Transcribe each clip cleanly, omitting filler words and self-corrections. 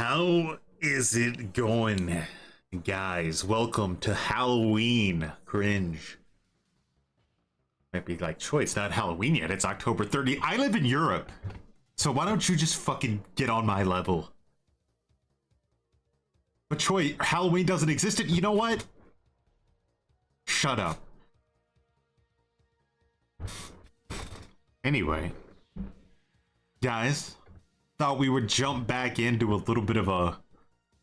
How is it going, guys? Welcome to Halloween Cringe. Might be like, Choi, it's not Halloween yet. It's October 30th. I live in Europe, so why don't you just fucking get on my level? But Choi, Halloween doesn't exist. You know what? Shut up. Anyway, guys, thought we would jump back into a little bit of a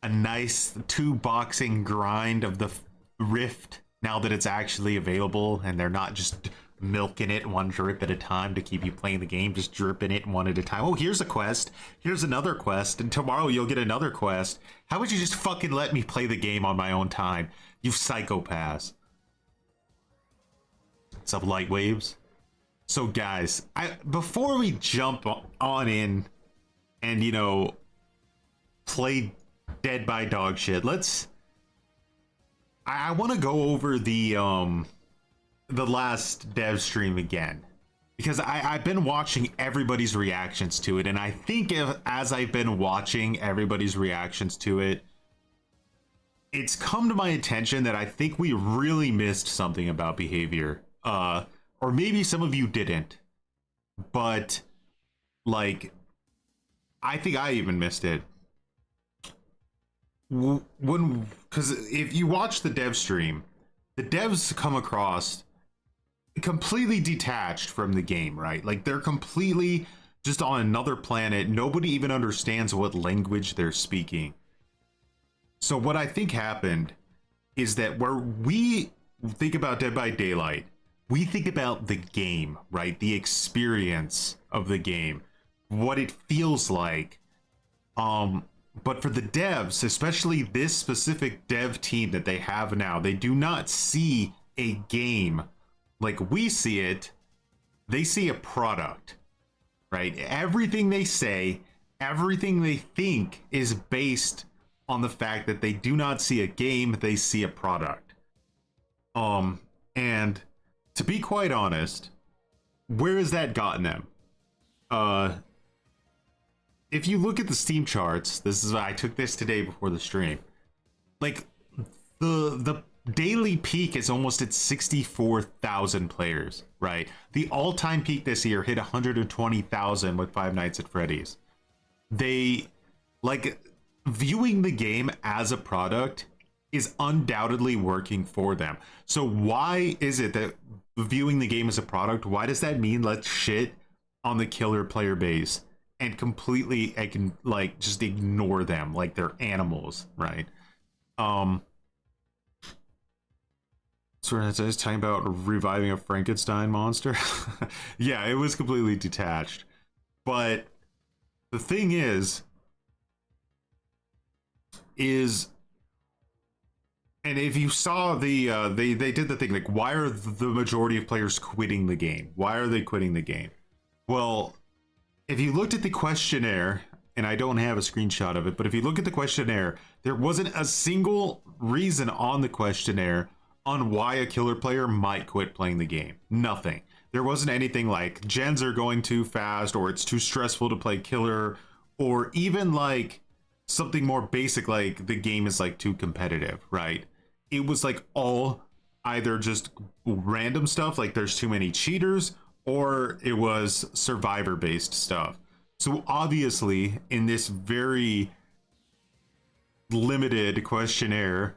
nice two-boxing grind of the Rift now that it's actually available and they're not just milking it one drip at a time to keep you playing the game, just dripping it one at a time. Oh, here's a quest, here's another quest, and tomorrow you'll get another quest. How would you just fucking let me play the game on my own time, you psychopaths? What's up, light waves? So guys, before we jump on in and, you know, play Dead by Dog shit, I want to go over the last dev stream again, because I've been watching everybody's reactions to it, and I think as I've been watching everybody's reactions to it, it's come to my attention that I think we really missed something about behavior. Or maybe some of you didn't, but like, I think I even missed it. Because if you watch the dev stream, the devs come across completely detached from the game, right? Like, they're completely just on another planet. Nobody even understands what language they're speaking. So what I think happened is that where we think about Dead by Daylight, we think about the game, right? The experience of the game, what it feels like. But for the devs, especially this specific dev team that they have now, they do not see a game like we see it. They see a product, right? Everything they say, everything they think is based on the fact that they do not see a game, they see a product. And to be quite honest, where has that gotten them? If you look at the Steam charts, I took this today before the stream. Like, the daily peak is almost at 64,000 players, right? The all-time peak this year hit 120,000 with Five Nights at Freddy's. They, like, viewing the game as a product is undoubtedly working for them. So why is it that viewing the game as a product, why does that mean let's shit on the killer player base and completely like just ignore them like they're animals, right? So it's talking about reviving a Frankenstein monster. Yeah, it was completely detached. But the thing is and if you saw the they did the thing, like, why are the majority of players quitting the game? Why are they quitting the game? Well, if you looked at the questionnaire, and I don't have a screenshot of it, but if you look at the questionnaire, there wasn't a single reason on the questionnaire on why a killer player might quit playing the game. Nothing. There wasn't anything like gens are going too fast, or it's too stressful to play killer, or even like something more basic like the game is like too competitive, right? It was like all either just random stuff like there's too many cheaters, or it was survivor based stuff. So obviously in this very limited questionnaire,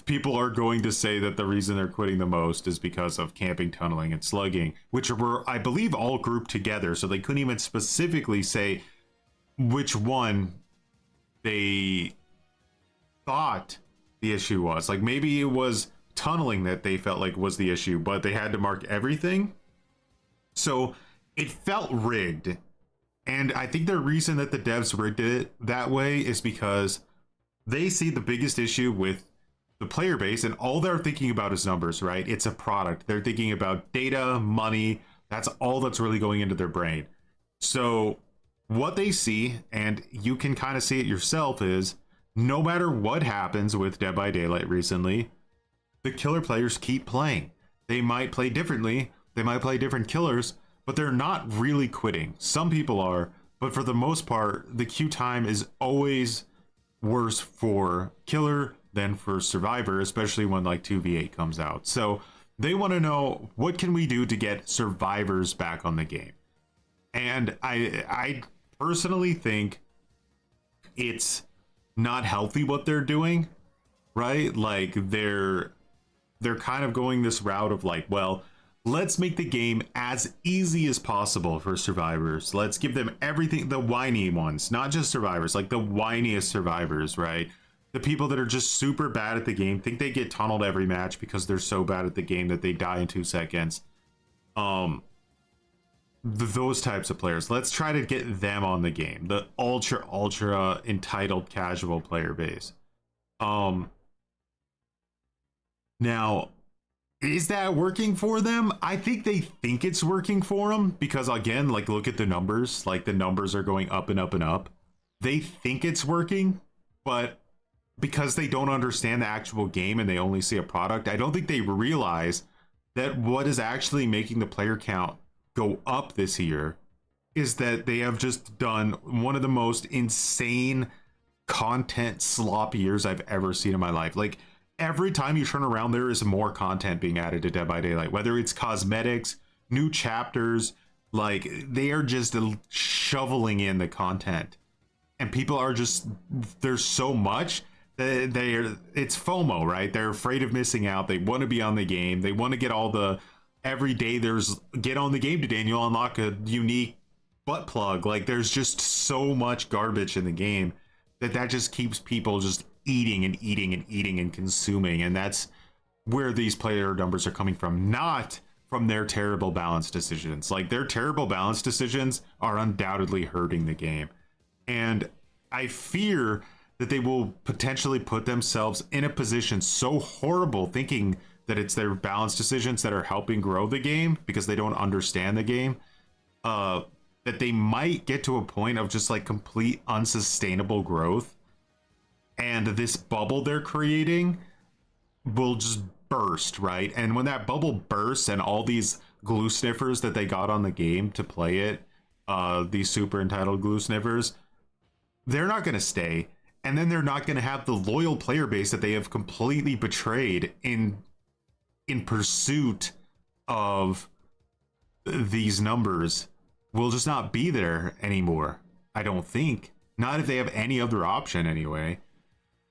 people are going to say that the reason they're quitting the most is because of camping, tunneling, and slugging, which were, I believe, all grouped together. So they couldn't even specifically say which one they thought the issue was. Like, maybe it was tunneling that they felt like was the issue, but they had to mark everything. So it felt rigged. And I think the reason that the devs rigged it that way is because they see the biggest issue with the player base, and all they're thinking about is numbers, right? It's a product. They're thinking about data, money. That's all that's really going into their brain. So what they see, and you can kind of see it yourself, is no matter what happens with Dead by Daylight recently, the killer players keep playing. They might play differently, they might play different killers, but they're not really quitting. Some people are, but for the most part, the queue time is always worse for killer than for survivor, especially when like 2v8 comes out. So they want to know, what can we do to get survivors back on the game? And I personally think it's not healthy what they're doing, right? Like they're kind of going this route of like, well, let's make the game as easy as possible for survivors. Let's give them everything, the whiny ones, not just survivors, like the whiniest survivors, right? The people that are just super bad at the game, think they get tunneled every match because they're so bad at the game that they die in 2 seconds. Those types of players, let's try to get them on the game. The ultra entitled casual player base. Now, is that working for them? I think they think it's working for them because, again, like, look at the numbers. Like, the numbers are going up and up and up. They think it's working, but because they don't understand the actual game and they only see a product, I don't think they realize that what is actually making the player count go up this year is that they have just done one of the most insane content slop years I've ever seen in my life. Like, every time you turn around, there is more content being added to Dead by Daylight, whether it's cosmetics, new chapters. Like, they are just shoveling in the content, and people are just, there's so much that it's FOMO, right? They're afraid of missing out. They want to be on the game. They want to get all the, every day there's get on the game today and you'll unlock a unique butt plug. Like, there's just so much garbage in the game that just keeps people just eating and eating and eating and consuming. And that's where these player numbers are coming from, not from their terrible balance decisions. Like, their terrible balance decisions are undoubtedly hurting the game. And I fear that they will potentially put themselves in a position so horrible, thinking that it's their balance decisions that are helping grow the game because they don't understand the game, that they might get to a point of just like complete unsustainable growth, and this bubble they're creating will just burst, right? And when that bubble bursts and all these glue sniffers that they got on the game to play it, these super entitled glue sniffers, they're not going to stay. And then they're not going to have the loyal player base that they have completely betrayed in pursuit of these numbers will just not be there anymore. I don't think. Not if they have any other option anyway.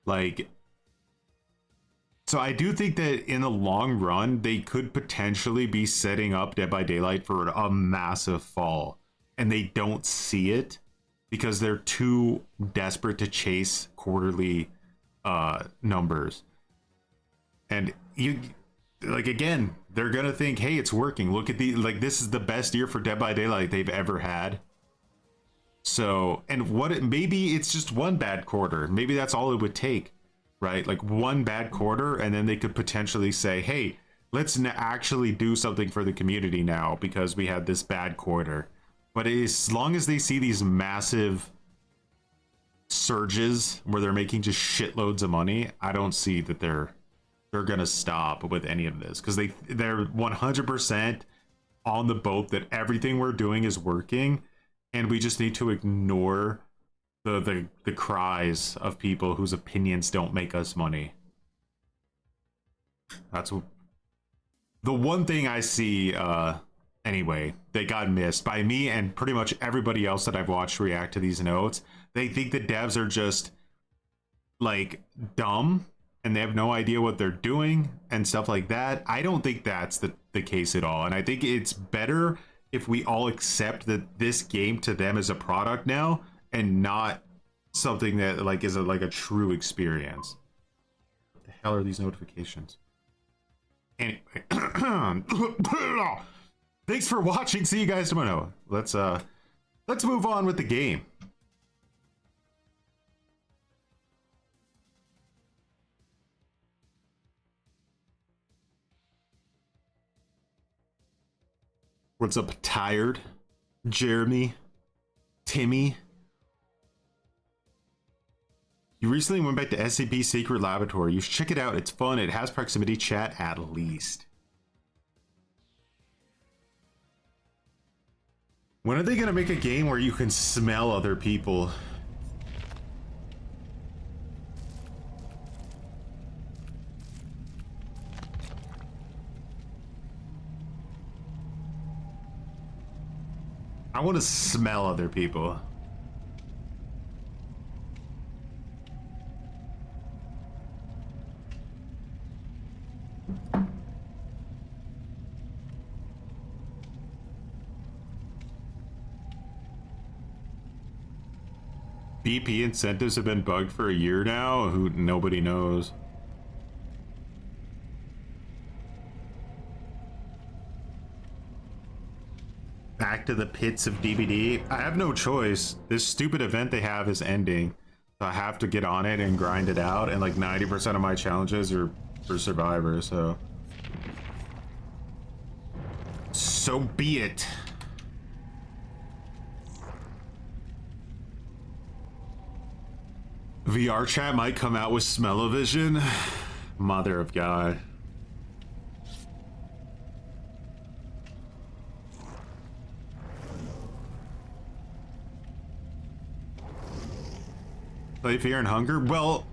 Like, so I do think that in the long run, they could potentially be setting up Dead by Daylight for a massive fall. And they don't see it because they're too desperate to chase quarterly numbers. And you, like, again, they're gonna think, hey, it's working. Look at the, like, this is the best year for Dead by Daylight they've ever had. So, and maybe it's just one bad quarter. Maybe that's all it would take, right? Like, one bad quarter, and then they could potentially say, hey, let's actually do something for the community now because we had this bad quarter. But as long as they see these massive surges where they're making just shitloads of money, I don't see that they're gonna stop with any of this, because they're 100% on the boat that everything we're doing is working, and we just need to ignore the cries of people whose opinions don't make us money. That's the one thing I see. Anyway, they got missed by me and pretty much everybody else that I've watched react to these notes. They think the devs are just like dumb and they have no idea what they're doing and stuff like that. I don't think that's the case at all. And I think it's better if we all accept that this game to them is a product now and not something that like is like a true experience. What the hell are these notifications? Anyway. Thanks for watching. See you guys tomorrow. Let's move on with the game. What's up, Tired? Jeremy? Timmy? You recently went back to SCP Secret Laboratory. You should check it out. It's fun. It has proximity chat at least. When are they gonna make a game where you can smell other people? I want to smell other people. BP incentives have been bugged for a year now. Nobody knows. Back to the pits of DBD. I have no choice. This stupid event they have is ending. So I have to get on it and grind it out. And like 90% of my challenges are for survivors. So be it. VR chat might come out with smell-o-vision. Mother of God. Play Fear and Hunger? Well,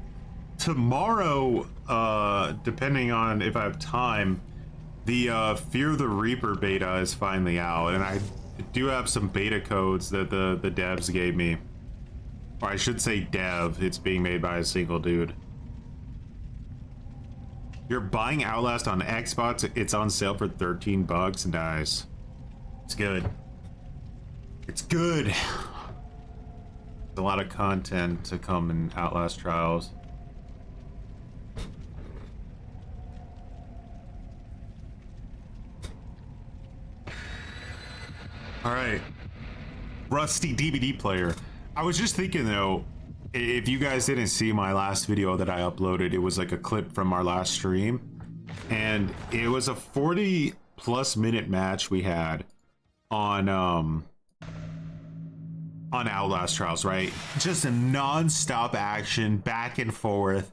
tomorrow, depending on if I have time, the Fear the Reaper beta is finally out, and I do have some beta codes that the devs gave me. Or I should say dev, it's being made by a single dude. You're buying Outlast on Xbox, it's on sale for 13 bucks, nice. It's good. It's good. A lot of content to come in Outlast Trials. All right, rusty DVD player. I was just thinking though, if you guys didn't see my last video that I uploaded, it was like a clip from our last stream, and it was a 40+ minute match we had on Outlast Trials, right? Just a non-stop action, back and forth,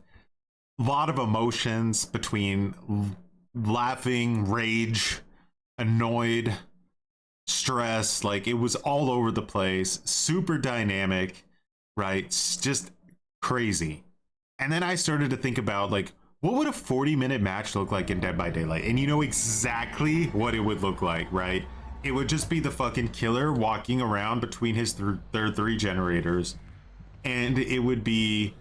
a lot of emotions between laughing, rage, annoyed, stress. Like, it was all over the place, super dynamic, right? Just crazy. And then I started to think about, like, what would a 40-minute match look like in Dead by Daylight? And you know exactly what it would look like, right? It would just be the fucking killer walking around between his their 3 generators, and it would be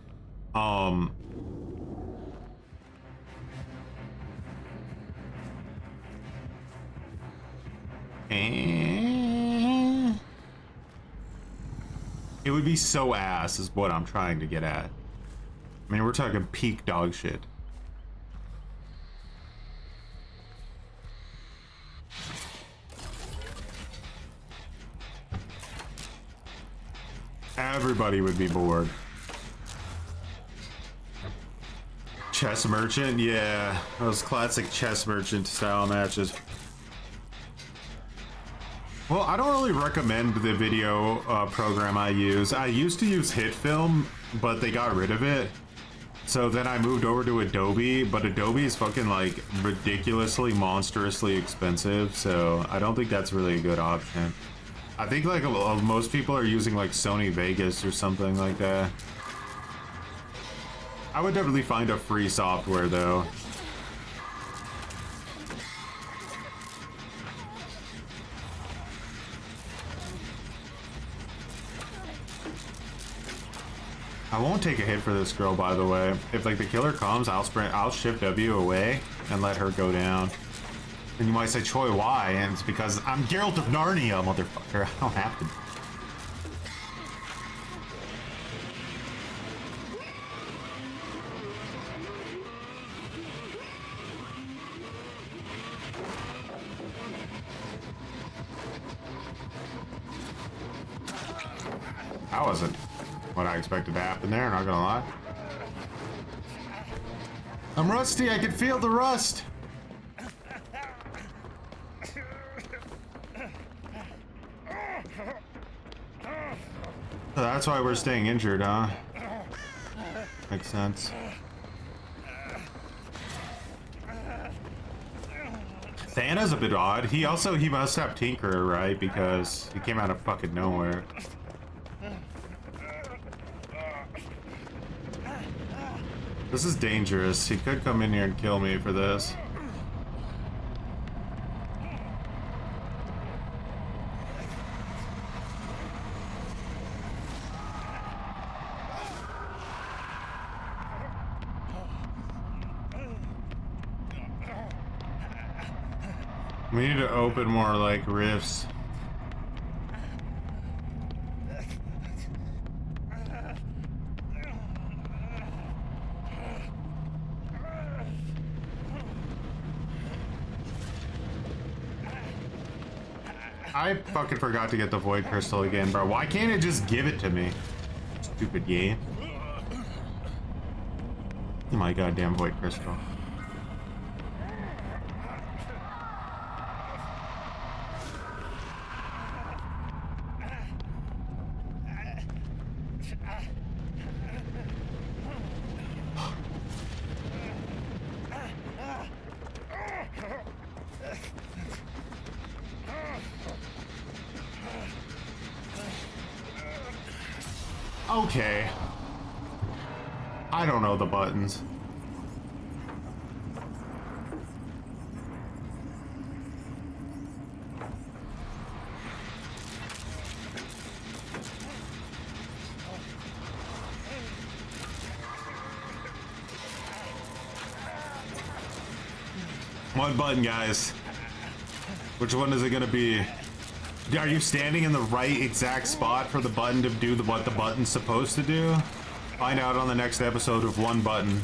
it would be so ass is what I'm trying to get at. I mean, we're talking peak dog shit. Everybody would be bored. Chess Merchant? Yeah, those classic Chess Merchant style matches. Well, I don't really recommend the video program I use. I used to use HitFilm, but they got rid of it. So then I moved over to Adobe, but Adobe is fucking like ridiculously, monstrously expensive. So I don't think that's really a good option. I think like most people are using like Sony Vegas or something like that. I would definitely find a free software though. I won't take a hit for this girl, by the way. If like the killer comes, I'll shift W away and let her go down. And you might say, Choi, why? And it's because I'm Geralt of Narnia, motherfucker. I don't have to. That wasn't what I expected to happen there, not gonna lie. I'm rusty, I can feel the rust. So that's why we're staying injured, huh? Makes sense. Thana's a bit odd. He must have Tinkerer, right? Because he came out of fucking nowhere. This is dangerous. He could come in here and kill me for this. We need to open more, like, rifts. I fucking forgot to get the Void Crystal again, bro. Why can't it just give it to me? Stupid game. Oh my goddamn Void Crystal. Okay. I don't know the buttons. One button, guys. Which one is it gonna be? Are you standing in the right exact spot for the button to do what the button's supposed to do? Find out on the next episode of One Button.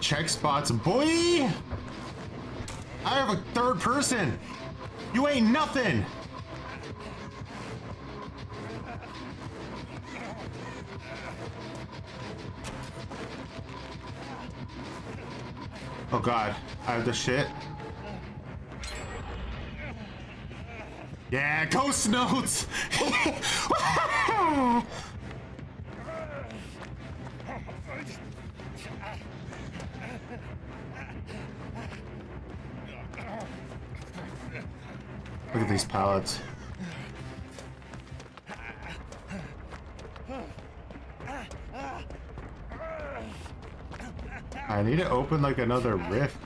Check spots, boy! I have a third person! You ain't nothing! Oh god, I have the shit. Yeah, ghost notes! Look at these pallets. I need to open like another rift.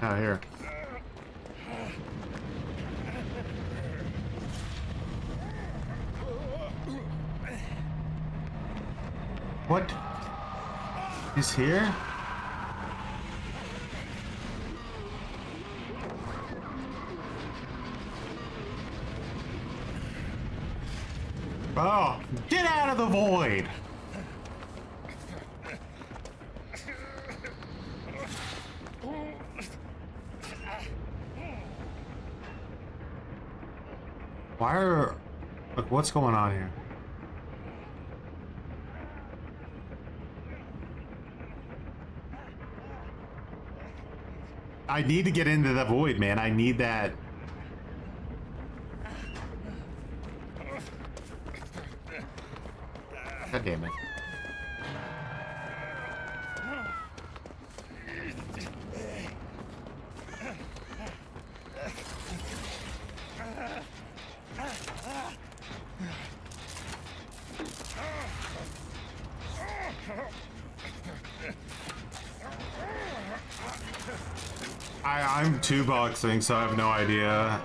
Out here. What? He's here? Oh, get out of the void! Why are... Look, what's going on here? I need to get into the void, man. I need that. God damn it. I'm two boxing, so I have no idea.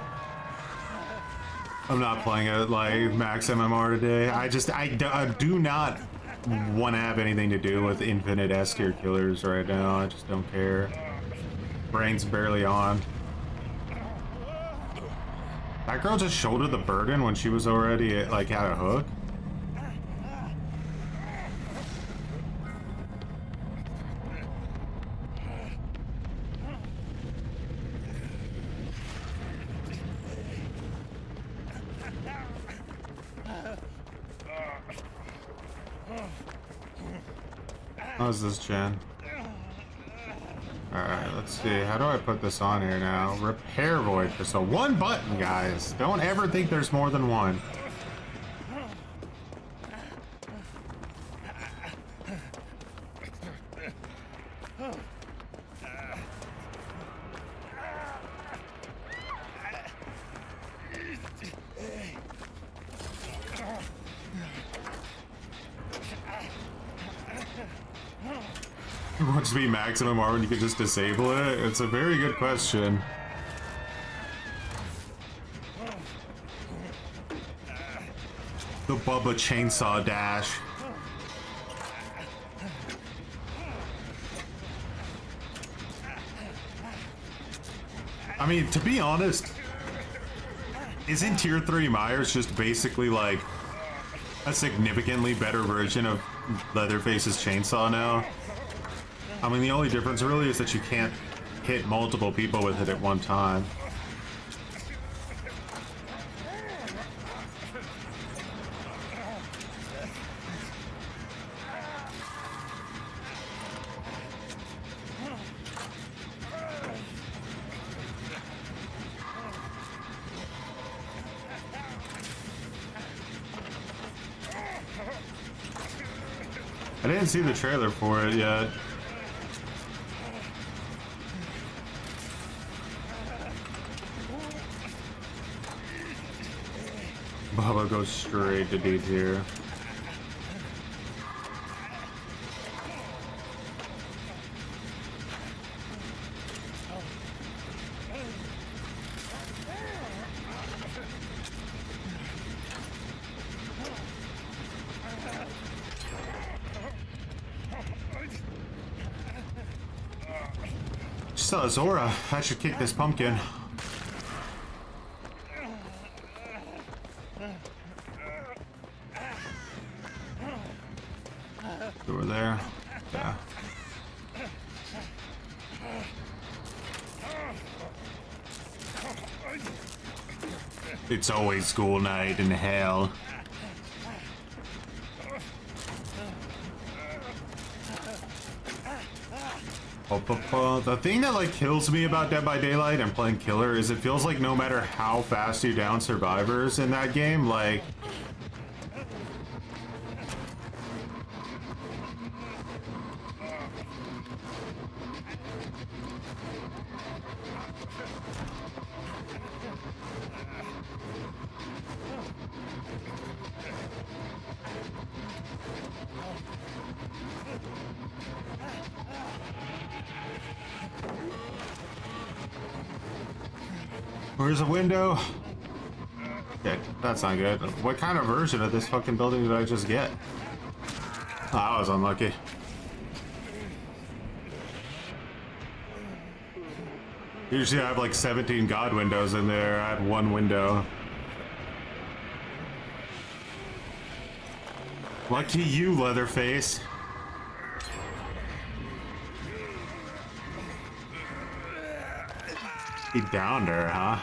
I'm not playing it like max MMR today. I do not want to have anything to do with infinite S tier killers right now. I just don't care. Brain's barely on. That girl just shouldered the burden when she was already, like, at a hook? How's this, Jen? Alright, let's see. How do I put this on here now? Repair void crystal. One button, guys. Don't ever think there's more than one. What's to be maximum R when you could just disable it? It's a very good question. The Bubba chainsaw dash. I mean, to be honest, isn't Tier 3 Myers just basically like a significantly better version of Leatherface's chainsaw now? I mean, the only difference really is that you can't hit multiple people with it at one time. I didn't see the trailer for it yet. Bubba goes straight to D tier. Just saw Zora. I should kick this pumpkin. Over there. Yeah. It's always school night in hell. The thing that like kills me about Dead by Daylight and playing Killer is it feels like no matter how fast you down survivors in that game, like where's a window? Okay, that's not good. What kind of version of this fucking building did I just get? Oh, I was unlucky. Usually I have like 17 god windows in there. I had one window. Lucky you, Leatherface. He downed her, huh?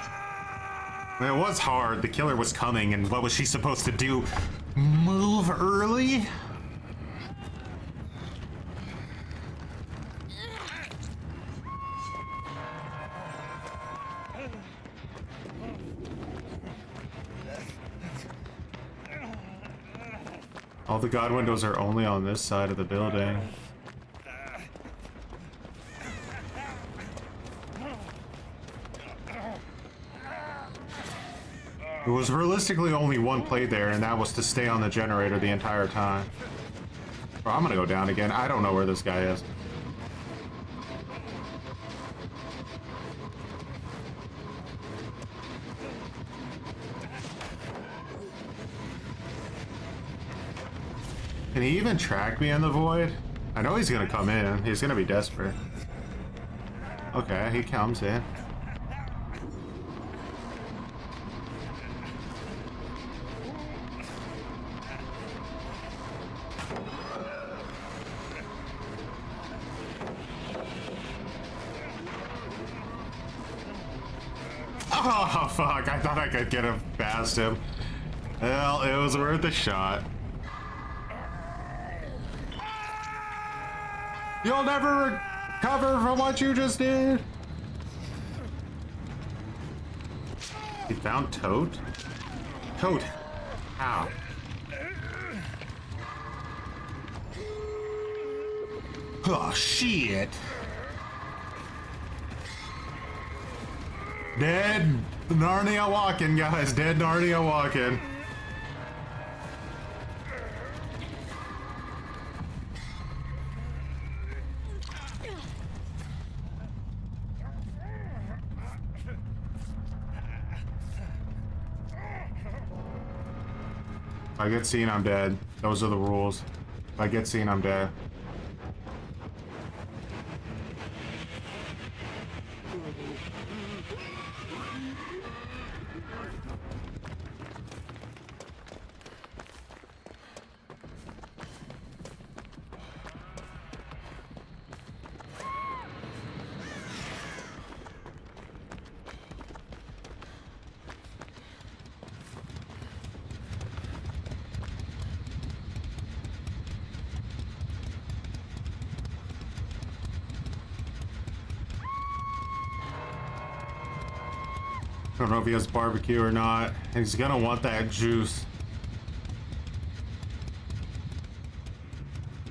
It was hard. The killer was coming, and what was she supposed to do? Move early? All the god windows are only on this side of the building. There was realistically only one play there, and that was to stay on the generator the entire time. Bro, I'm gonna go down again. I don't know where this guy is. Can he even track me in the void? I know he's gonna come in. He's gonna be desperate. Okay, he comes in. Oh, fuck. I thought I could get him past him. Well, it was worth a shot. You'll never recover from what you just did. He found Toad? Toad. How? Oh, shit. Dead Narnia walking, guys. Dead Narnia walking. If I get seen, I'm dead. Those are the rules. If I get seen, I'm dead. I don't know if he has barbecue or not. He's gonna want that juice.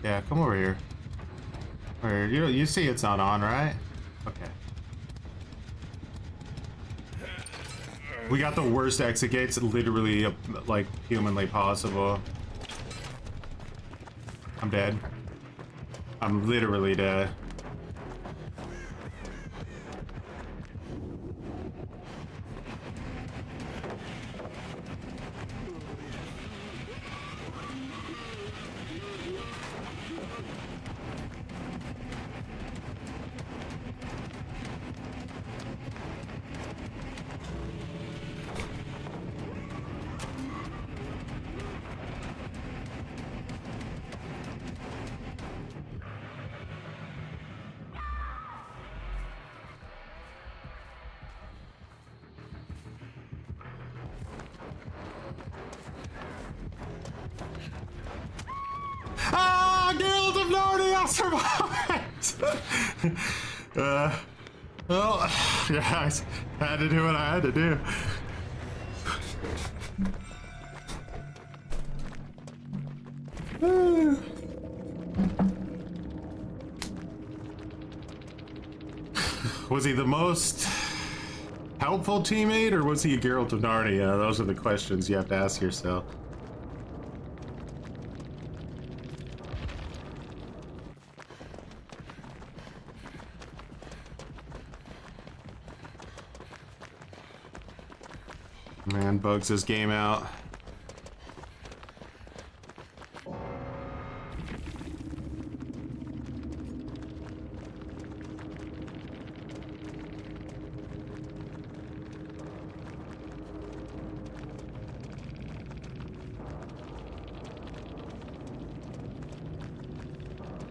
Yeah, come over here. Over here. You see it's not on, right? Okay. We got the worst exit gates literally, like, humanly possible. I'm dead. I'm literally dead. Ah, Geralt of Narnia survived! Well, yeah, I had to do what I had to do. Was he the most helpful teammate, or was he a Geralt of Narnia? Those are the questions you have to ask yourself. Man, bugs his game out.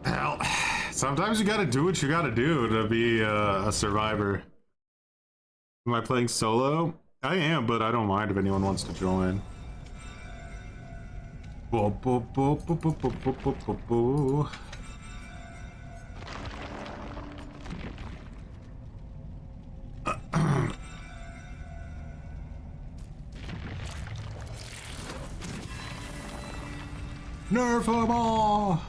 Well, sometimes you gotta do what you gotta do to be a survivor. Am I playing solo? I am, but I don't mind if anyone wants to join. Bo, bo, bo, bo, bo, bo, bo, bo, bo, bo. Nerf them all!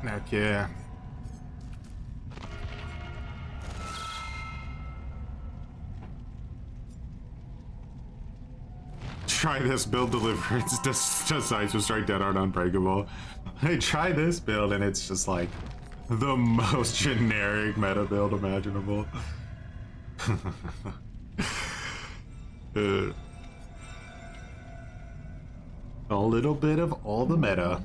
Heck yeah. Try this build deliverance. Just sides with strike dead aren't unbreakable. Hey, try this build and it's just like the most generic meta build imaginable. A little bit of all the meta.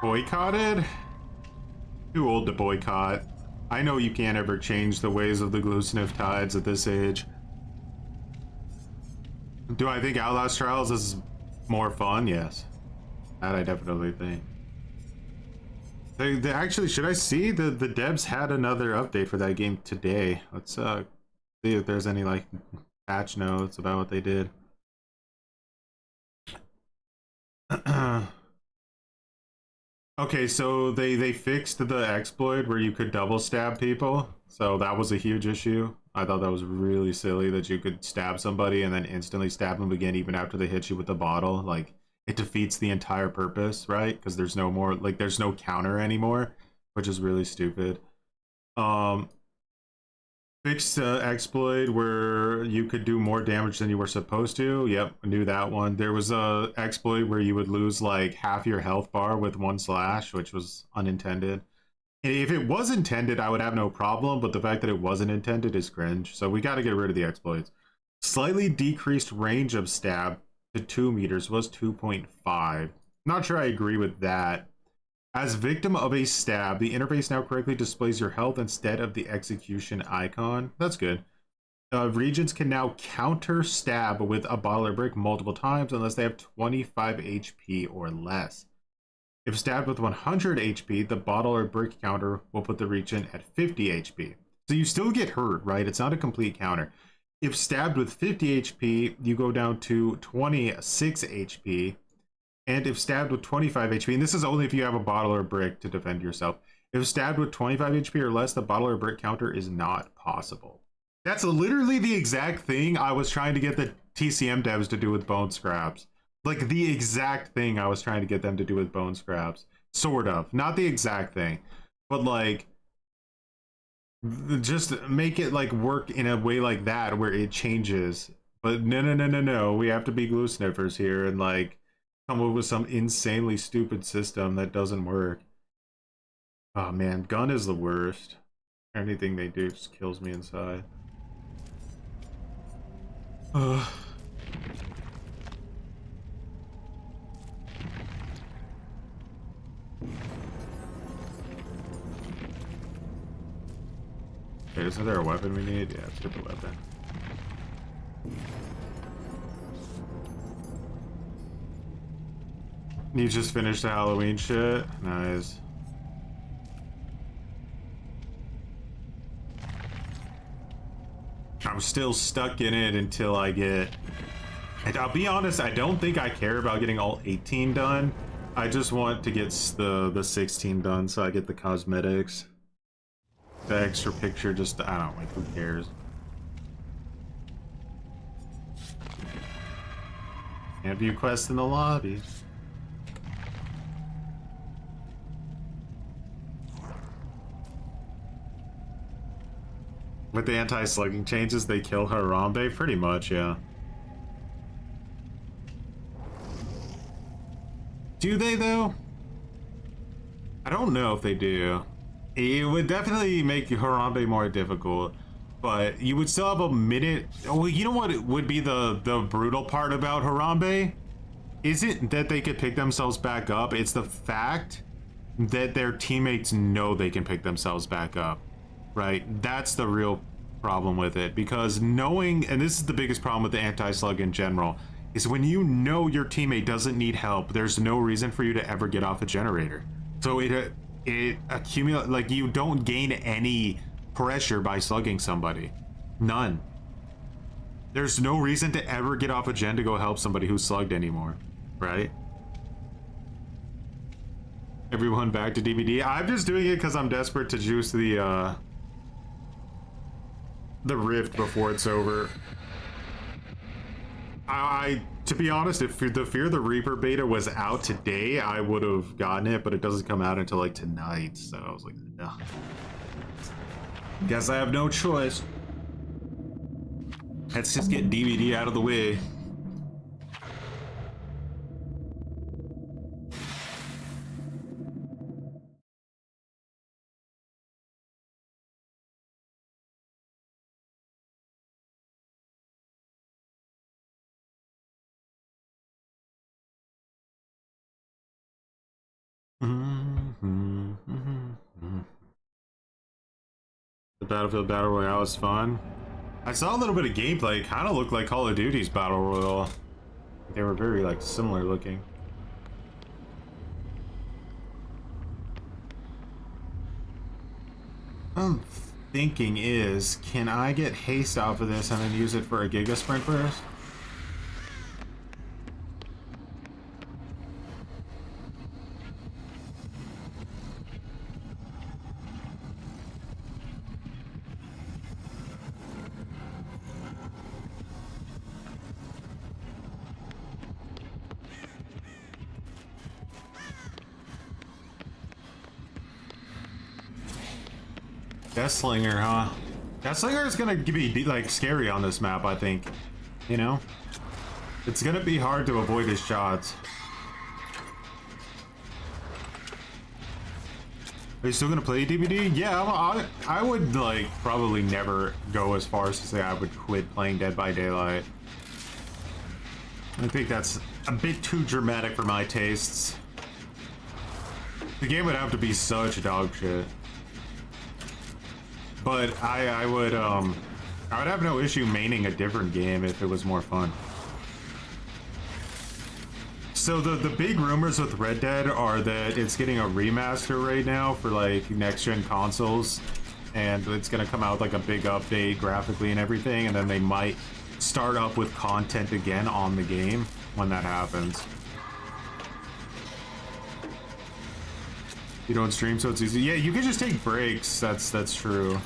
boycotted? Too old to boycott. I know you can't ever change the ways of the glue sniff tides at this age. Do I think Outlast Trials is more fun? Yes. That I definitely think. They actually, should I see? The devs had another update for that game today. Let's see if there's any like patch notes about what they did. Okay, so they fixed the exploit where you could double stab people. So that was a huge issue. I thought that was really silly that you could stab somebody and then instantly stab them again even after they hit you with the bottle. Like, it defeats the entire purpose, right? Because there's no more, like, there's no counter anymore, which is really stupid. Fixed exploit where you could do more damage than you were supposed to. Yep, I knew that one. There was a exploit where you would lose like half your health bar with one slash, which was unintended. If it was intended, I would have no problem, but the fact that it wasn't intended is cringe. So we got to get rid of the exploits. Slightly decreased range of stab to 2 meters was 2.5. Not sure I agree with that. As victim of a stab, the interface now correctly displays your health instead of the execution icon. That's good. Regions can now counter stab with a bottle or brick multiple times unless they have 25 HP or less. If stabbed with 100 HP, the bottle or brick counter will put the region at 50 HP. So you still get hurt, right? It's not a complete counter. If stabbed with 50 HP, you go down to 26 HP. And if stabbed with 25 HP, and this is only if you have a bottle or brick to defend yourself. If stabbed with 25 HP or less, the bottle or brick counter is not possible. That's literally the exact thing I was trying to get the TCM devs to do with bone scraps. Like, the exact thing I was trying to get them to do with bone scraps. Sort of. Not the exact thing. But, like, just make it, like, work in a way like that where it changes. But no. We have to be glue sniffers here and, like, come up with some insanely stupid system that doesn't work. Oh man, gun is the worst. Anything they do just kills me inside. Ugh. Okay, isn't there a weapon we need? Yeah, let's get the weapon. You just finished the Halloween shit? Nice. I'm still stuck in it until I get... And I'll be honest, I don't think I care about getting all 18 done. I just want to get the 16 done so I get the cosmetics. The extra picture, just, I don't know, like, who cares? Can't view quests in the lobby. With the anti-slugging changes, they kill Harambe? Pretty much, yeah. Do they, though? I don't know if they do. It would definitely make Harambe more difficult, but you would still have a minute. Well, you know what would be the brutal part about Harambe? Isn't that they could pick themselves back up, it's the fact that their teammates know they can pick themselves back up. Right, that's the real problem with it, because knowing, and this is the biggest problem with the anti-slug in general, is when you know your teammate doesn't need help, there's no reason for you to ever get off a generator. So it accumulates, like, you don't gain any pressure by slugging somebody. None. There's no reason to ever get off a gen to go help somebody who's slugged anymore, right? Everyone back to DVD. I'm just doing it because I'm desperate to juice the rift before it's over. To be honest, if the Fear the Reaper beta was out today, I would have gotten it, but it doesn't come out until like tonight, so I was like, no. Guess I have no choice. Let's just get DVD out of the way. Battlefield Battle Royale is fun. I saw a little bit of gameplay. It kind of looked like Call of Duty's Battle Royale. They were very, like, similar looking. I'm thinking is, can I get haste off of this and then use it for a Giga Sprint first? Deathslinger, huh? Deathslinger is gonna be like scary on this map, I think. You know? It's gonna be hard to avoid his shots. Are you still gonna play DBD? Yeah, I would like probably never go as far as to say I would quit playing Dead by Daylight. I think that's a bit too dramatic for my tastes. The game would have to be such dog shit. But I would have no issue maining a different game if it was more fun. So the big rumors with Red Dead are that it's getting a remaster right now for like next gen consoles, and it's gonna come out with like a big update graphically and everything, and then they might start up with content again on the game when that happens. You don't stream, so it's easy. Yeah, you can just take breaks. That's true.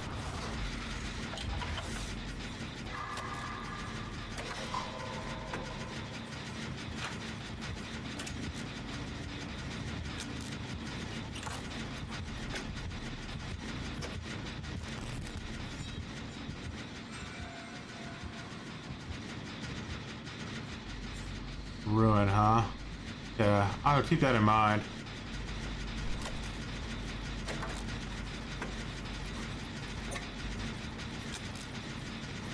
Ruin, huh? Yeah, I'll keep that in mind.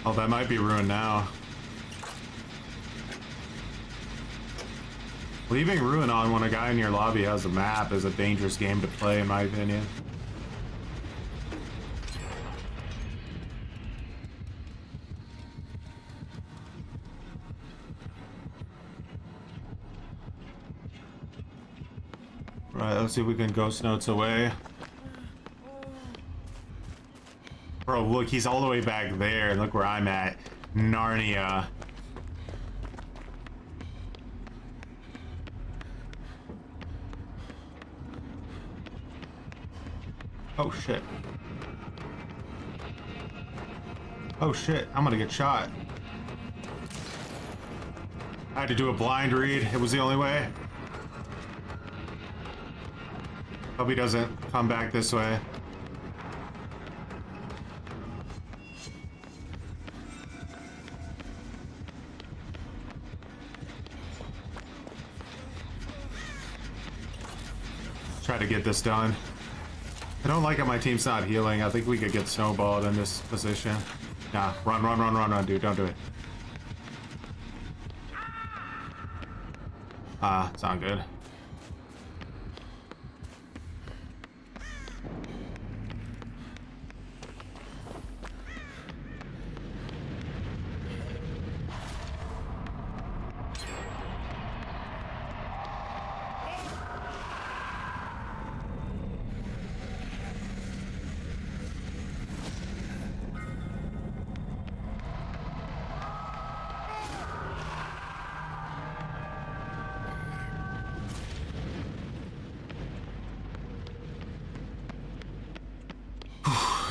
Oh, that might be ruined now. Leaving Ruin on when a guy in your lobby has a map is a dangerous game to play, in my opinion. Right, let's see if we can ghost notes away. Bro, look, he's all the way back there. Look where I'm at. Narnia. Oh shit. Oh shit, I'm gonna get shot. I had to do a blind read. It was the only way. Hope he doesn't come back this way. Try to get this done. I don't like how my team's not healing. I think we could get snowballed in this position. Nah, run, dude. Don't do it. It's not good.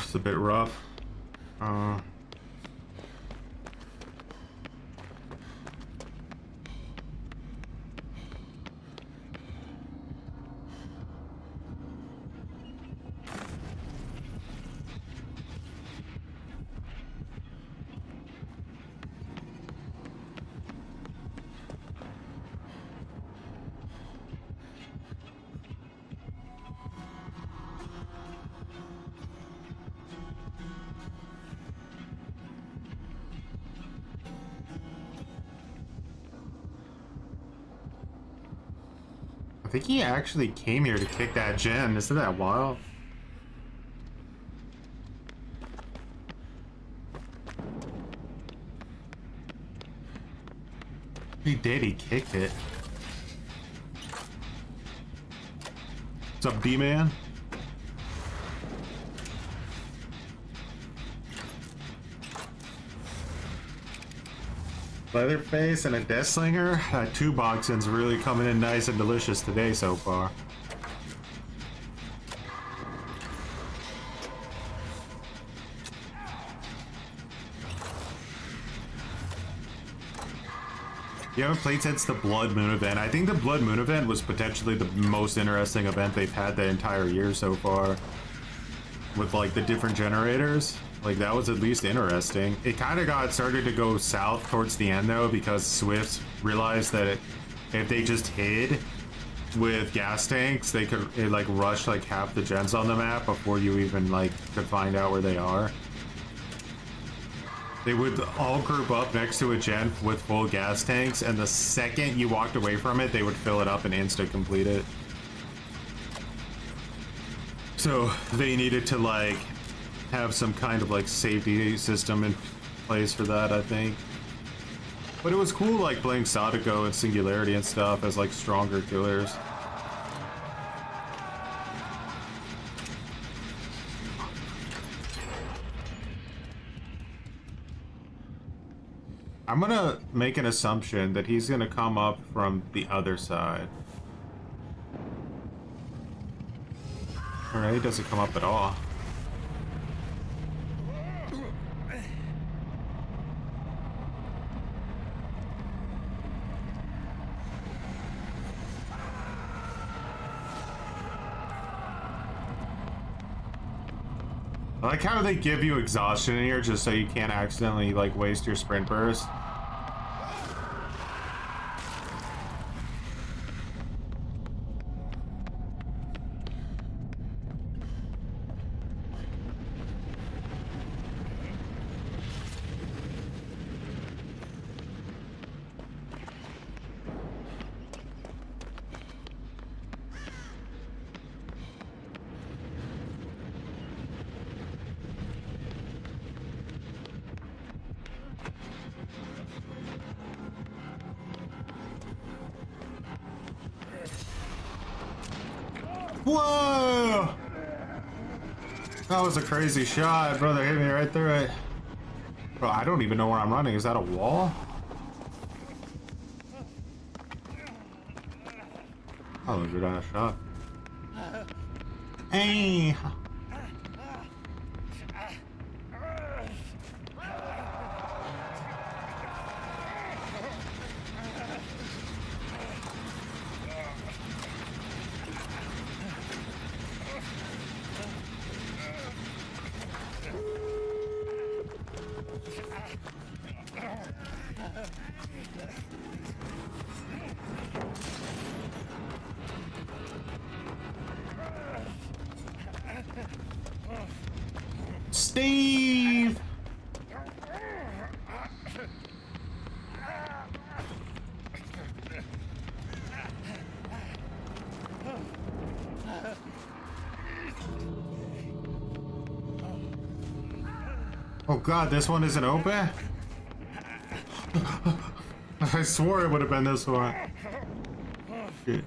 It's a bit rough. I think he actually came here to kick that gen. Isn't that wild? He did, he kicked it. What's up, D-Man? Leatherface and a Deathslinger. Two boxing's really coming in nice and delicious today so far. You haven't played since the Blood Moon event. I think the Blood Moon event was potentially the most interesting event they've had the entire year so far. With like the different generators. Like that was at least interesting. It kind of got started to go south towards the end though, because Swifts realized that if they just hid with gas tanks, they could like rush like half the gens on the map before you even like could find out where they are. They would all group up next to a gen with full gas tanks, and the second you walked away from it, they would fill it up and insta complete it. So they needed to like have some kind of like safety system in place for that, I think. But it was cool like playing Sadako and Singularity and stuff as like stronger killers. I'm gonna make an assumption that he's gonna come up from the other side. Alright, he doesn't come up at all. I like how they give you exhaustion in here just so you can't accidentally like waste your sprint burst. Whoa! That was a crazy shot. Brother hit me right through it. Bro, I don't even know where I'm running. Is that a wall? Oh, good on a shot. Hey! Steve! Oh god, this one isn't open? I swore it would have been this one. Shit.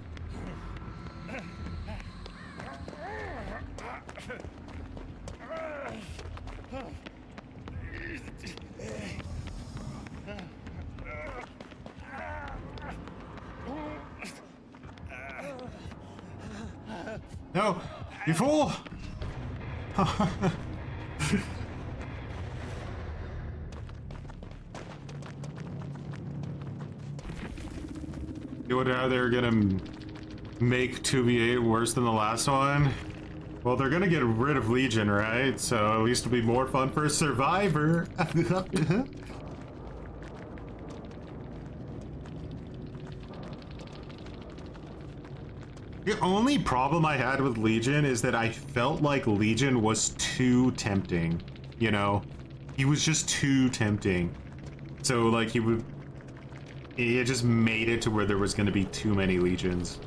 No, you fool! You wonder how they're gonna make 2v8 worse than the last one? Well, they're gonna get rid of Legion, right? So at least it'll be more fun for a survivor. The only problem I had with Legion is that I felt like Legion was too tempting, you know? He was just too tempting. So, like, he just made it to where there was going to be too many Legions.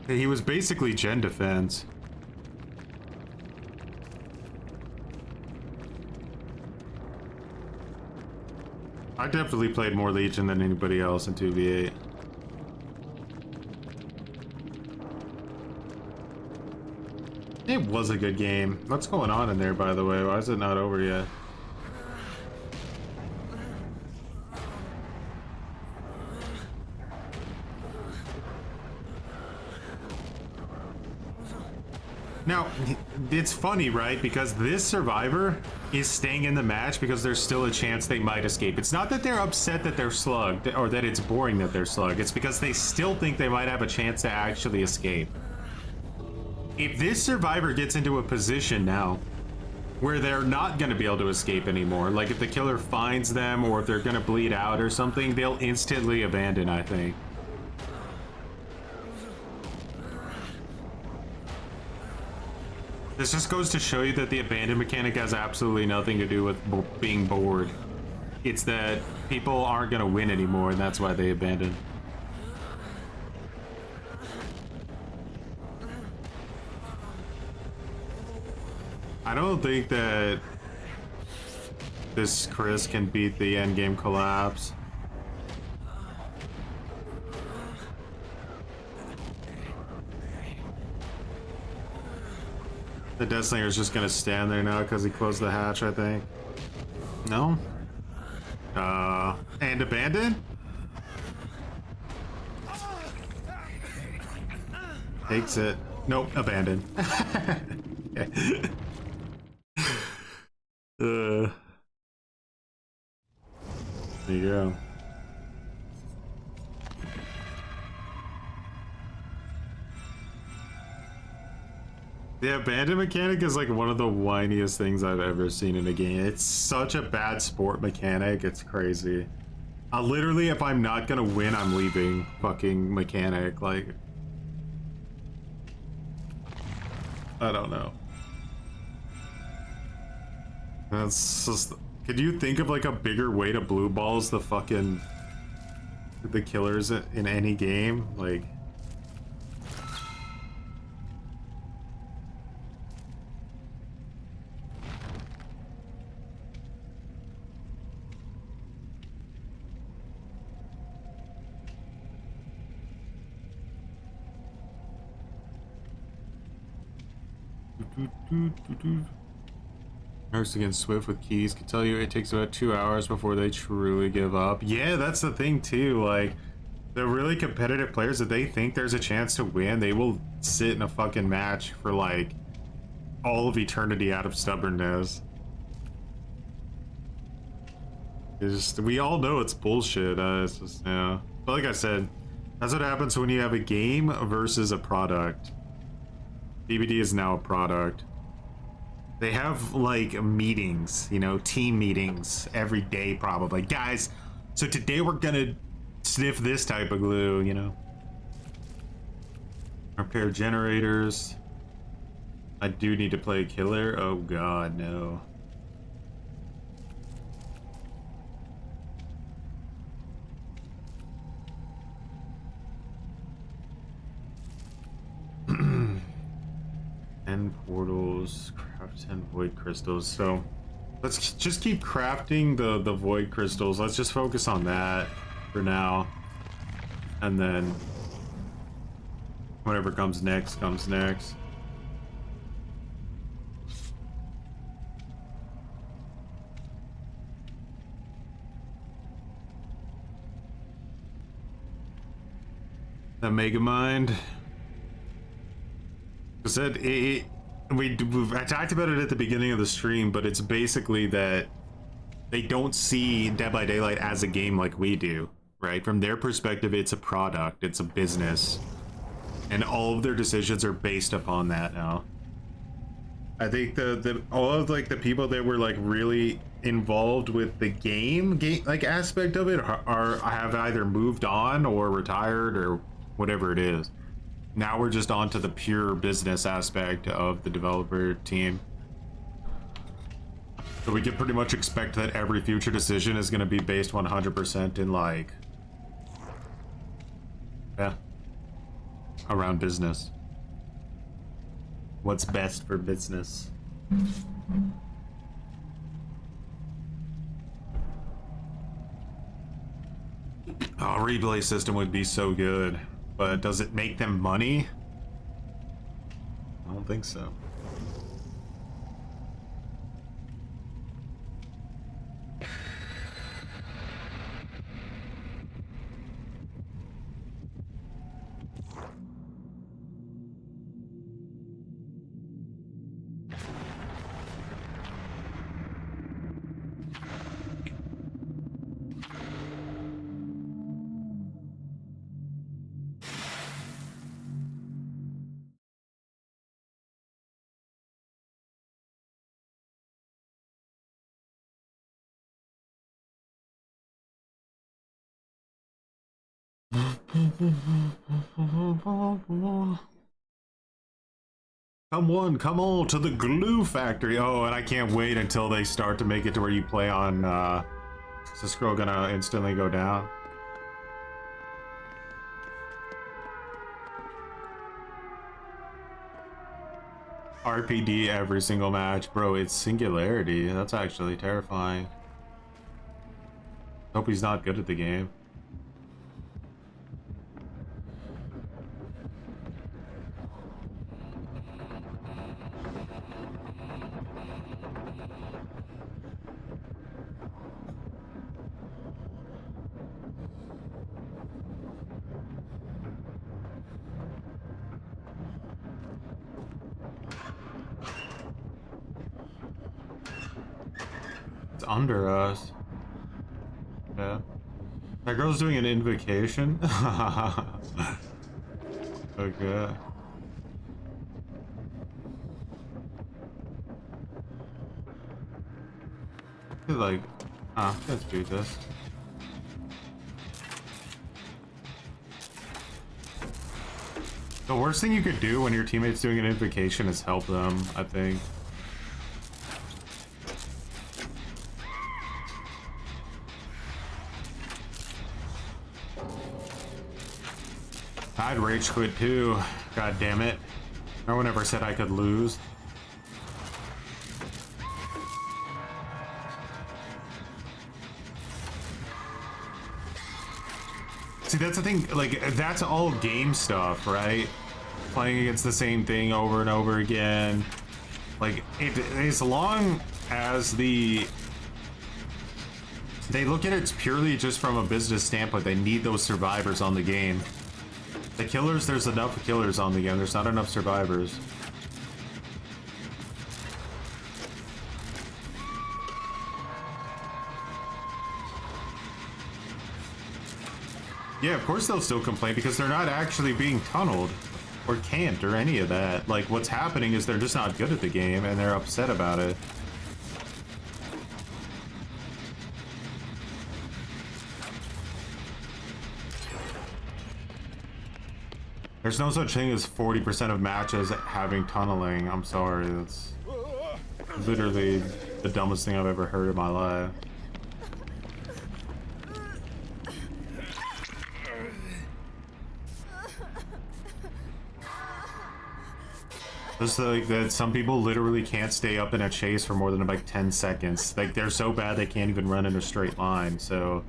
He was basically gen defense. I definitely played more Legion than anybody else in 2v8. It was a good game. What's going on in there, by the way? Why is it not over yet? Now, it's funny, right? Because this survivor is staying in the match because there's still a chance they might escape. It's not that they're upset that they're slugged or that it's boring that they're slugged. It's because they still think they might have a chance to actually escape. If this survivor gets into a position now where they're not going to be able to escape anymore, like if the killer finds them or if they're going to bleed out or something, they'll instantly abandon, I think. This just goes to show you that the abandon mechanic has absolutely nothing to do with being bored. It's that people aren't going to win anymore, and that's why they abandon. I don't think that this Chris can beat the endgame collapse. The Death Slinger is just gonna stand there now because he closed the hatch, I think. No? And abandon? Takes it. Nope, abandon. There you go. The abandon mechanic is like one of the whiniest things I've ever seen in a game. It's such a bad sport mechanic, it's crazy. Literally, if I'm not gonna win, I'm leaving fucking mechanic, like... I don't know. That's just... Could you think of like a bigger way to blue balls the fucking... the killers in any game? Like... Nerfs against Swift with keys can tell you it takes about 2 hours before they truly give up. Yeah, that's the thing too. Like, the really competitive players, that they think there's a chance to win, they will sit in a fucking match for like all of eternity out of stubbornness. It's just, we all know it's bullshit. It's just, yeah. But like I said, that's what happens when you have a game versus a product. BBD is now a product. They have like meetings, you know, team meetings every day probably. Guys, so today we're gonna sniff this type of glue, you know. Repair generators. I do need to play killer. Oh god, no. Portals, craft 10 void crystals. So let's just keep crafting the void crystals. Let's just focus on that for now, and then whatever comes next comes next. The Megamind. I said I talked about it at the beginning of the stream, but it's basically that they don't see Dead by Daylight as a game like we do, right? From their perspective, it's a product, it's a business, and all of their decisions are based upon that now. I think all of like the people that were like really involved with the game like aspect of it have either moved on or retired or whatever it is. Now we're just on to the pure business aspect of the developer team. So we can pretty much expect that every future decision is going to be based 100% in like... yeah. Around business. What's best for business. Oh, replay system would be so good, but does it make them money? I don't think so. Come on to the glue factory. Oh, and I can't wait until they start to make it to where you play on, is the scroll gonna instantly go down? RPD every single match. Bro, it's singularity. That's actually terrifying. Hope he's not good at the game. It's under us. Yeah. That girl's doing an invocation? Okay. Like, let's do this. The worst thing you could do when your teammate's doing an invocation is help them, I think. I'd rage quit too. God damn it. No one ever said I could lose. See, that's the thing, like, that's all game stuff, right? Playing against the same thing over and over again. Like, as long as they look at it purely just from a business standpoint, they need those survivors on the game. The killers, there's enough killers on the game, there's not enough survivors. Yeah, of course they'll still complain because they're not actually being tunneled or camped or any of that. Like, what's happening is they're just not good at the game and they're upset about it. There's no such thing as 40% of matches having tunneling. I'm sorry, that's literally the dumbest thing I've ever heard in my life. Just like that, some people literally can't stay up in a chase for more than like 10 seconds. Like, they're so bad they can't even run in a straight line, so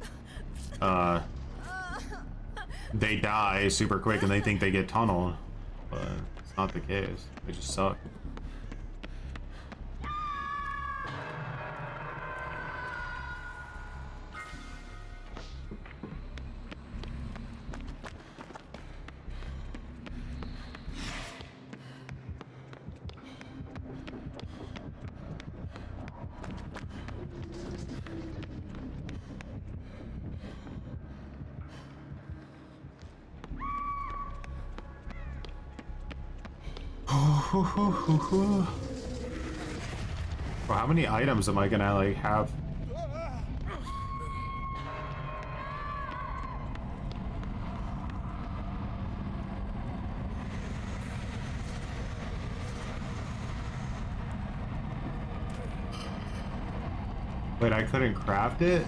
they die super quick and they think they get tunneled, but it's not the case. They just suck. Well, how many items am I gonna like have? Wait, I couldn't craft it?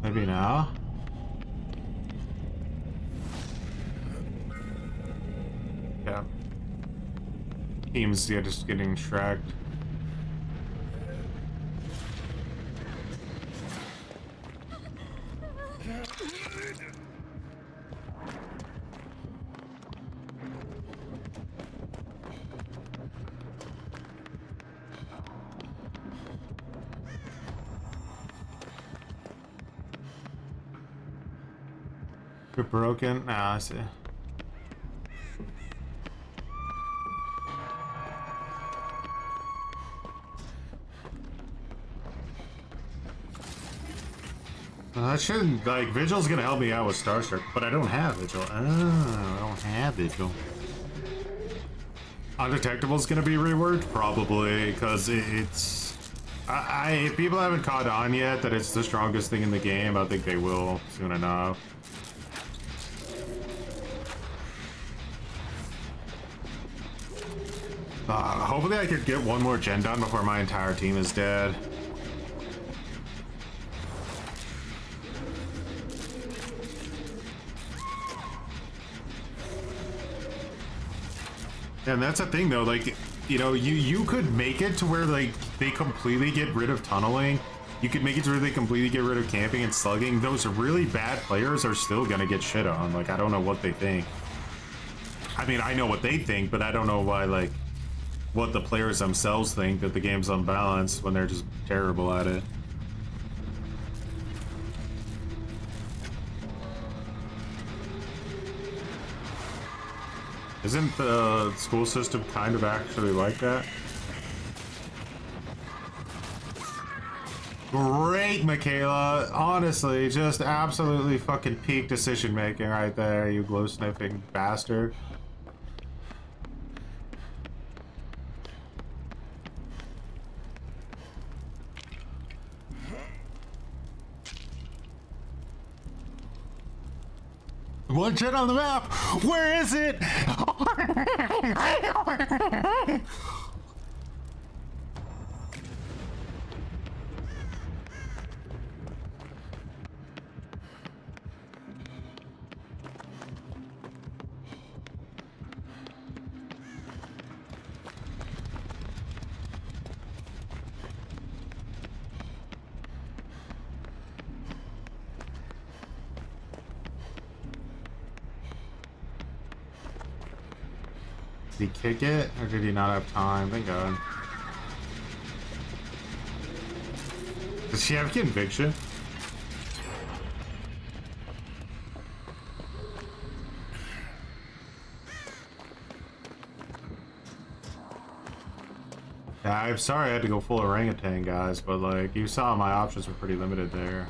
Maybe now? Team's just getting shreked. You're broken? Nah, I see. That shouldn't, like, Vigil's gonna help me out with Starstruck, but I don't have Vigil. Oh, I don't have Vigil. Undetectable's gonna be reworked? Probably, because it's... if people haven't caught on yet that it's the strongest thing in the game, I think they will soon enough. Hopefully I could get one more gen done before my entire team is dead. And that's the thing though, like, you know, you could make it to where like they completely get rid of tunneling. You could make it to where they completely get rid of camping and slugging. Those really bad players are still gonna get shit on. Like, I don't know what they think. I mean, I know what they think, but I don't know why, like, what the players themselves think, that the game's unbalanced when they're just terrible at it. Isn't the school system kind of actually like that? Great, Michaela. Honestly, just absolutely fucking peak decision making right there, you glow sniffing bastard. One jet on the map! Where is it? Did he kick it, or did he not have time? Thank God. Does she have conviction? Yeah, I'm sorry I had to go full orangutan, guys, but like, you saw my options were pretty limited there.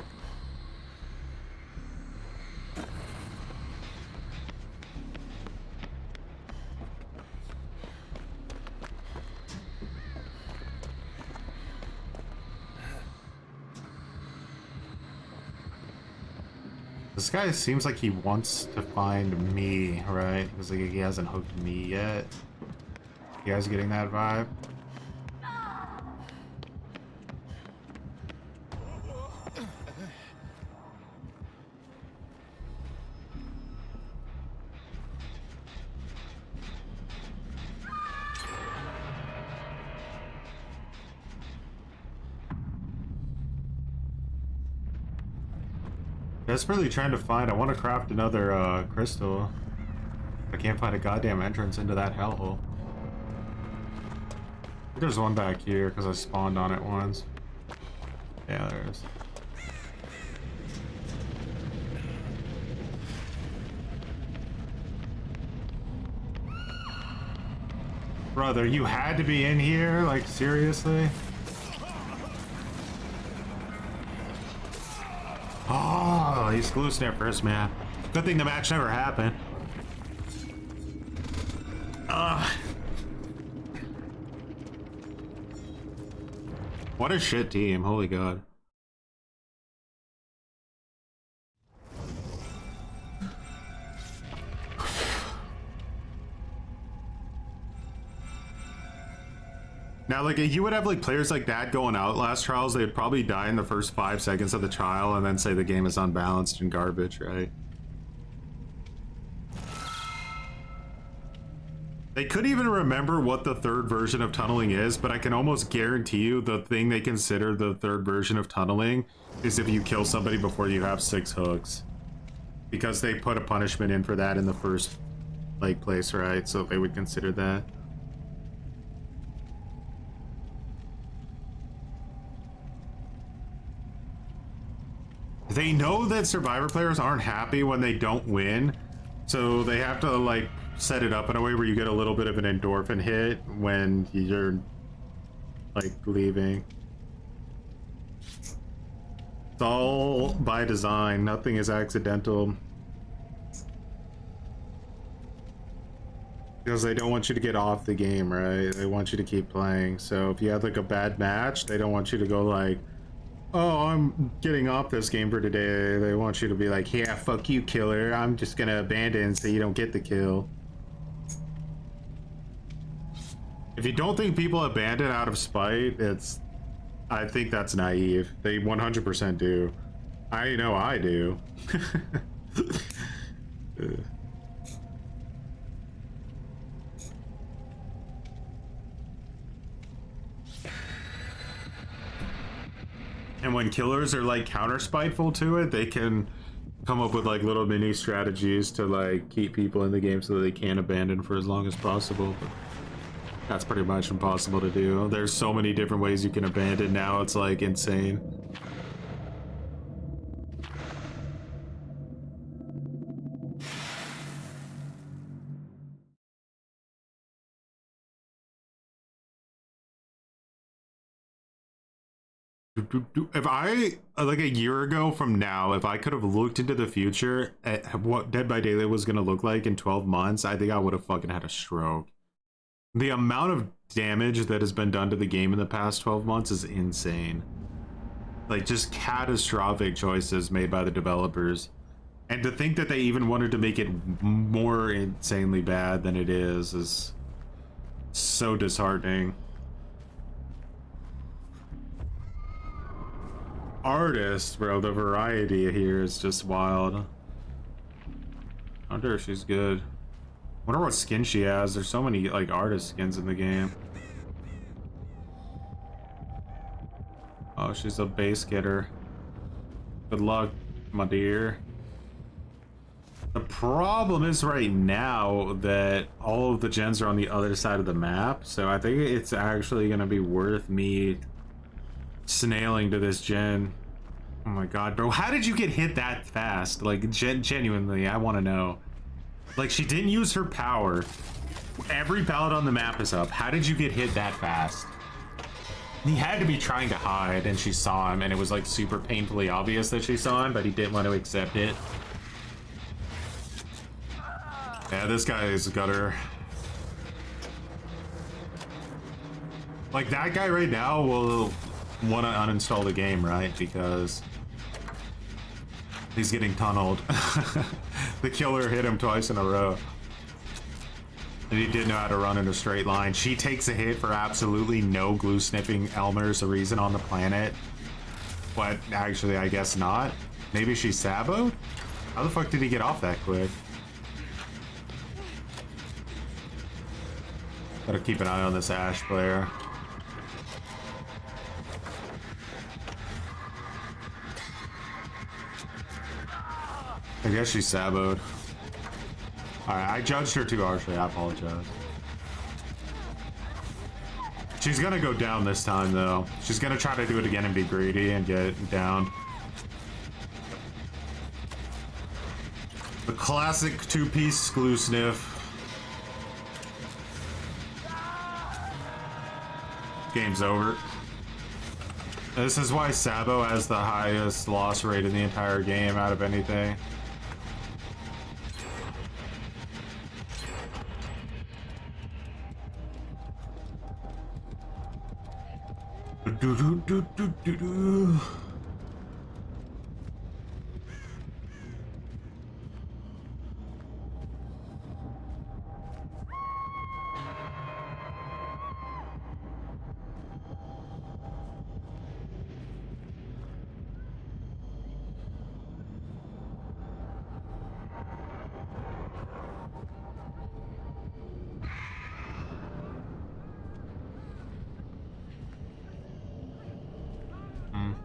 This guy seems like he wants to find me, right? Because like, he hasn't hooked me yet. You guys getting that vibe? Desperately trying to find. I want to craft another crystal. I can't find a goddamn entrance into that hellhole. I think there's one back here because I spawned on it once. Yeah, there is. Brother, you had to be in here? Like, seriously? Oh, these glue sniffers, man. Good thing the match never happened. What a shit team, holy God. Now, like, you would have, like, players like that going out last trials, they'd probably die in the first 5 seconds of the trial and then say the game is unbalanced and garbage, right? They couldn't even remember what the third version of tunneling is, but I can almost guarantee you the thing they consider the third version of tunneling is if you kill somebody before you have 6 hooks. Because they put a punishment in for that in the first like place, right? So they would consider that. They know that Survivor players aren't happy when they don't win, so they have to like set it up in a way where you get a little bit of an endorphin hit when you're like leaving. It's all by design, nothing is accidental. Because they don't want you to get off the game, right? They want you to keep playing. So if you have like a bad match, they don't want you to go like, oh, I'm getting off this game for today. They want you to be like, yeah, fuck you, killer. I'm just gonna abandon so you don't get the kill. If you don't think people abandon out of spite, I think that's naive. They 100% do. I know I do. And when killers are like counter spiteful to it, they can come up with like little mini strategies to like keep people in the game so that they can't abandon for as long as possible. But that's pretty much impossible to do. There's so many different ways you can abandon now, it's like insane. If I, like a year ago from now, if I could have looked into the future at what Dead by Daylight was going to look like in 12 months, I think I would have fucking had a stroke. The amount of damage that has been done to the game in the past 12 months is insane. Like, just catastrophic choices made by the developers. And to think that they even wanted to make it more insanely bad than it is so disheartening. Artists, bro, the variety here is just wild. I wonder if she's good. Wonder what skin she has. There's so many like artist skins in the game. Oh, she's a base getter. Good luck, my dear. The problem is right now that all of the gens are on the other side of the map, so I think it's actually gonna be worth me snailing to this gen. Oh my god, bro, how did you get hit that fast? Like, genuinely, I want to know. Like, she didn't use her power. Every pallet on the map is up. How did you get hit that fast? He had to be trying to hide, and she saw him, and it was like super painfully obvious that she saw him, but he didn't want to accept it. Yeah, this guy is a gutter. Like, that guy right now will want to uninstall the game, right? Because he's getting tunneled. The killer hit him twice in a row. And he didn't know how to run in a straight line. She takes a hit for absolutely no glue sniffing Elmer's a reason on the planet. But actually, I guess not. Maybe she's saboed? How the fuck did he get off that quick? Gotta keep an eye on this Ash player. I guess she's saboed. Alright, I judged her too harshly. I apologize. She's gonna go down this time, though. She's gonna try to do it again and be greedy and get down. The classic two-piece glue sniff. Game's over. This is why Sabo has the highest loss rate in the entire game out of anything.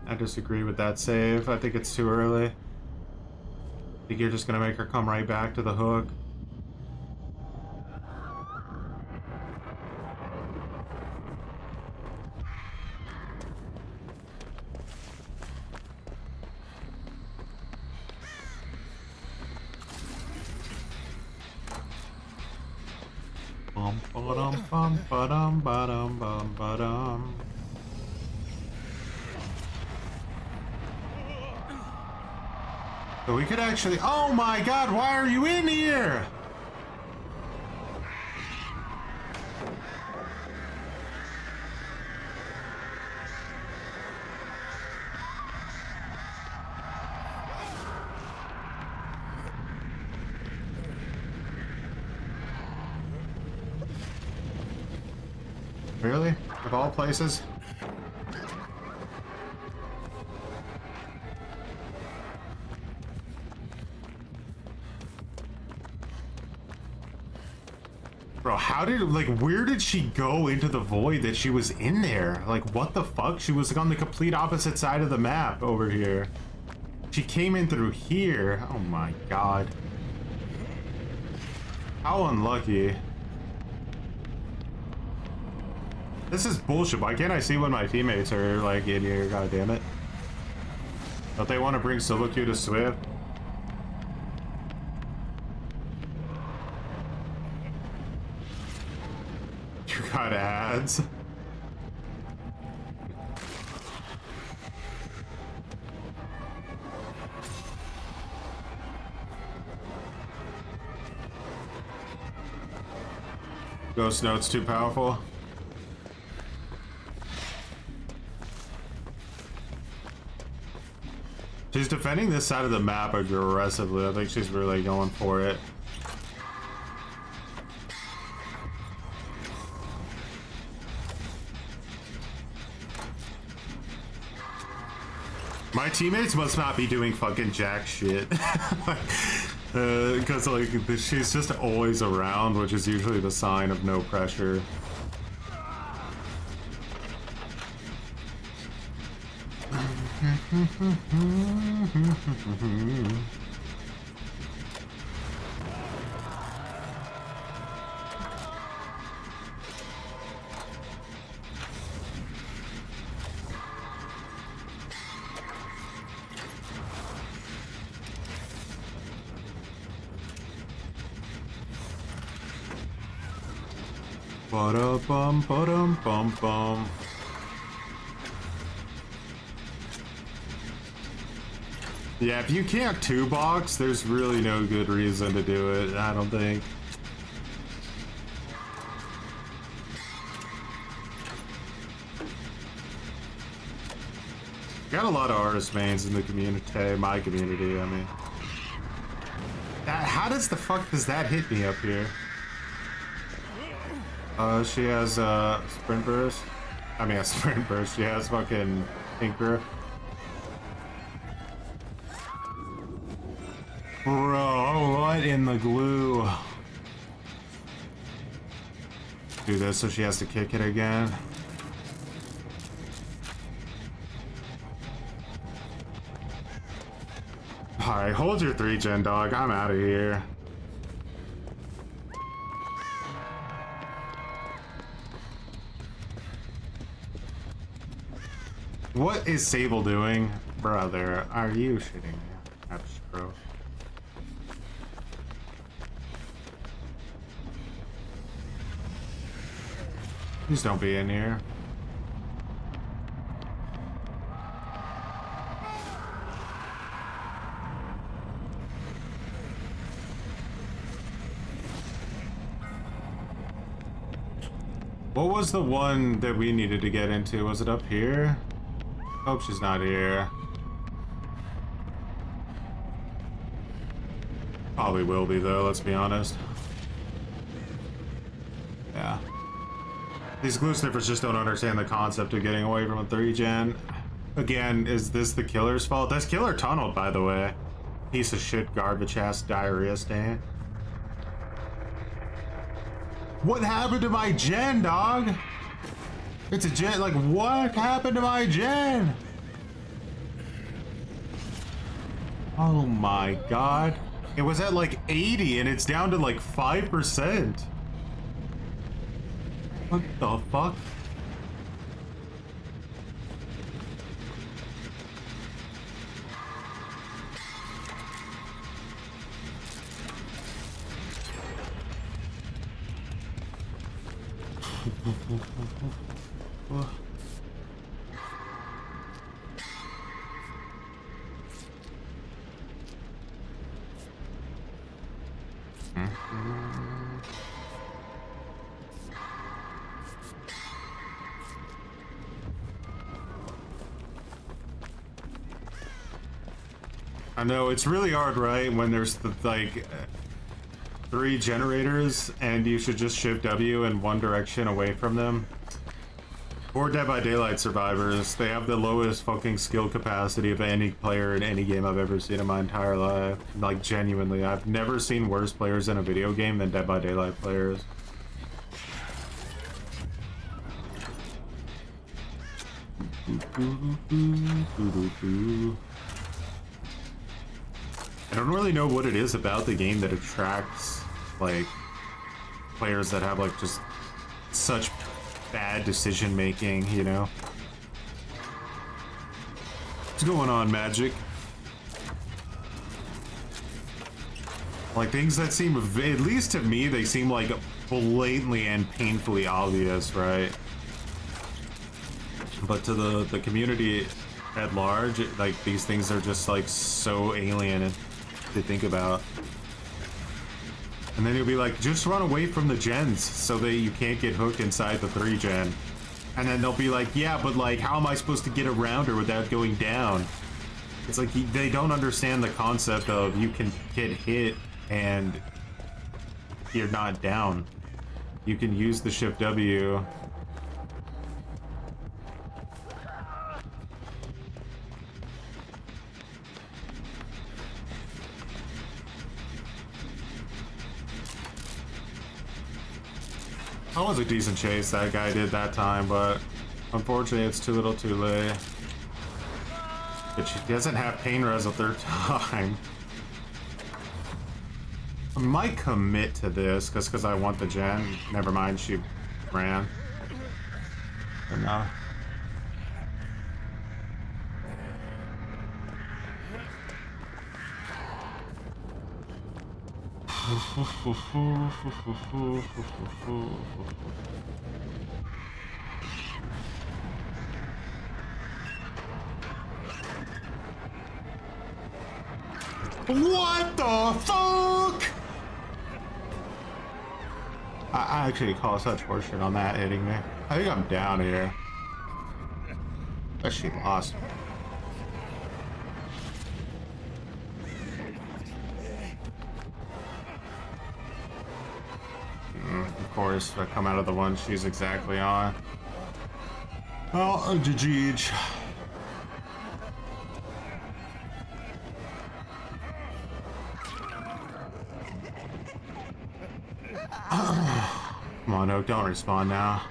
I disagree with that save. I think it's too early. I think you're just gonna make her come right back to the hook. Bum ba-dum bum ba-dum ba-dum bum ba-dum. So we could actually. Oh my god, why are you in here? Really? Of all places? Bro, how did, like, where did she go into the void that she was in there? Like, what the fuck? She was like on the complete opposite side of the map over here. She came in through here. Oh my god. How unlucky. This is bullshit. Why can't I see when my teammates are, like, in here? God damn it. Don't they want to bring solo queue to Swift? You got ads? Ghost Note's too powerful. She's defending this side of the map aggressively. I think she's really going for it. My teammates must not be doing fucking jack shit. Because like she's just always around, which is usually the sign of no pressure. Ba-da-bum, ba-dum, bum, bum. Yeah, if you can't two-box, there's really no good reason to do it, I don't think. Got a lot of artist mains in the community, my community, I mean. How does the fuck does that hit me up here? She has sprint burst. I mean, a sprint burst. She has fucking pink grip. Bro, what in the glue? Do this so she has to kick it again. Alright, hold your 3-gen, dog. I'm out of here. What is Sable doing? Brother, are you shitting me? That's true. Please don't be in here. What was the one that we needed to get into? Was it up here? Hope she's not here. Probably will be though, let's be honest. Yeah. These glue sniffers just don't understand the concept of getting away from a 3-gen. Again, is this the killer's fault? This killer tunneled, by the way. Piece of shit, garbage ass diarrhea stand. What happened to my gen, dog? It's a gen, like, what happened to my gen? Oh my god. It was at like 80 and it's down to like 5%. What the fuck? I know, it's really hard, right? When there's like 3 generators and you should just shift W in one direction away from them. Or Dead by Daylight survivors, they have the lowest fucking skill capacity of any player in any game I've ever seen in my entire life. Like, genuinely, I've never seen worse players in a video game than Dead by Daylight players. I don't really know what it is about the game that attracts, like, players that have, like, just such bad decision making, you know? What's going on, Magic? Like, things that seem, at least to me, they seem like blatantly and painfully obvious, right? But to the community at large, like, these things are just, like, so alien to think about. And then you'll be like, just run away from the gens so that you can't get hooked inside the 3 gen. And then they'll be like, yeah, but like, how am I supposed to get around her without going down? It's like, they don't understand the concept of you can get hit and you're not down. You can use the shift W. That was a decent chase that guy did that time, but unfortunately it's too little too late. But she doesn't have pain res a 3rd time. I might commit to this because I want the gen. Never mind, she ran. But no. What the fuck? I actually call such horseshit on that hitting me. I think I'm down here. But she lost. Of course, I come out of the one she's exactly on. Well, GG. Come on, Oak, don't respawn now.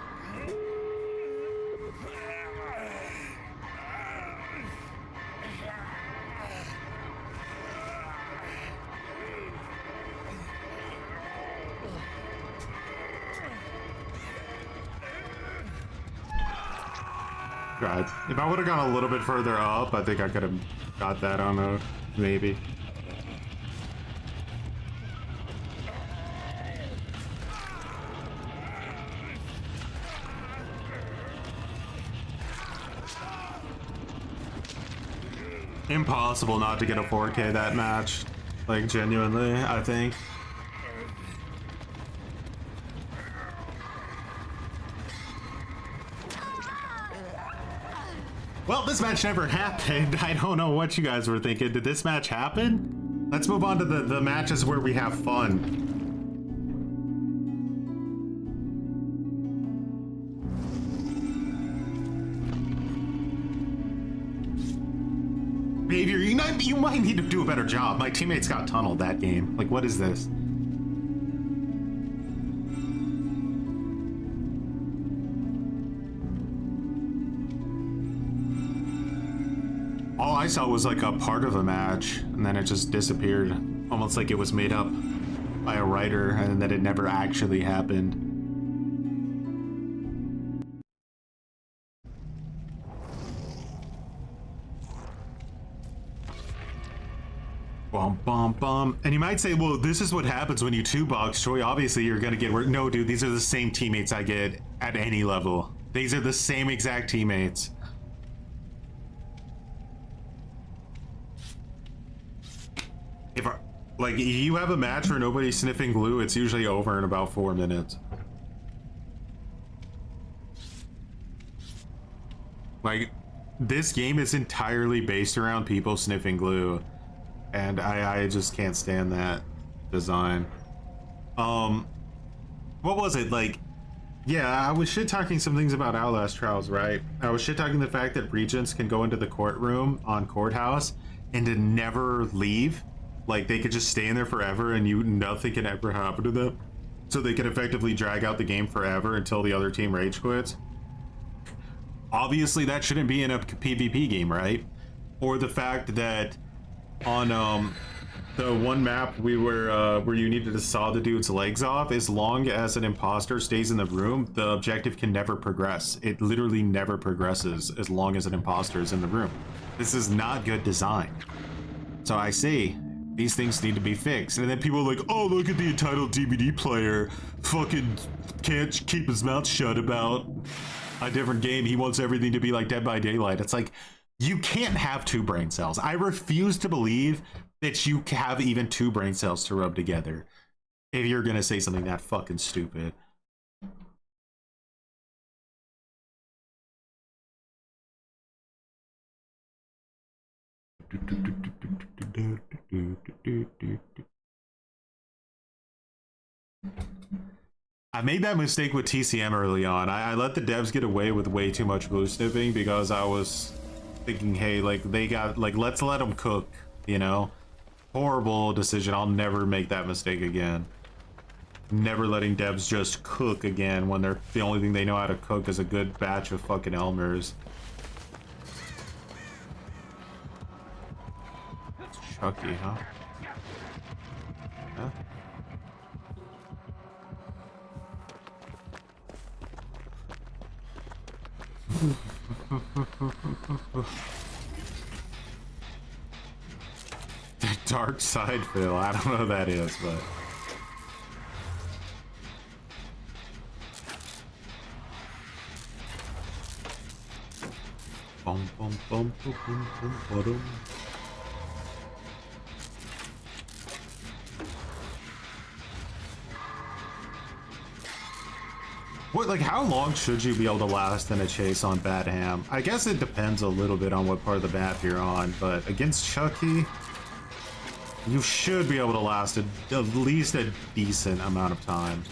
God, if I would have gone a little bit further up, I think I could have got that on Oak, maybe. Impossible not to get a 4K that match. Like, genuinely, I think. Well, this match never happened. I don't know what you guys were thinking. Did this match happen? Let's move on to the matches where we have fun. Behavior, you might need to do a better job. My teammates got tunneled that game. Like, what is this? all I saw was like a part of a match, and then it just disappeared. Almost like it was made up by a writer, and that it never actually happened. Bum, bum, bum. And you might say, well, this is what happens when you 2-box Troy. Obviously, you're going to get... No, dude, these are the same teammates I get at any level. These are the same exact teammates. If like, you have a match where nobody's sniffing glue, it's usually over in about 4 minutes. Like, this game is entirely based around people sniffing glue. And I just can't stand that design. What was it? Like, yeah, I was shit-talking some things about Outlast Trials, right? I was shit-talking the fact that regents can go into the courtroom on Courthouse and to never leave. Like, they could just stay in there forever and nothing can ever happen to them. So they could effectively drag out the game forever until the other team rage quits. Obviously, that shouldn't be in a PvP game, right? Or the fact that on the one map we were where you needed to saw the dude's legs off, as long as an imposter stays in the room, the objective can never progress. It literally never progresses as long as an imposter is in the room. This is not good design. So I say these things need to be fixed. And then people are like, oh, look at the entitled DVD player, fucking can't keep his mouth shut about a different game. He wants everything to be like Dead by Daylight. It's like, you can't have 2 brain cells. I refuse to believe that you have even 2 brain cells to rub together if you're gonna say something that fucking stupid. I made that mistake with TCM early on. I let the devs get away with way too much glue sniffing because I was thinking, hey, like, they got, like, let's let them cook, you know? Horrible decision. I'll never make that mistake again. Never letting devs just cook again when they're the only thing they know how to cook is a good batch of fucking Elmers. It's Chucky, huh? Huh? The dark side Phil, I don't know who that is, but bum, bum, bum, bum, bum, bum, bum. What, like, how long should you be able to last in a chase on Bad Ham? I guess it depends a little bit on what part of the map you're on, but against Chucky, you should be able to last at least a decent amount of time.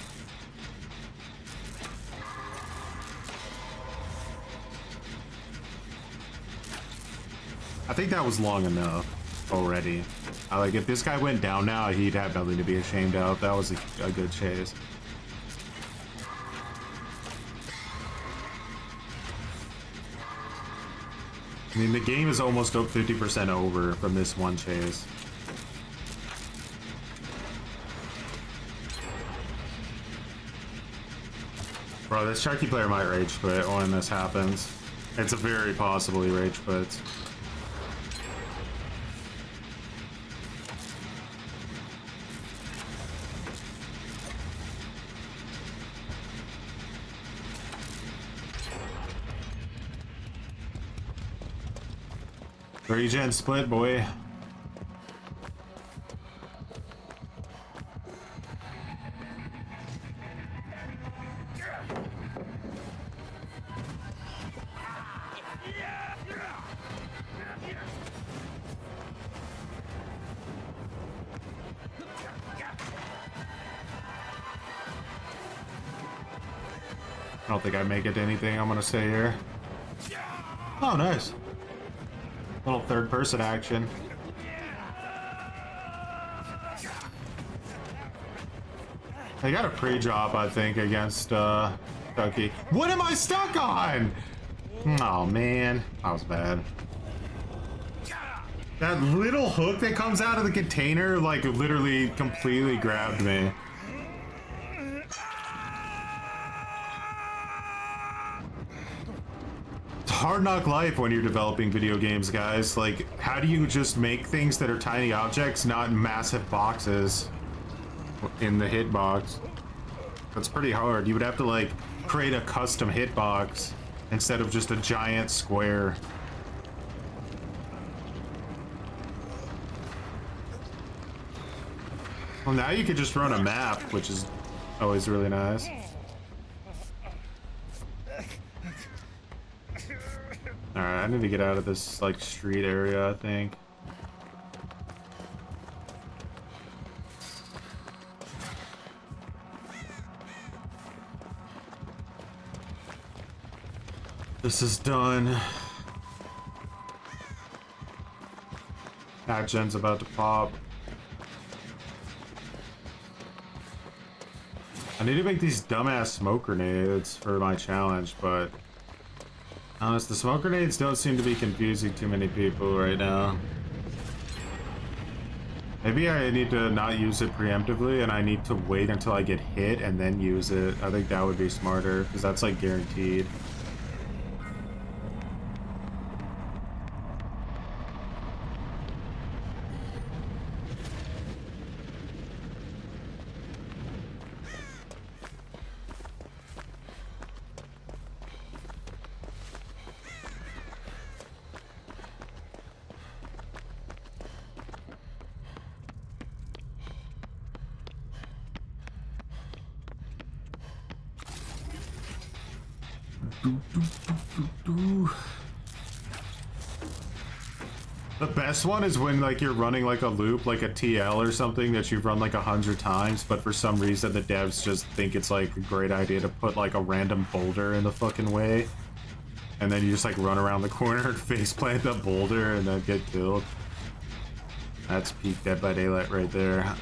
I think that was long enough already. Like, if this guy went down now, he'd have nothing to be ashamed of. That was a good chase. I mean, the game is almost 50% over from this one chase. Bro, this Chucky player might rage quit when this happens. It's a very possible he rage quits. Regen split, boy. I don't think I make it to anything. I'm gonna stay here. Oh, nice. Little third-person action. They got a pre-drop, I think, against Chucky. What am I stuck on? Oh man, that was bad. That little hook that comes out of the container, like, literally completely grabbed me. It's hard knock life when you're developing video games, guys. Like, how do you just make things that are tiny objects, not massive boxes in the hitbox? That's pretty hard. You would have to, like, create a custom hitbox instead of just a giant square. Well, now you could just run a map, which is always really nice. Alright, I need to get out of this, like, street area, I think. This is done. Gen's about to pop. I need to make these dumbass smoke grenades for my challenge, but honest, the smoke grenades don't seem to be confusing too many people right now. Maybe I need to not use it preemptively and I need to wait until I get hit and then use it. I think that would be smarter because that's like guaranteed. The best one is when like you're running like a loop, like a TL or something that you've run like 100 times, but for some reason the devs just think it's like a great idea to put like a random boulder in the fucking way, and then you just like run around the corner and faceplant the boulder and then get killed. That's peak Dead by Daylight right there.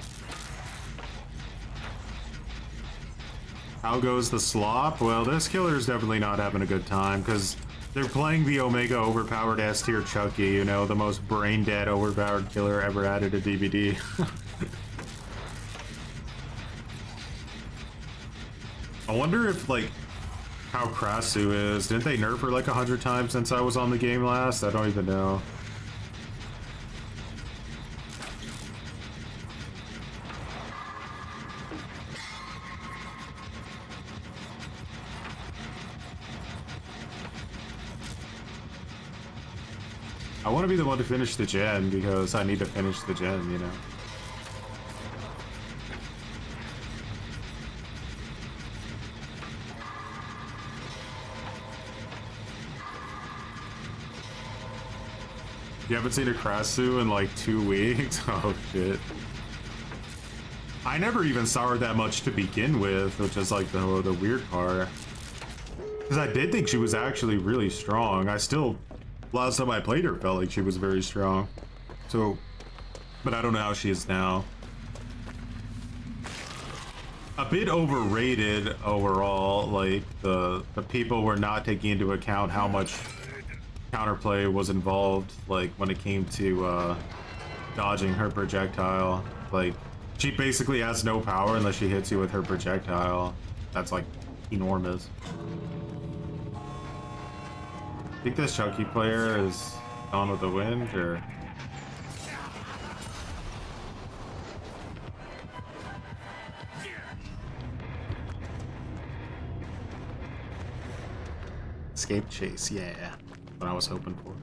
How goes the slop? Well, this killer is definitely not having a good time because they're playing the Omega overpowered S tier Chucky, you know, the most brain dead overpowered killer ever added to DVD. I wonder if, like, how Krasu is. Didn't they nerf her like 100 times since I was on the game last? I don't even know. I want to be the one to finish the gen because I need to finish the gen, you know. You haven't seen a Krasu in like 2 weeks? Oh shit. I never even saw her that much to begin with, which is like the weird part. Because I did think she was actually really strong. I still... Last time I played her, felt like she was very strong. So, but I don't know how she is now. A bit overrated overall. Like the people were not taking into account how much counterplay was involved. Like when it came to dodging her projectile. Like she basically has no power unless she hits you with her projectile. That's like enormous. Think this Chucky player is on with the wind, or... Escape chase, yeah. What I was hoping for.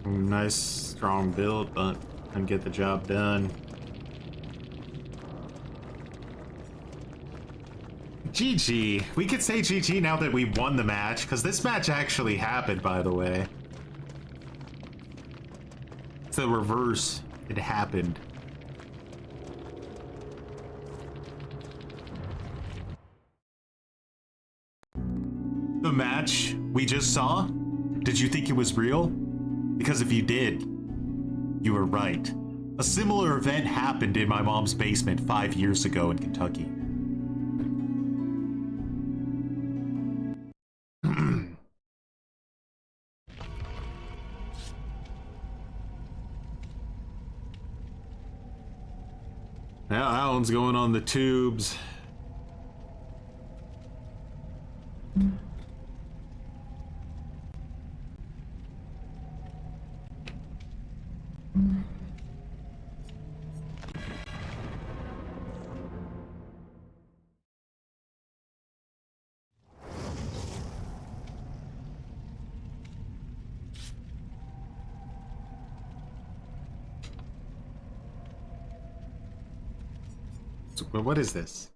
Nice strong build, but couldn't get the job done. GG. We could say GG now that we won the match, because this match actually happened, by the way. It's the reverse. It happened. The match we just saw, did you think it was real? Because if you did, you were right. A similar event happened in my mom's basement 5 years ago in Kentucky. Now Alan's going on the tubes. What is this?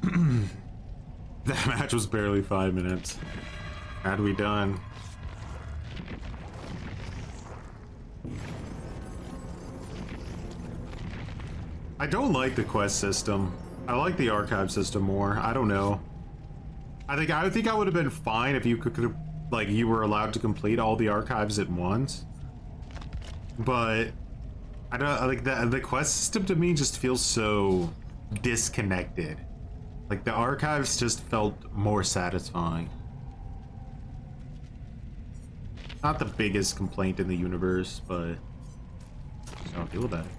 That match was barely 5 minutes. Had we done? I don't like the quest system. I like the archive system more. I don't know. I think I would have been fine if you could like you were allowed to complete all the archives at once. But I don't like the quest system to me just feels so disconnected. Like the archives just felt more satisfying. Not the biggest complaint in the universe, but I don't feel about it.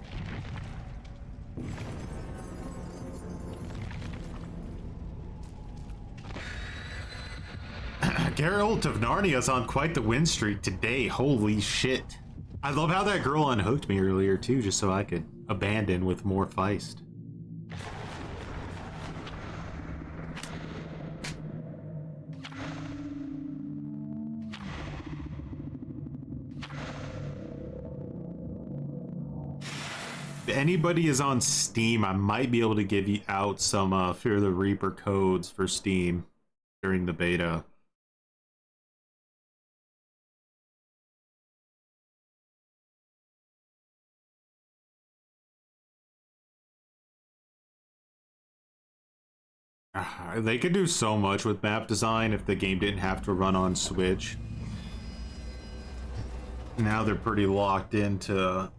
Geralt of Narnia's on quite the win streak today. Holy shit. I love how that girl unhooked me earlier too, just so I could abandon with more feist. If anybody is on Steam, I might be able to give you out some Fear the Reaper codes for Steam during the beta. They could do so much with map design if the game didn't have to run on Switch. Now they're pretty locked into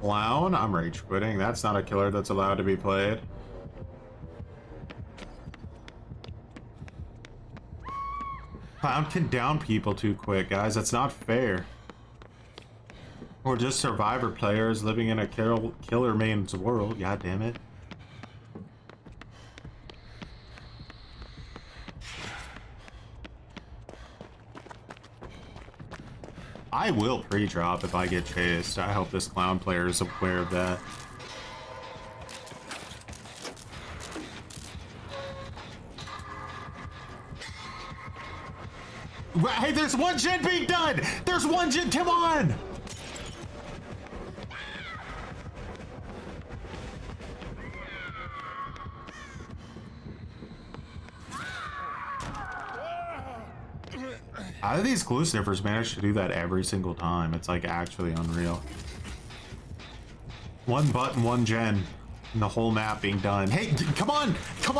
Clown? I'm rage quitting. That's not a killer that's allowed to be played. Clown can down people too quick, guys. That's not fair. Or just survivor players living in a killer man's world. God damn it. I will pre-drop if I get chased. I hope this clown player is aware of that. Hey, there's one gen being done! There's one gen, come on! How do these glue sniffers manage to do that every single time? It's like actually unreal. One button, one gen, and the whole map being done. Hey, come on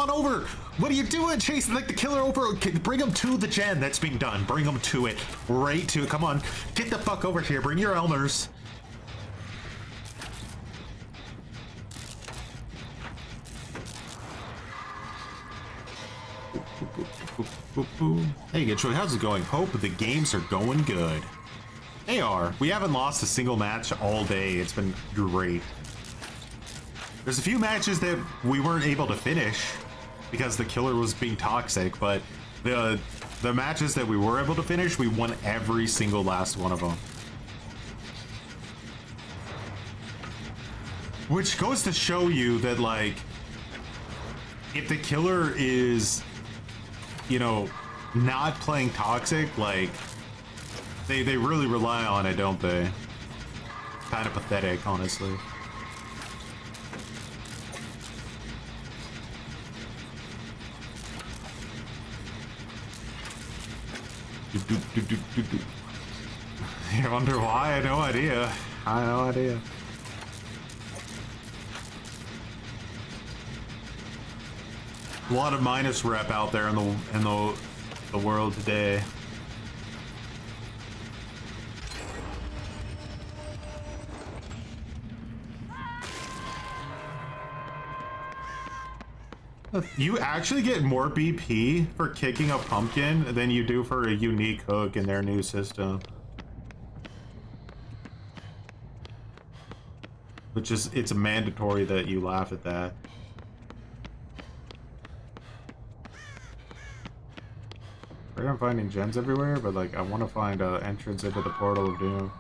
over! What are you doing? Chasing like the killer over. Bring him to the gen that's being done. Bring him to it. Right to it. Come on. Get the fuck over here. Bring your Elmers. Hey, Troy, how's it going? Hope the games are going good. They are. We haven't lost a single match all day. It's been great. There's a few matches that we weren't able to finish because the killer was being toxic, but the matches that we were able to finish, we won every single last one of them. Which goes to show you that, like, if the killer is, you know, not playing toxic, like, they really rely on it, don't they? Kind of pathetic, honestly. I wonder why. I had no idea. I had no idea. A lot of minus rep out there in the world today. You actually get more BP for kicking a pumpkin than you do for a unique hook in their new system. Which is, it's mandatory that you laugh at that. I'm finding gens everywhere, but like I want to find an entrance into the portal of doom.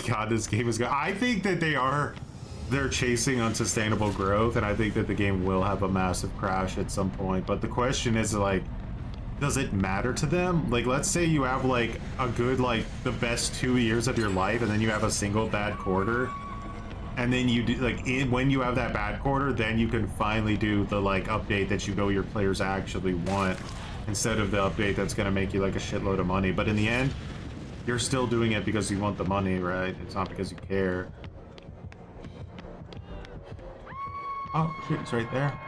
God, this game is good. I think that they're chasing unsustainable growth, and I think that the game will have a massive crash at some point. But the question is, like, does it matter to them? Like, let's say you have like a good, like the best 2 years of your life, and then you have a single bad quarter, and then you do like when you have that bad quarter, then you can finally do the like update that you know your players actually want, instead of the update that's gonna make you like a shitload of money. But in the end, you're still doing it because you want the money, right? It's not because you care. Oh, shit, it's right there.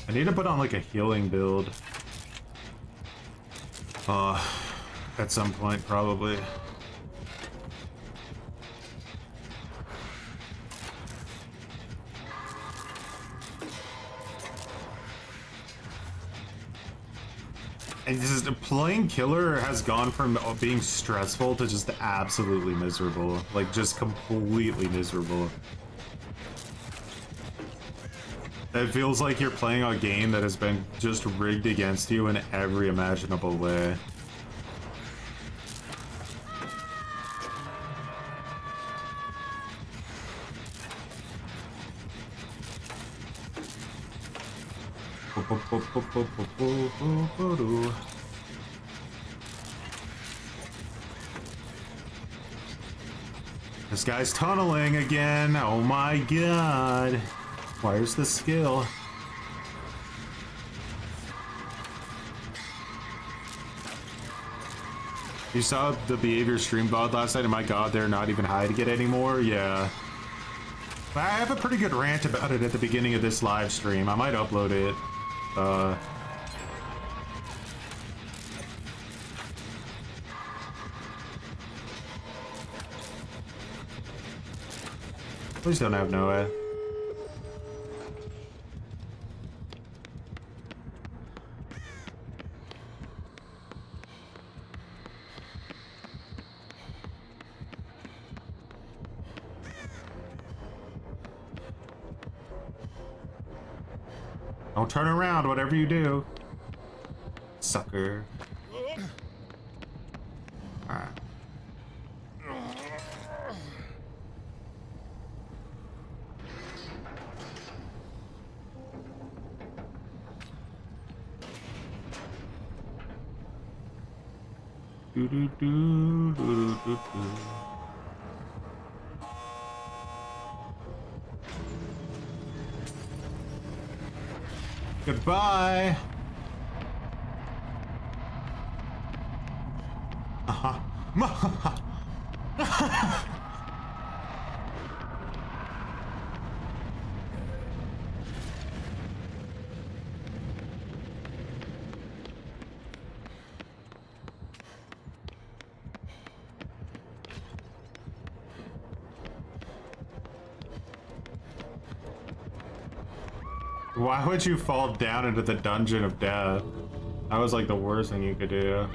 I need to put on like a healing build. At some point, probably. And this is, playing killer has gone from being stressful to just absolutely miserable. Like, just completely miserable. It feels like you're playing a game that has been just rigged against you in every imaginable way. This guy's tunneling again. Oh my god. Where's the skill? You saw the behavior stream VOD last night, and my god, they're not even hiding it anymore? Yeah. I have a pretty good rant about it at the beginning of this live stream. I might upload it. Please don't have Noah. Don't turn around, whatever you do. Sucker. Alright. Do do do do do do. Goodbye. Why would you fall down into the dungeon of death? That was like the worst thing you could do.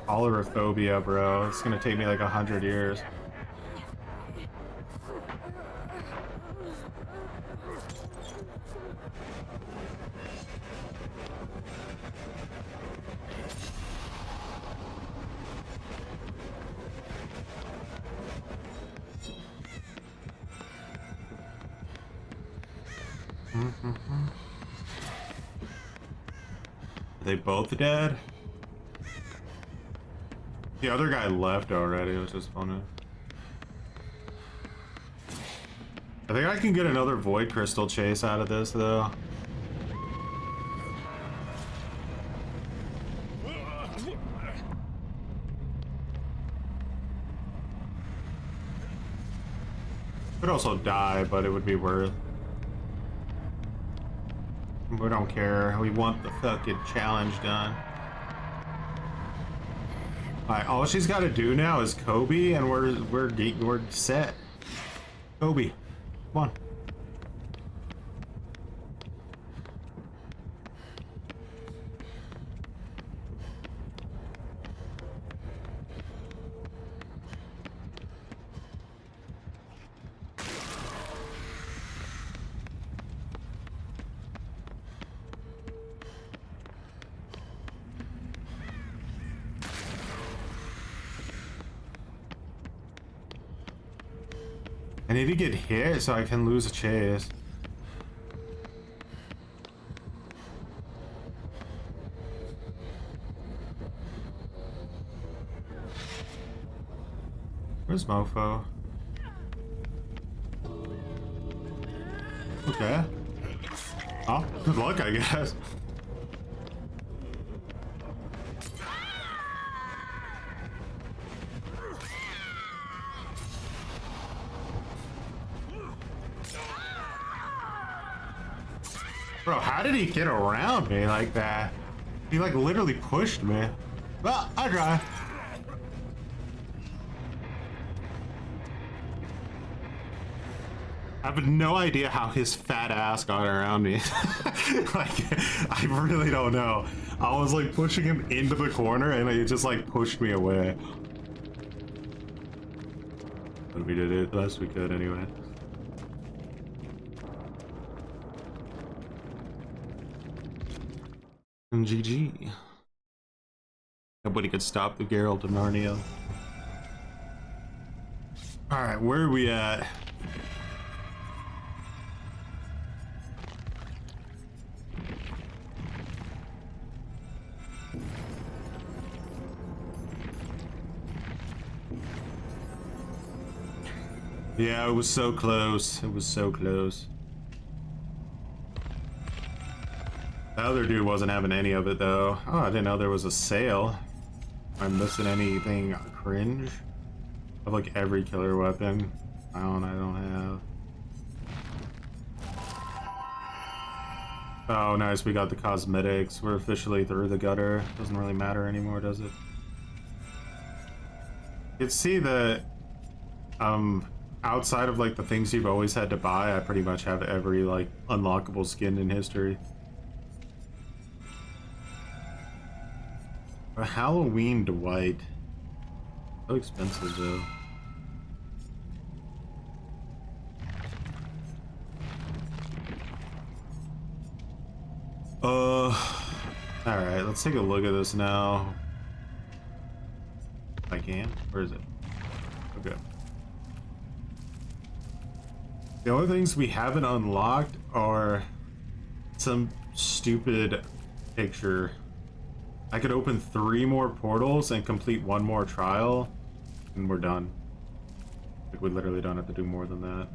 Olorophobia, bro. It's gonna take me like 100 years. Are they both dead? The other guy left already, which is funny. I think I can get another Void Crystal chase out of this, though. Could also die, but it would be worth. We don't care. We want the fucking challenge done. Alright, all she's got to do now is Kobe, and we're set. Kobe, come on. I need to get hit so I can lose a chase. Where's Mofo? Okay. Oh, good luck, I guess. Bro, how did he get around me like that? He like literally pushed me. Well, I try. I have no idea how his fat ass got around me. Like, I really don't know. I was like pushing him into the corner and he just like pushed me away. But we did it the best we could anyway. And GG. Nobody could stop the Geralt of Narnia. Alright, where are we at? Yeah, it was so close. It was so close. The other dude wasn't having any of it though. Oh, I didn't know there was a sale. Am I missing anything cringe? I have like every killer weapon. I don't have. Oh, nice. We got the cosmetics. We're officially through the gutter. Doesn't really matter anymore, does it? You can see that, outside of like the things you've always had to buy, I pretty much have every like unlockable skin in history. A Halloween Dwight. So expensive though. Alright, let's take a look at this now. If I can. Where is it? Okay. The only things we haven't unlocked are some stupid picture. I could open 3 more portals and complete 1 more trial, and we're done. Like, we literally don't have to do more than that.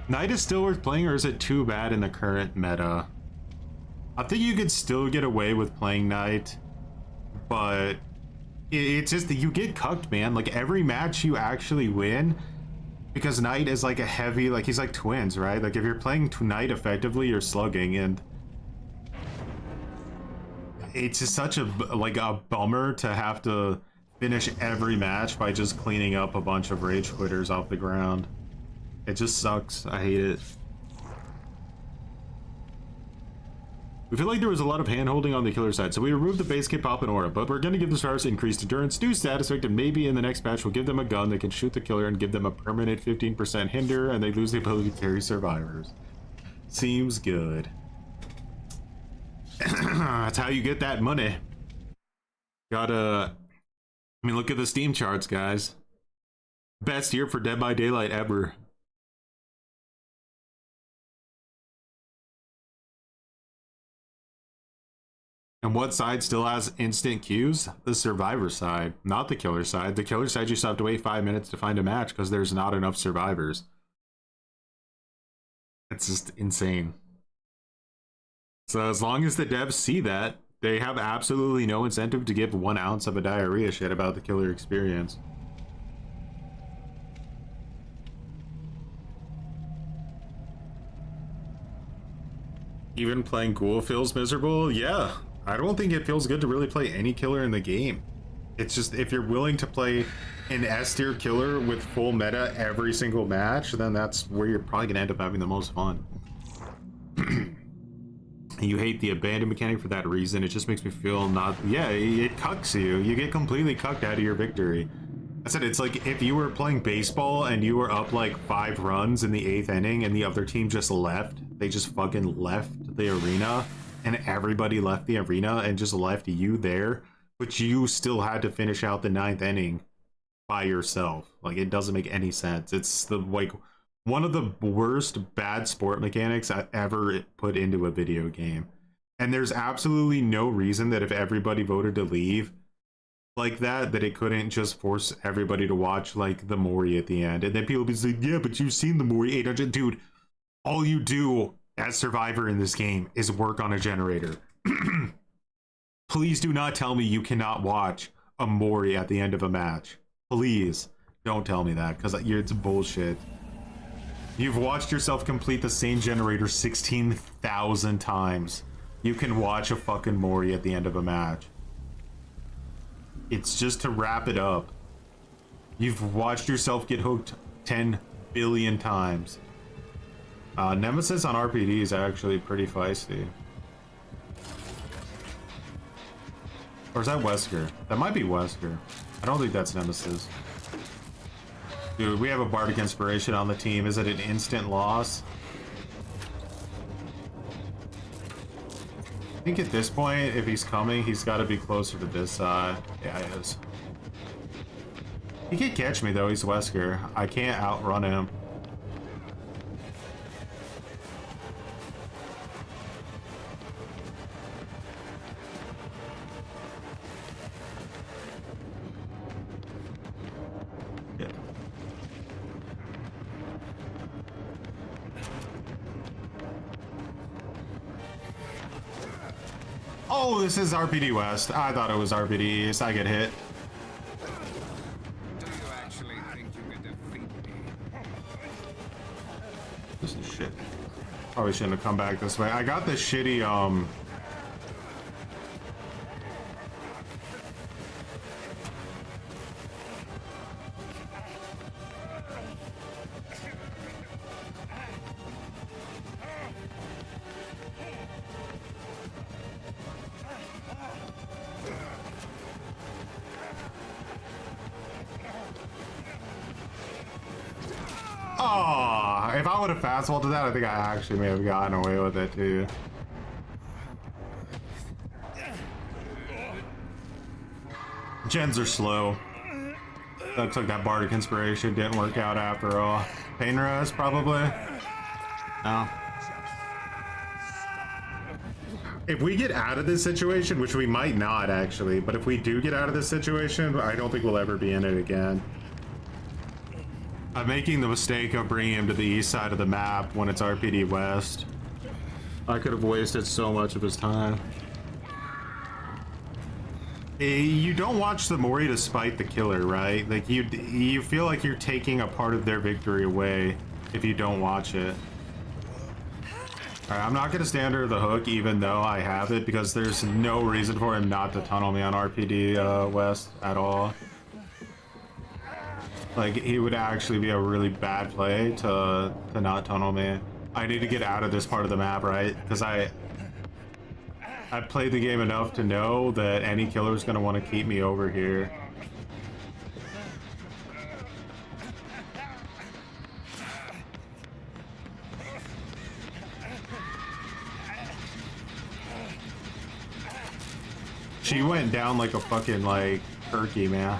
Knight is still worth playing, or is it too bad in the current meta? I think you could still get away with playing Knight, but it's just that you get cucked, man. Like, every match you actually win, because Knight is like a heavy, like he's like twins, right? Like if you're playing Knight effectively, you're slugging, and it's just such a like a bummer to have to finish every match by just cleaning up a bunch of rage quitters off the ground. It just sucks. I hate it. We feel like there was a lot of hand-holding on the killer side, so we removed the base kit, pop, and aura, but we're going to give the stars increased endurance, new status effect, and maybe in the next match we'll give them a gun that can shoot the killer and give them a permanent 15% hinder, and they lose the ability to carry survivors. Seems good. That's how you get that money. Gotta... I mean, look at the Steam charts, guys. Best year for Dead by Daylight ever. And what side still has instant queues? The survivor side, not the killer side. The killer side, you still have to wait 5 minutes to find a match because there's not enough survivors. It's just insane. So as long as the devs see that, they have absolutely no incentive to give 1 ounce of a diarrhea shit about the killer experience. Even playing Ghoul feels miserable? Yeah. I don't think it feels good to really play any killer in the game. It's just, if you're willing to play an S tier killer with full meta every single match, then that's where you're probably going to end up having the most fun. You hate the abandon mechanic for that reason. It just makes me feel not... Yeah, it cucks you. You get completely cucked out of your victory. I said, it's like if you were playing baseball and you were up like 5 runs in the 8th inning and the other team just left. They just fucking left the arena and everybody left the arena and just left you there. But you still had to finish out the 9th inning by yourself. Like, it doesn't make any sense. It's the like... one of the worst bad sport mechanics I ever put into a video game. And there's absolutely no reason that if everybody voted to leave like that it couldn't just force everybody to watch like the Mori at the end. And then people be like, yeah, but you've seen the Mori 800. Dude, all you do as Survivor in this game is work on a generator. Please do not tell me you cannot watch a Mori at the end of a match. Please don't tell me that, because it's bullshit. You've watched yourself complete the same generator 16,000 times. You can watch a fucking Mori at the end of a match. It's just to wrap it up. You've watched yourself get hooked 10 billion times. Nemesis on RPD is actually pretty feisty. Or is that Wesker? That might be Wesker. I don't think that's Nemesis. Dude, we have a Bardic Inspiration on the team. Is it an instant loss? I think at this point, if he's coming, he's got to be closer to this side. Yeah, he is. He can't catch me, though. He's Wesker. I can't outrun him. Oh, this is RPD West. I thought it was RPD East. I get hit. Do you actually think you can defeat me? This is shit. Probably shouldn't have come back this way. I got this shitty, if I would have fast-vaulted that, I think I actually may have gotten away with it, too. Gens are slow. That took that Bardic Inspiration. Didn't work out after all. Pain Rest, probably? No. If we get out of this situation, which we might not, actually, but if we do get out of this situation, I don't think we'll ever be in it again. I'm making the mistake of bringing him to the east side of the map when it's RPD West. I could have wasted so much of his time. You don't watch the Mori to spite the killer, right? Like, you feel like you're taking a part of their victory away if you don't watch it. Alright, I'm not gonna stay under the hook even though I have it, because there's no reason for him not to tunnel me on RPD West at all. Like, he would actually be a really bad play to not tunnel me. I need to get out of this part of the map, right? Because I've played the game enough to know that any killer is going to want to keep me over here. She went down like a fucking, like, turkey, man.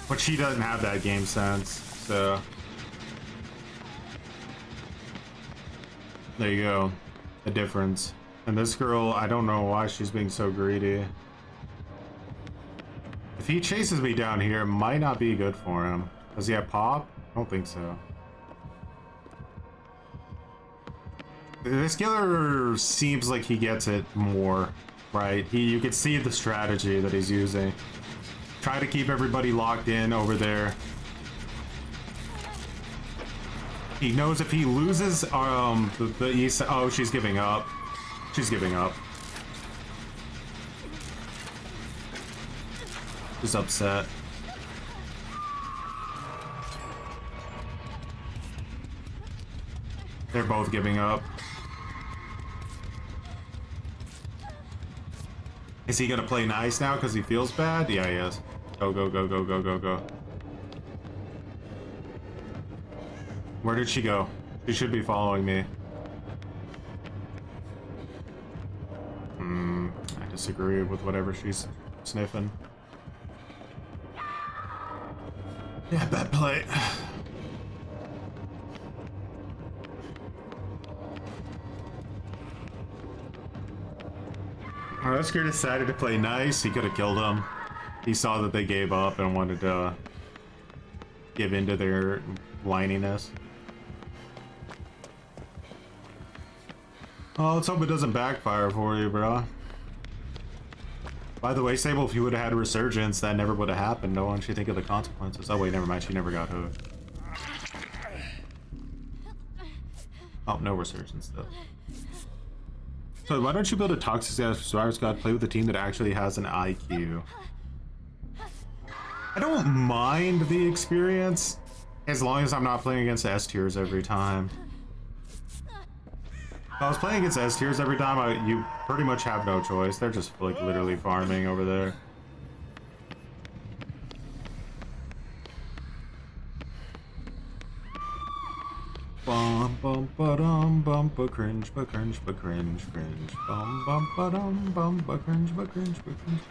But she doesn't have that game sense, so there you go, the difference. And this girl, I don't know why she's being so greedy. If he chases me down here, it might not be good for him. Does he have pop? I don't think so. This killer seems like he gets it more, right? You can see the strategy that he's using. Try to keep everybody locked in over there. He knows if he loses the east. Oh, she's giving up. She's giving up. She's upset. They're both giving up. Is he gonna play nice now because he feels bad? Yeah, he is. Go, go, go, go, go, go, go. Where did she go? She should be following me. I disagree with whatever she's sniffing. Yeah, bad play. Oscar decided to play nice. He could have killed him. He saw that they gave up and wanted to give into their whininess. Oh, let's hope it doesn't backfire for you, bro. By the way, Sable, if you would have had a resurgence, that never would have happened. No one should think of the consequences. Oh wait, never mind. She never got hooked. Oh, no resurgence though. So why don't you build a toxic ass survivor squad, play with a team that actually has an IQ? I don't mind the experience as long as I'm not playing against S tiers every time. If I was playing against S tiers every time, you pretty much have no choice. They're just like literally farming over there. Bum bum ba dum bum ba cringe ba cringe ba cringe cringe bum bum ba dum bum ba cringe ba cringe ba cringe.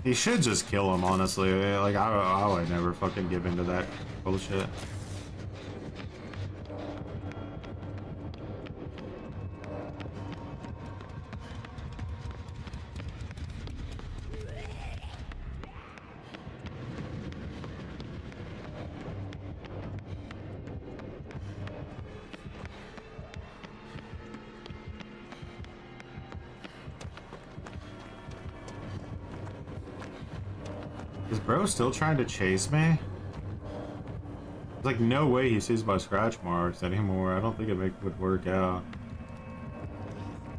He should just kill him, honestly. Like, I would never fucking give into that bullshit. Is bro still trying to chase me? There's like no way he sees my scratch marks anymore. I don't think it would work out.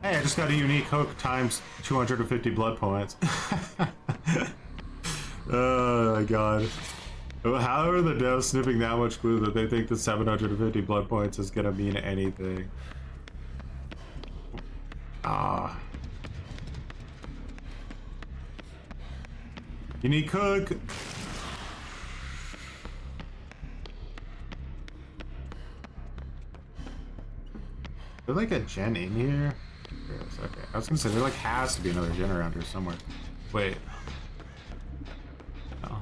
Hey, I just got a unique hook times 250 blood points. Oh my god. How are the devs sniffing that much glue that they think the 750 blood points is gonna mean anything? Ah. Unique hook. There's like a gen in here. Yes, okay. I was gonna say there like has to be another gen around here somewhere. Wait. No.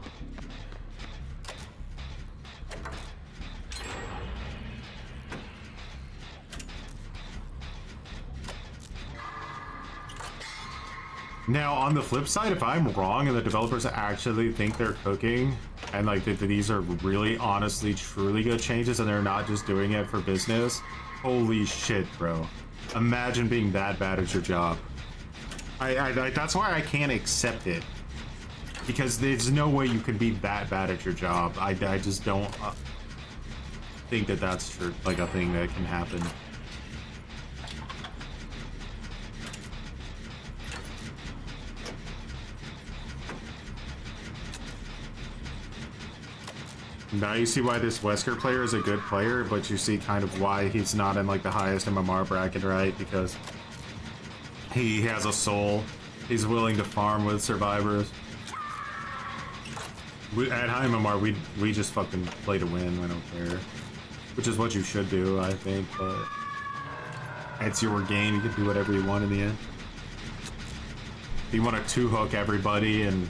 Now, on the flip side, if I'm wrong and the developers actually think they're cooking and like that these are really, honestly, truly good changes and they're not just doing it for business, holy shit, bro. Imagine being that bad at your job. That's why I can't accept it. Because there's no way you can be that bad at your job. I just don't think that that's true, like a thing that can happen. Now you see why this Wesker player is a good player, but you see kind of why he's not in like the highest MMR bracket, right? Because he has a soul. He's willing to farm with survivors. At high MMR, we just fucking play to win. I don't care. which is what you should do, I think, but it's your game, you can do whatever you want in the end. If you want to two-hook everybody and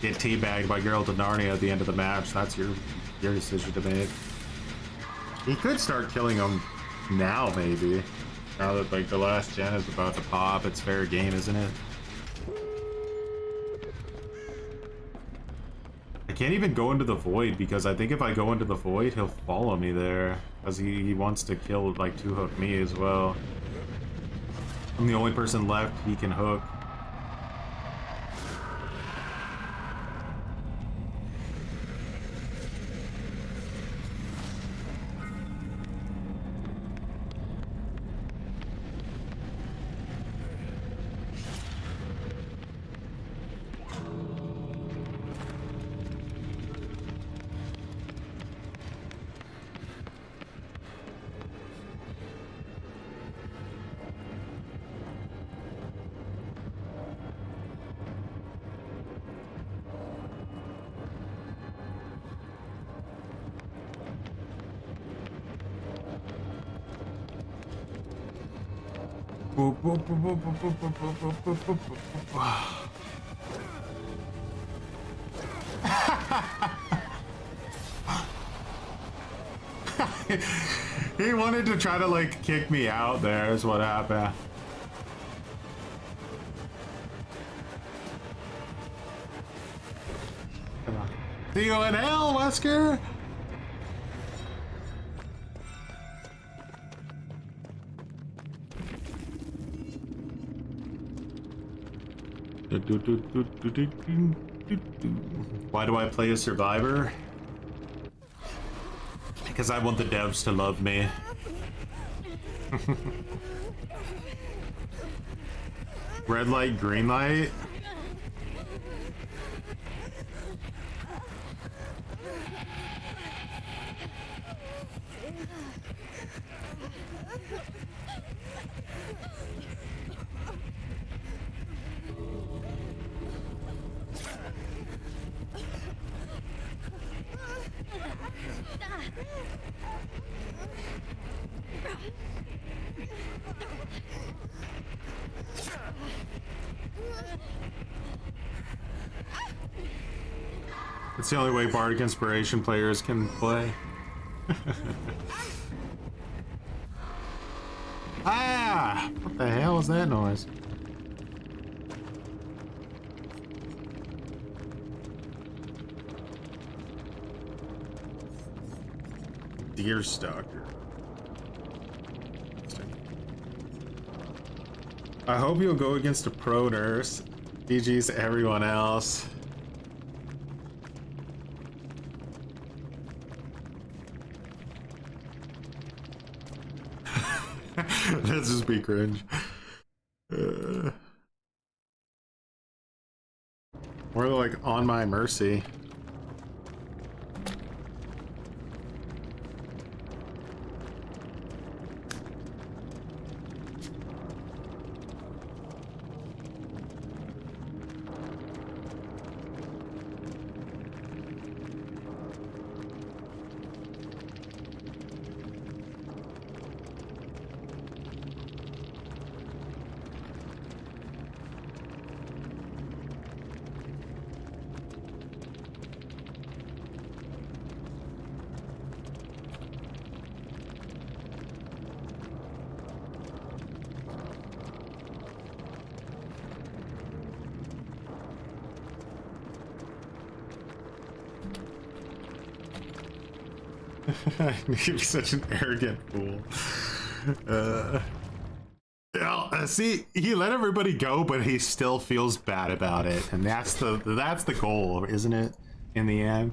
get teabagged by Geralt and Narnia at the end of the match, that's your decision to make. He could start killing them now, maybe. Now that, like, the last gen is about to pop, it's fair game, isn't it? I can't even go into the void, because I think if I go into the void, he'll follow me there. Because he wants to kill, like, two-hook me as well. I'm the only person left he can hook. He wanted to try to, like, kick me out there is what happened. See you in hell, Wesker! Why do I play a survivor? Because I want the devs to love me. Red light, green light. It's the only way Bardic Inspiration players can play. Ah! What the hell is that noise? Deer stalker. I hope you'll go against a pro nurse. GG's everyone else. Let's just be cringe. Or like on my mercy. You're such an arrogant fool. Yeah, see, he let everybody go, but he still feels bad about it, and that's the goal, isn't it? In the end.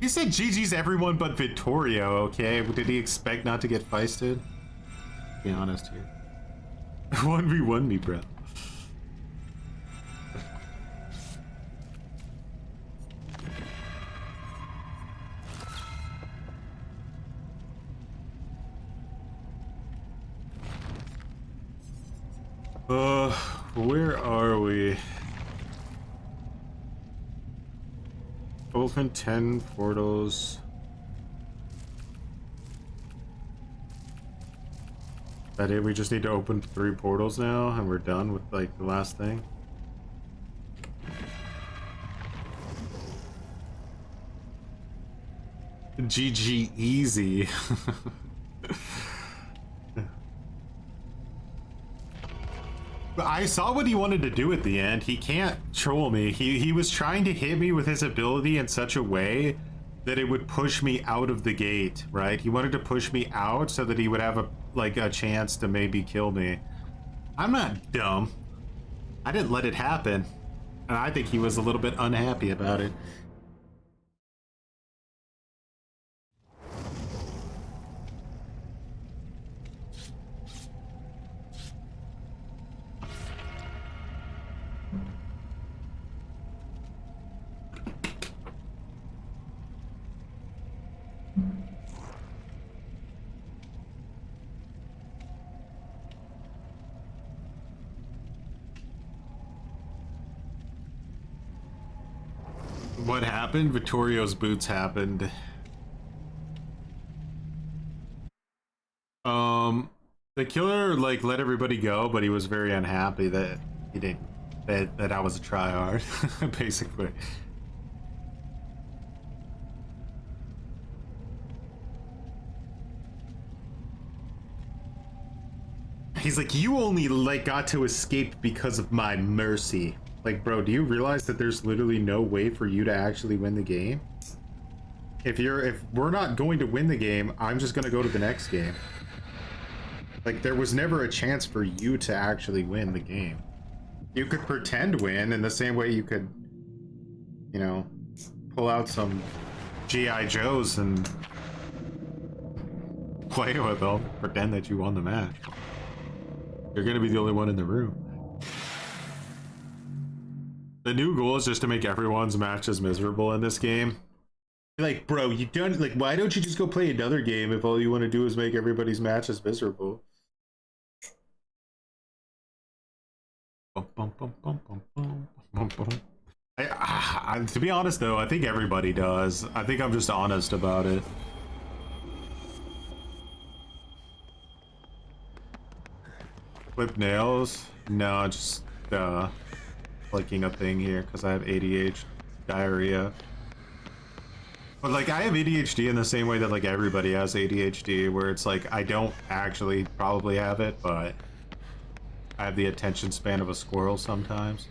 He said GG's everyone but Vittorio. Okay, did he expect not to get feisted? Be honest here. 1v1 me, bro. Where are we? Open 10 portals. That it? We just need to open 3 portals now, and we're done with like the last thing. GG easy. I saw what he wanted to do at the end. He can't troll me. He was trying to hit me with his ability in such a way that it would push me out of the gate, right? He wanted to push me out so that he would have a chance to maybe kill me. I'm not dumb. I didn't let it happen. And I think he was a little bit unhappy about it. What happened? Vittorio's boots happened. The killer like let everybody go, but he was very unhappy that he didn't that I was a tryhard, basically. He's like, you only like got to escape because of my mercy. Like, bro, do you realize that there's literally no way for you to actually win the game? If we're not going to win the game, I'm just gonna go to the next game. Like, there was never a chance for you to actually win the game. You could pretend to win in the same way you could, you know, pull out some G.I. Joes and play with them, pretend that you won the match. You're gonna be the only one in the room. The new goal is just to make everyone's matches miserable in this game. Like, bro, you don't, like, why don't you just go play another game if all you want to do is make everybody's matches miserable? To be honest, though, I think everybody does. I think I'm just honest about it. Flip nails? No, just clicking a thing here because I have ADHD diarrhea. But like, I have ADHD in the same way that like everybody has ADHD, where it's like I don't actually probably have it, but I have the attention span of a squirrel sometimes.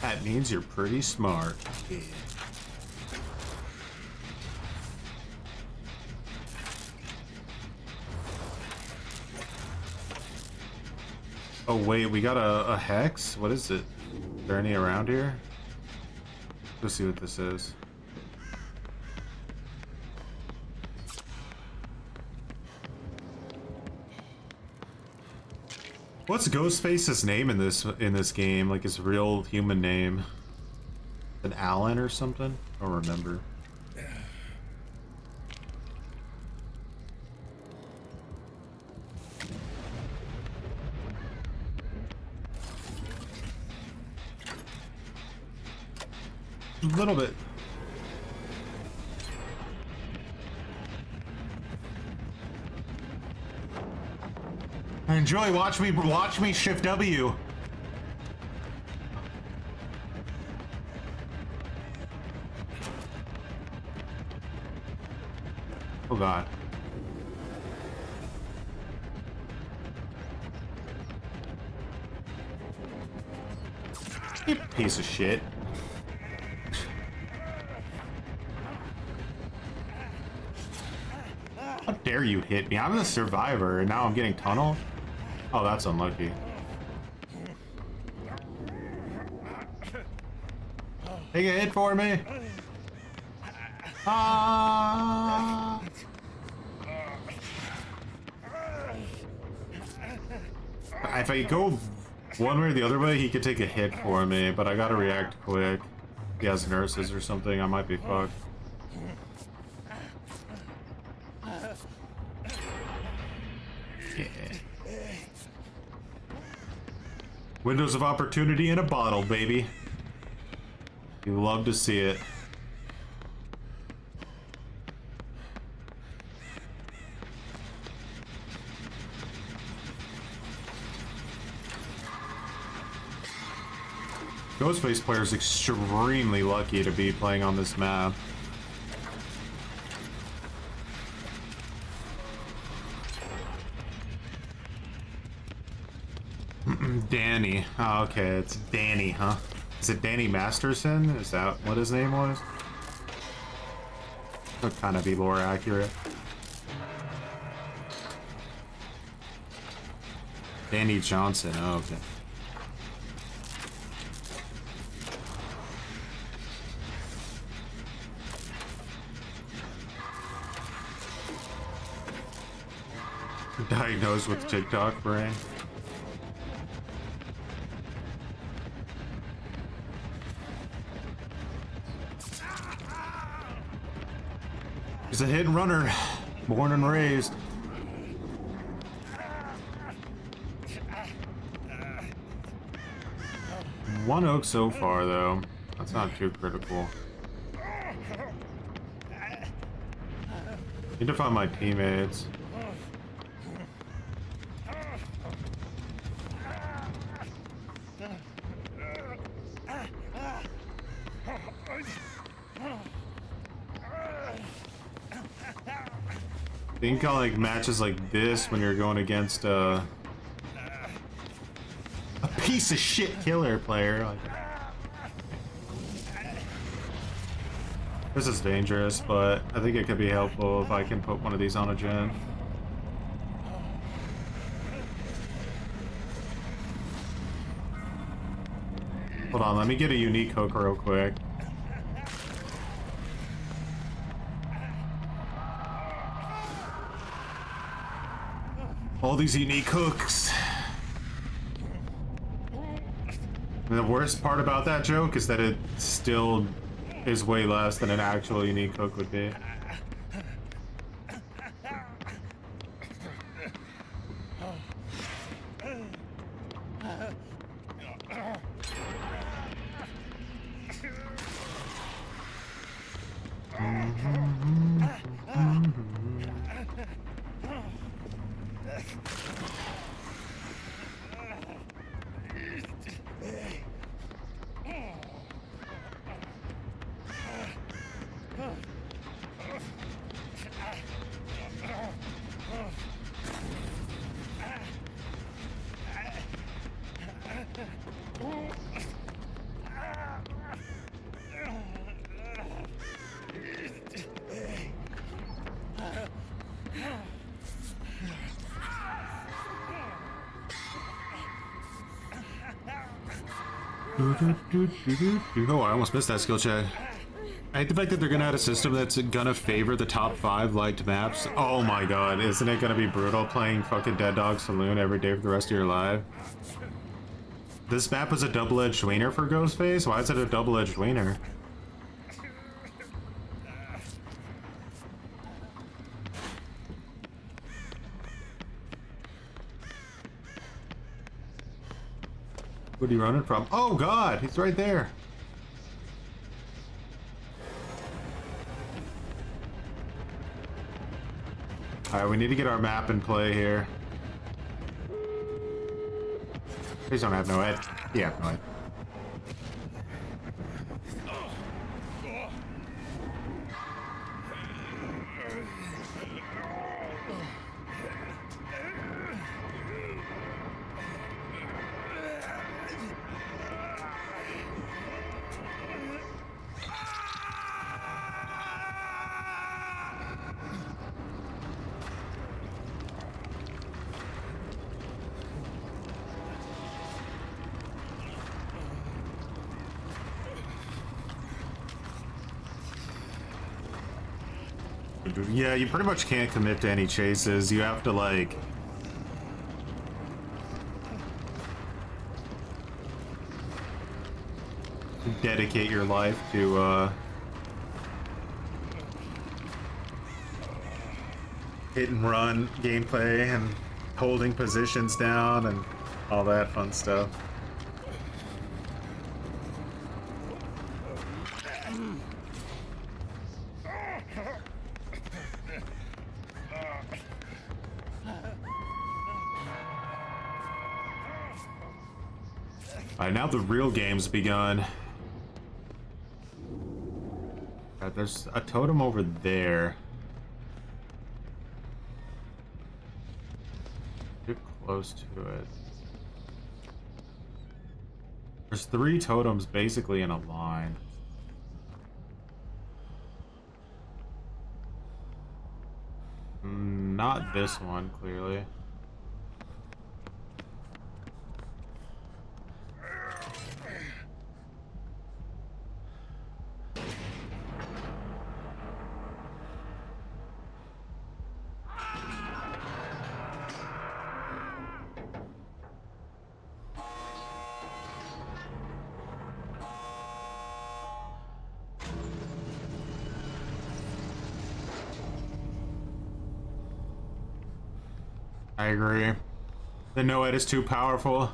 That means you're pretty smart, kid. Oh wait, we got a hex? What is it? Is there any around here? Let's see what this is. What's Ghostface's name in this game? Like his real human name? An Alan or something? I don't remember. A little bit. Enjoy. Watch me shift W. Oh god. You piece of shit. How dare you hit me? I'm the survivor and now I'm getting tunneled? Oh, that's unlucky. Take a hit for me. Ah. if I go one way or the other way, he could take a hit for me, but I gotta react quick. If he has nurses or something, I might be fucked. Yeah. Windows of opportunity in a bottle, baby. You love to see it. Ghostface player is extremely lucky to be playing on this map. Danny. Oh, okay, it's Danny, huh? Is it Danny Masterson? Is that what his name was? That kind of be more accurate. Danny Johnson. Oh, okay. Diagnosed with TikTok brain. He's a hit and runner, born and raised. One oak so far, though. That's not too critical. Need to find my teammates. I think I like matches like this when you're going against a piece of shit killer player. Like, this is dangerous, but I think it could be helpful if I can put one of these on a gen. Hold on, let me get a unique hook real quick. All these unique hooks. And the worst part about that joke is that it still is way less than an actual unique hook would be. Oh, I almost missed that skill check. I hate the fact that they're gonna add a system that's gonna favor the top 5 liked maps. Oh my god, isn't it gonna be brutal playing fucking Dead Dog Saloon every day for the rest of your life? This map was a double-edged wiener for Ghostface? Why is it a double-edged wiener? What are you running from? Oh god, he's right there. Alright, we need to get our map in play here. Please don't have no head. Yeah, no head. Yeah, you pretty much can't commit to any chases. You have to, like... dedicate your life to hit and run gameplay and holding positions down and all that fun stuff. Alright, now the real game's begun. There's a totem over there. Too close to it. There's 3 totems basically in a line. Not this one, clearly. I agree. The Noed is too powerful.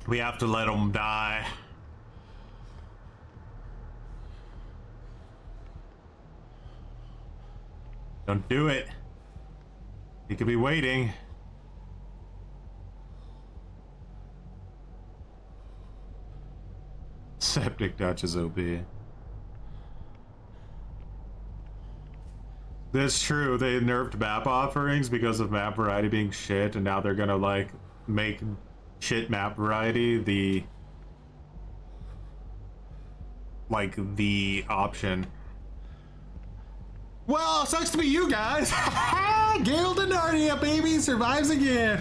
We have to let him die. Don't do it. He could be waiting. Septic Dutch is OP. That's true. They nerfed map offerings because of map variety being shit, and now they're gonna like make shit map variety the option. Well, sucks to be you guys. Geralt and Narnia, baby, survives again.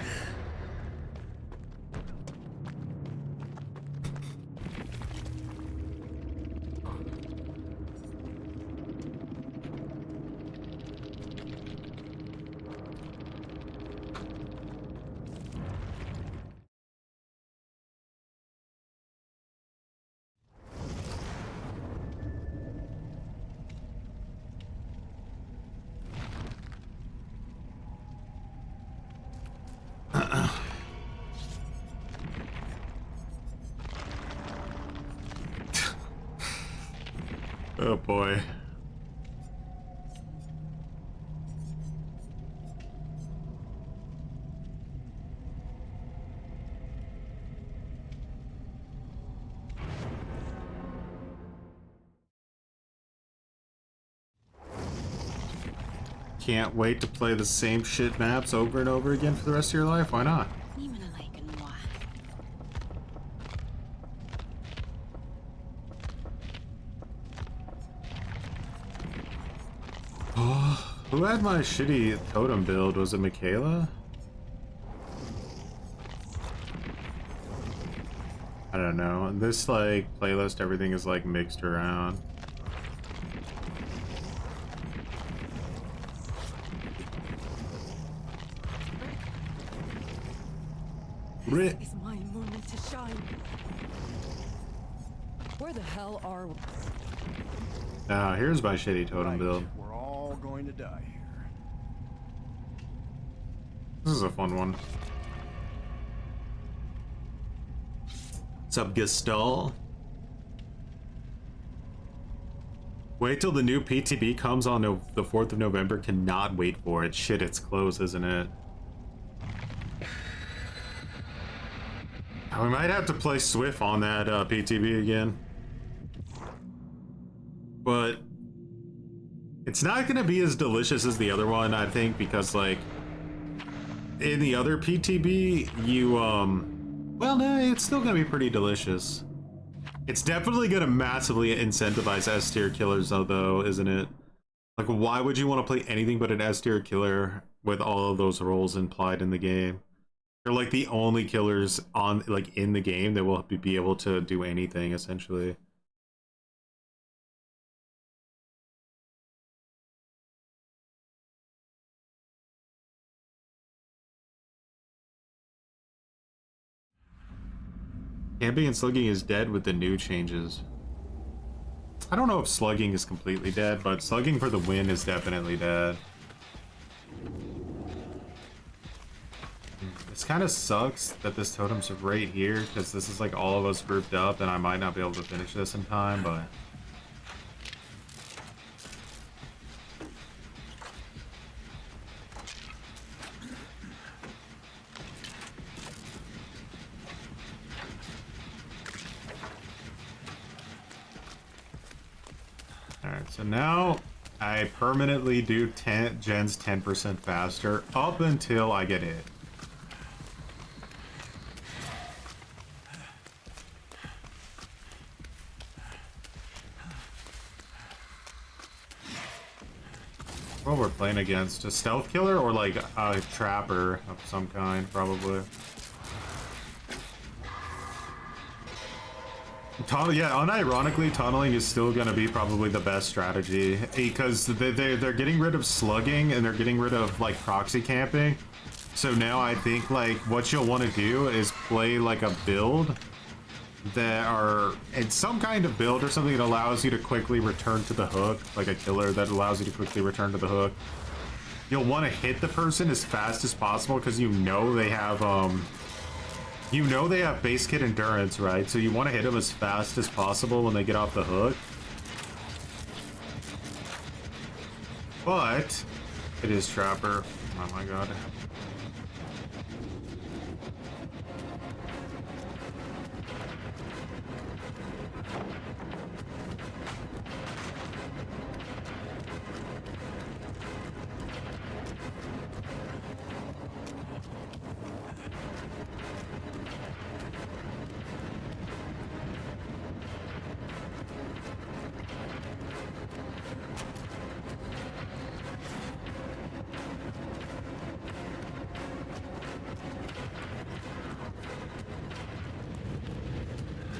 Oh boy. Can't wait to play the same shit maps over and over again for the rest of your life? Why not? Who had my shitty totem build? Was it Michaela? I don't know. This like playlist, everything is like mixed around. This is my moment to shine. Where the hell are we? Now, here's my shitty totem build. We're all going to die here. This is a fun one. What's up, Gestal? Wait till the new PTB comes on the 4th of November. Cannot wait for it. Shit, it's close, isn't it? We might have to play Swift on that PTB again. But it's not gonna be as delicious as the other one, I think, because like in the other PTB, you well, no, it's still gonna be pretty delicious. It's definitely gonna massively incentivize S tier killers though, isn't it? Like, why would you want to play anything but an S tier killer with all of those roles implied in the game? They're like the only killers on like in the game that will be able to do anything essentially. Camping and slugging is dead with the new changes. I don't know if slugging is completely dead, but slugging for the win is definitely dead. This kind of sucks that this totem's right here, because this is like all of us grouped up, and I might not be able to finish this in time, but... Alright, so now I permanently do gens 10% faster up until I get hit. What we're playing against? A stealth killer or like a trapper of some kind, probably. Yeah, unironically, tunneling is still going to be probably the best strategy because they're getting rid of slugging and they're getting rid of like proxy camping. So now I think like what you'll want to do is play like a build that are in some kind of build or something that allows you to quickly return to the hook, like a killer that allows you to quickly return to the hook. You'll want to hit the person as fast as possible because you know they have base kit endurance, right? So you want to hit them as fast as possible when they get off the hook. But it is Trapper. Oh my god.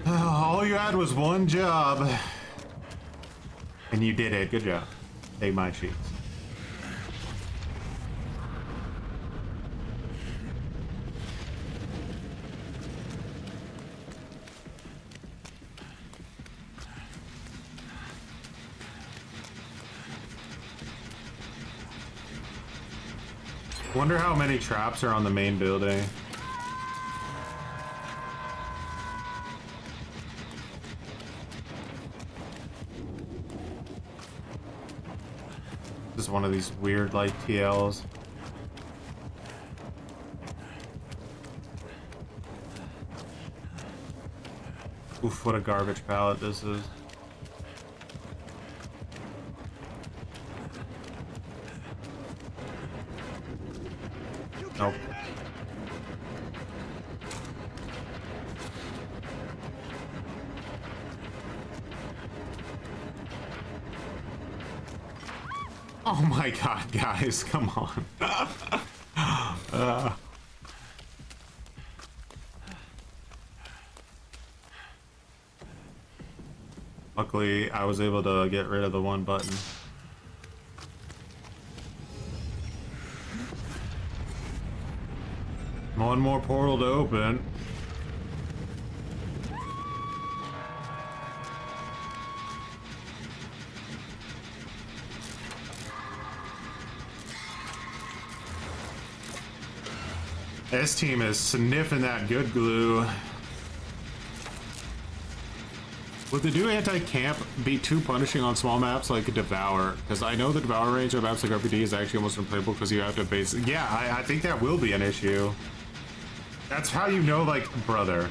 All you had was one job. And you did it. Good job. Take my cheeks. Wonder how many traps are on the main building. This is one of these weird like TLs. Oof, what a garbage pallet this is. Nope. Oh my god, guys, come on. Luckily, I was able to get rid of the one button. One more portal to open. This team is sniffing that good glue. Would the new anti-camp be too punishing on small maps like Devour? Because I know the Devour range on maps like RPD is actually almost unplayable because you have to base... Yeah, I think that will be an issue. That's how you know, like, brother.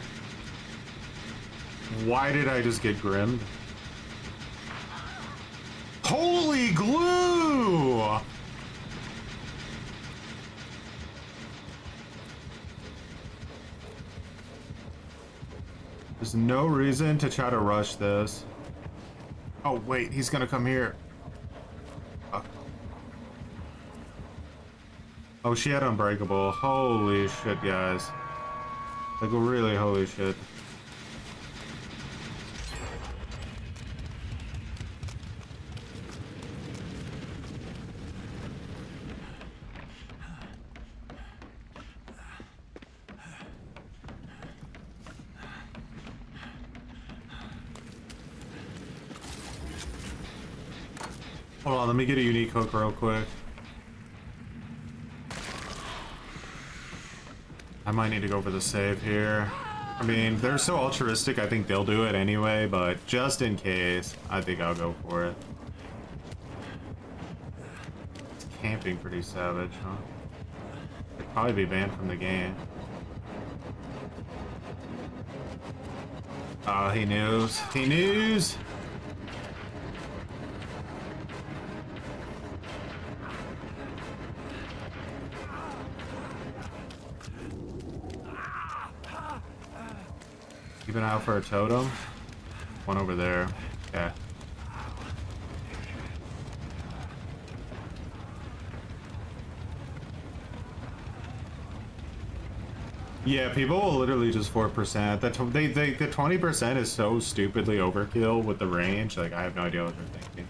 Why did I just get grimmed? Holy glue! There's no reason to try to rush this. Oh, wait, he's gonna come here. Oh, she had Unbreakable. Holy shit, guys. Like, really, holy shit. Hold on, let me get a unique hook real quick. I might need to go for the save here. I mean, they're so altruistic, I think they'll do it anyway, but just in case, I think I'll go for it. It's camping pretty savage, huh? Could probably be banned from the game. Oh, he knows. He knows! Keep an eye out for a totem. One over there. Yeah. Yeah, people will literally just 4%. The 20% is so stupidly overkill with the range. Like, I have no idea what they're thinking.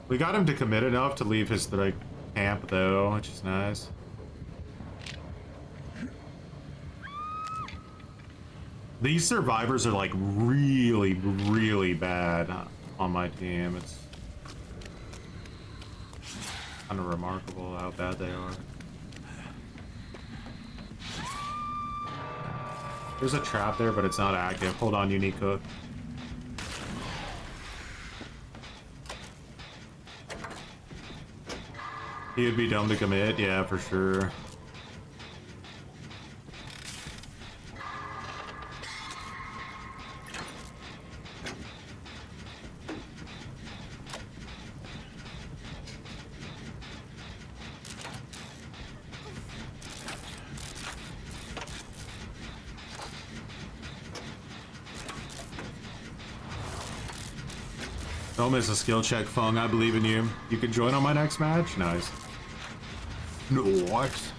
We got him to commit enough to leave his like camp though, which is nice. These survivors are like really, really bad on my team. It's kind of remarkable how bad they are. There's a trap there, but it's not active. Hold on, unique hook. He would be dumb to commit, yeah, for sure. Don't miss a skill check, Fung. I believe in you. You can join on my next match? Nice. Nice.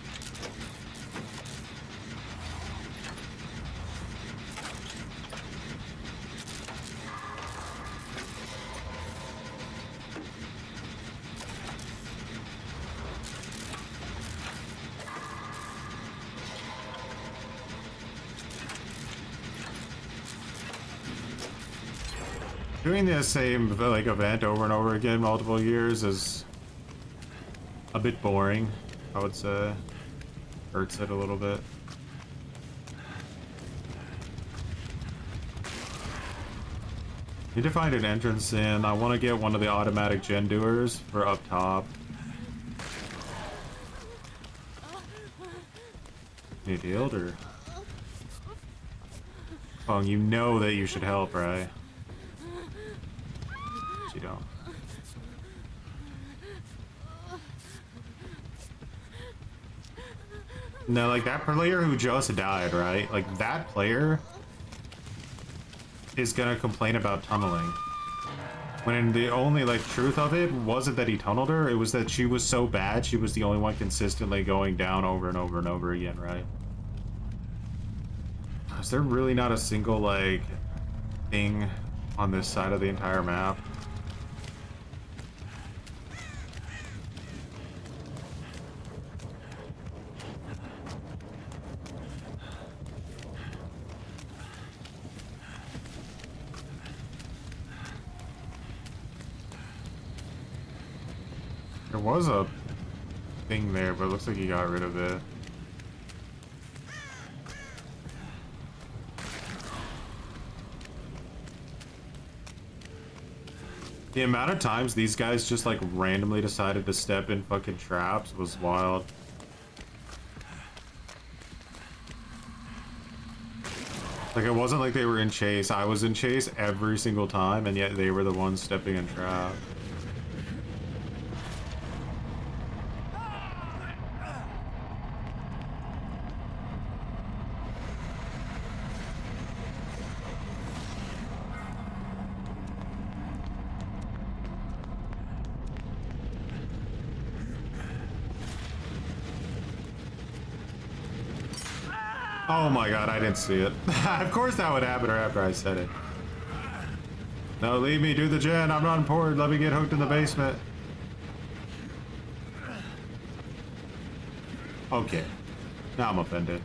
Doing the same like event over and over again multiple years is a bit boring, I would say. Hurts it a little bit. Need to find an entrance in. I want to get one of the automatic gen doers for up top. Need healed or? Oh, you know that you should help, right? You don't. No, like that player who just died, right? Like that player is gonna complain about tunneling. When the only like truth of it wasn't that he tunneled her, it was that she was so bad she was the only one consistently going down over and over and over again, right? Is there really not a single like thing on this side of the entire map? There was a thing there, but it looks like he got rid of it. The amount of times these guys just like randomly decided to step in fucking traps was wild. Like it wasn't like they were in chase. I was in chase every single time, and yet they were the ones stepping in traps. Oh my god, I didn't see it. Of course that would happen right after I said it. No, leave me, do the gen. I'm not Unported. Let me get hooked in the basement. Okay. Now I'm offended.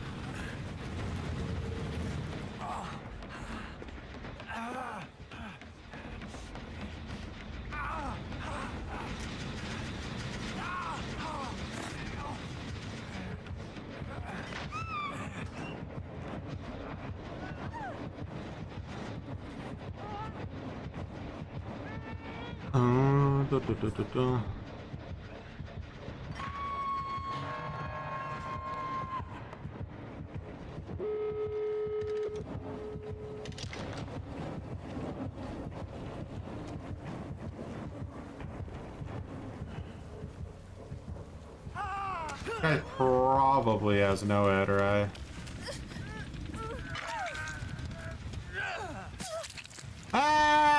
Da, da, da, da, da. Guy probably has no head, right? Ah!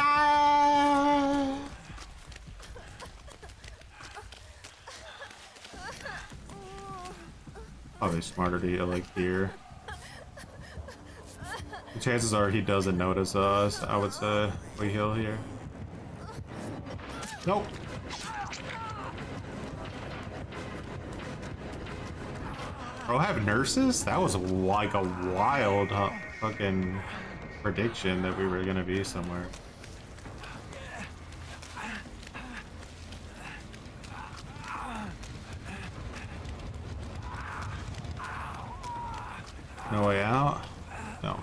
Probably smarter to heal like here. The chances are he doesn't notice us, I would say. We heal here. Nope. Bro, have nurses? That was like a wild fucking prediction that we were gonna be somewhere. No way out? No.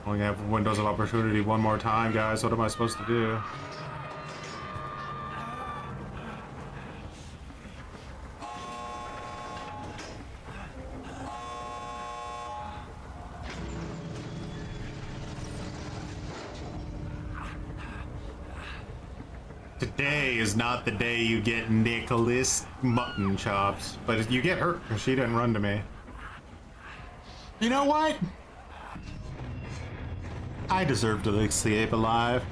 Only have windows of opportunity one more time, guys. What am I supposed to do? Today is not the day you get Nicholas mutton chops, but you get hurt because she didn't run to me. You know what? I deserve to escape alive.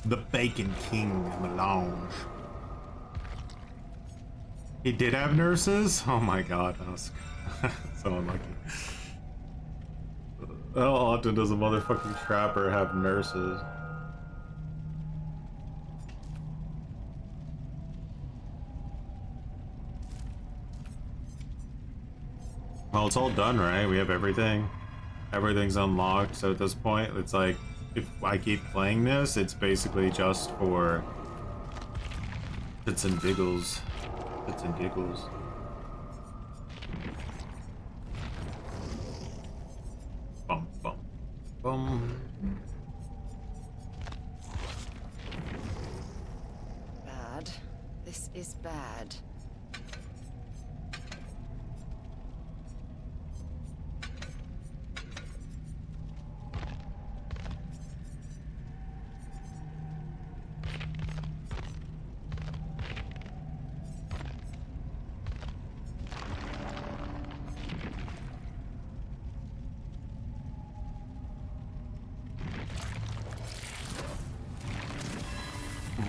The Bacon King Melange. He did have nurses? Oh my god, that was so unlucky. How often does a motherfucking trapper have nurses? Well, it's all done, right? We have everything. Everything's unlocked, so at this point, it's like, if I keep playing this, it's basically just for shits and giggles. Shits and giggles. Bum, bum, bum. Bad. This is bad.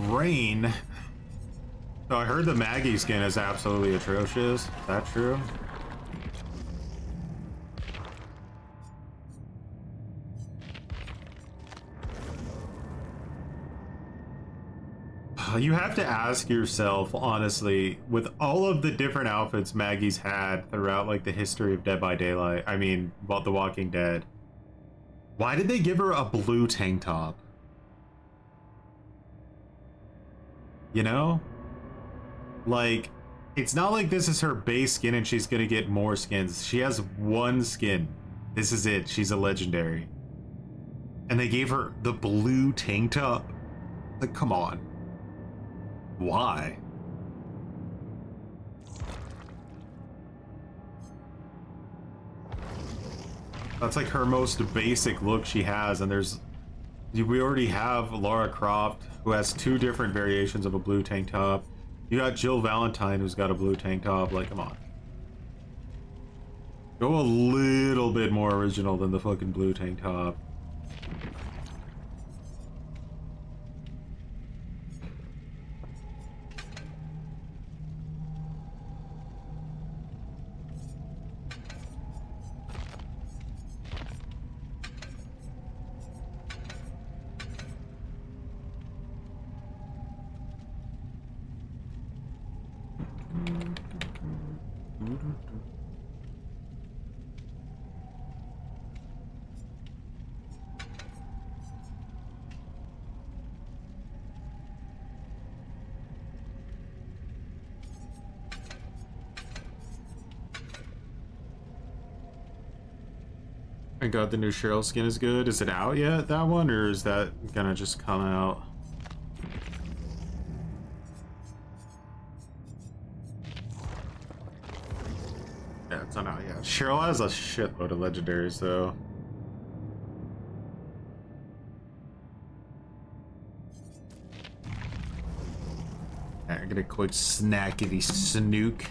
Rain. So I heard the Maggie skin is absolutely atrocious. Is that true? You have to ask yourself, honestly, with all of the different outfits Maggie's had throughout like the history of Dead by Daylight, I mean, about The Walking Dead, why did they give her a blue tank top? You know? Like, it's not like this is her base skin and she's gonna get more skins. She has one skin. This is it. She's a legendary. And they gave her the blue tank top? Like, come on. Why? That's like her most basic look she has, and we already have Lara Croft, who has two different variations of a blue tank top. You got Jill Valentine, who's got a blue tank top. Like, come on. Go a little bit more original than the fucking blue tank top. My god, the new Cheryl skin is good. Is it out yet, that one, or is that gonna just come out? Yeah, it's not out yet. Cheryl has a shitload of legendaries, though. Alright, get a quick snackety snook.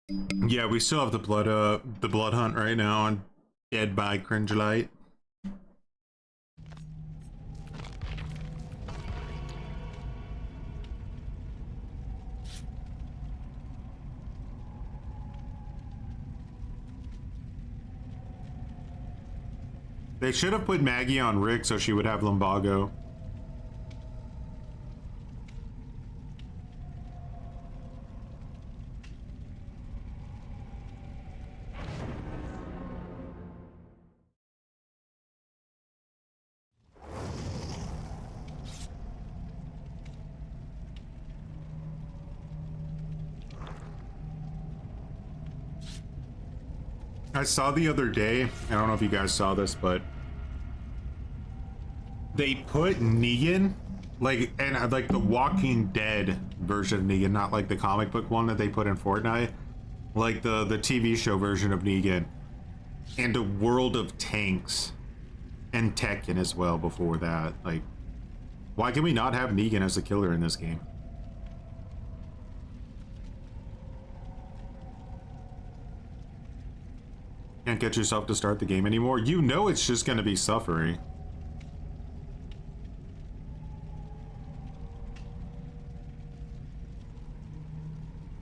Yeah, we still have the blood hunt right now on Dead by Cringe Light. They should have put Maggie on Rick so she would have lumbago. I saw the other day, I don't know if you guys saw this, but they put Negan, like, and like the Walking Dead version of Negan, not like the comic book one that they put in Fortnite, like the TV show version of Negan, and a World of Tanks and Tekken as well before that. Like, why can we not have Negan as a killer in this game? Can't get yourself to start the game anymore. You know it's just gonna be suffering.